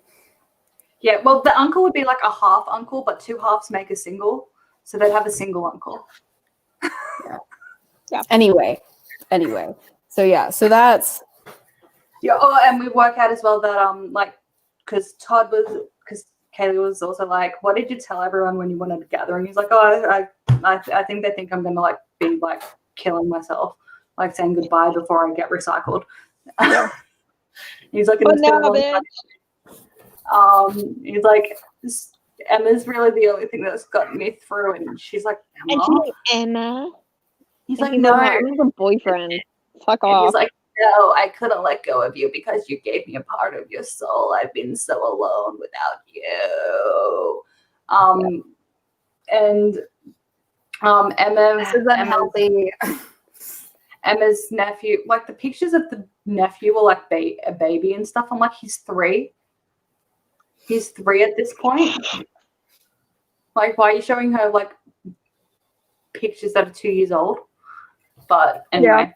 Speaker 2: yeah, well, the uncle would be like a half uncle, but 2 halves make a single. So they'd have a single uncle.
Speaker 1: Yeah. Anyway. So that's.
Speaker 2: Yeah. Oh, and we work out as well that because Kaylee was also like, what did you tell everyone when you went at a gathering? He's like, oh, I think they think I'm gonna like be like killing myself, like saying goodbye before I get recycled. Yeah. He's like, he's like, Emma's really the only thing that's gotten me through, and she's like, Emma.
Speaker 3: And she's like, Emma.
Speaker 2: He's like,
Speaker 3: no, I'm a boyfriend. Fuck off.
Speaker 2: He's like, no, I couldn't let go of you because you gave me a part of your soul. I've been so alone without you. And Emma,
Speaker 1: this is unhealthy.
Speaker 2: Emma's nephew, like the pictures of the nephew were like a baby and stuff. I'm like, he's 3. He's 3 at this point. Like, why are you showing her like pictures that are 2 years old? But anyway,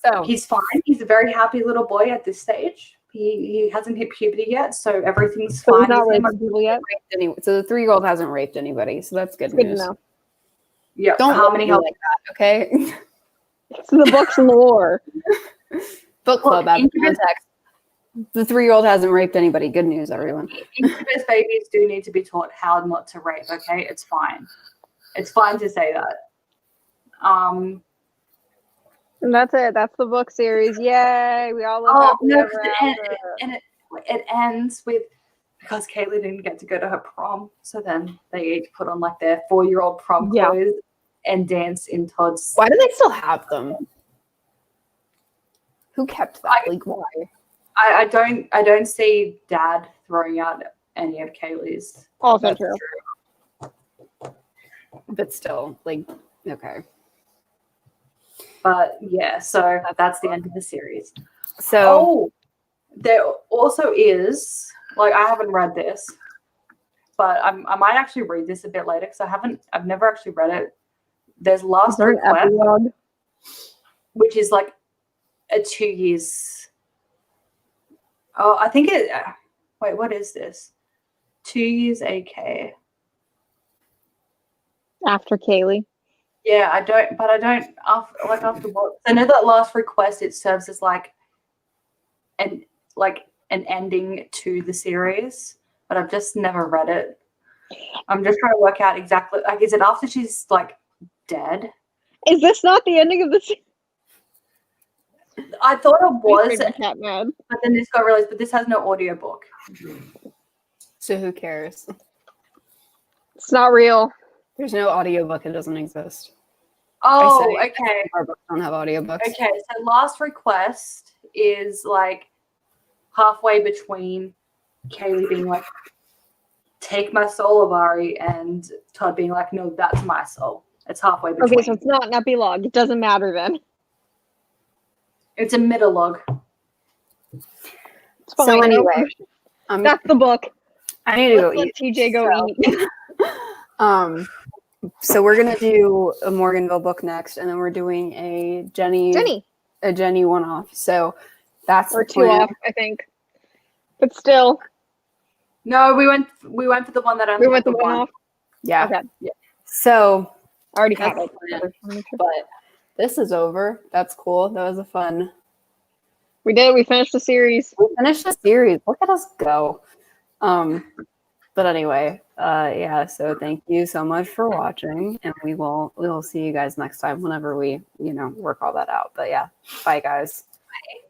Speaker 1: So
Speaker 2: he's fine. He's a very happy little boy at this stage. He hasn't hit puberty yet, so everything's
Speaker 3: So he's
Speaker 2: fine.
Speaker 3: not
Speaker 2: with him.
Speaker 3: raping people yet.
Speaker 1: so the 3-year-old hasn't raped anybody, so that's good
Speaker 3: Good to
Speaker 1: news.
Speaker 3: know.
Speaker 2: Yeah,
Speaker 1: Don't
Speaker 2: how many
Speaker 1: like that, okay?
Speaker 3: It's the book's lore.
Speaker 1: Book club out of
Speaker 2: Incubus-
Speaker 1: context. The 3-year-old hasn't raped anybody. Good news, everyone.
Speaker 2: Incubus babies do need to be taught how not to rape. Okay, it's fine. It's fine to say that.
Speaker 3: And that's it. That's the book series. Yay! We all live
Speaker 2: Oh
Speaker 3: happily
Speaker 2: no,
Speaker 3: ever after.
Speaker 2: it ends with because Kaylee didn't get to go to her prom, so then they each put on like their 4-year-old prom
Speaker 3: Yeah.
Speaker 2: clothes and dance in Todd's.
Speaker 1: Why do they still have them? Who kept that? Like, why?
Speaker 2: I don't see Dad throwing out any of Kaylee's.
Speaker 3: Also
Speaker 2: That's
Speaker 3: true.
Speaker 1: But still, like, okay.
Speaker 2: But yeah, so that's the end of the series.
Speaker 1: So
Speaker 2: Oh, there also is like I haven't read this, but I might actually read this a bit later because I've never actually read it. There's
Speaker 3: Is
Speaker 2: Last
Speaker 3: there an
Speaker 2: Request,
Speaker 3: epilogue?
Speaker 2: which is like a 2 years. Oh, I think it. Wait, what is this? 2 years AK.
Speaker 3: After Kaylee.
Speaker 2: Yeah, I don't. After what? I know that Last Request it serves as like an ending to the series, but I've just never read it. I'm just trying to work out exactly like is it after she's like dead?
Speaker 3: Is this not the ending of the series?
Speaker 2: I thought it was,
Speaker 3: Cat mad.
Speaker 2: but then this got released. But this has no audiobook.
Speaker 1: so who cares?
Speaker 3: It's not real.
Speaker 1: There's no audiobook. It doesn't exist.
Speaker 2: Oh,
Speaker 1: I say
Speaker 2: okay.
Speaker 1: Our books don't have audiobooks.
Speaker 2: Okay, so Last Request is like halfway between Kaylee being like, take my soul, Avari, and Todd being like, no, that's my soul. It's halfway between.
Speaker 3: Okay, so it's not an epilogue. It doesn't matter then.
Speaker 2: It's a middle-log.
Speaker 3: It's fine.
Speaker 1: So anyway,
Speaker 3: That's the book.
Speaker 1: I need to go
Speaker 3: Let's let
Speaker 1: eat.
Speaker 3: TJ go eat.
Speaker 1: So we're gonna do a Morganville book next, and then we're doing a Jenny one-off. So that's
Speaker 3: Or
Speaker 1: the
Speaker 3: 2
Speaker 1: plan.
Speaker 3: off, I think. But still,
Speaker 2: No, we went for the one that only
Speaker 3: we went
Speaker 2: had
Speaker 3: the one off.
Speaker 1: Yeah.
Speaker 3: Okay.
Speaker 1: So
Speaker 3: I already
Speaker 1: that's
Speaker 3: have
Speaker 1: the
Speaker 3: it.
Speaker 1: plan. But this is over. That's cool. That was a fun.
Speaker 3: We did it. We finished the series.
Speaker 1: We finished the series. Look at us go. But anyway, yeah. So thank you so much for watching, and we will see you guys next time whenever we work all that out. But yeah, bye guys.
Speaker 2: Bye.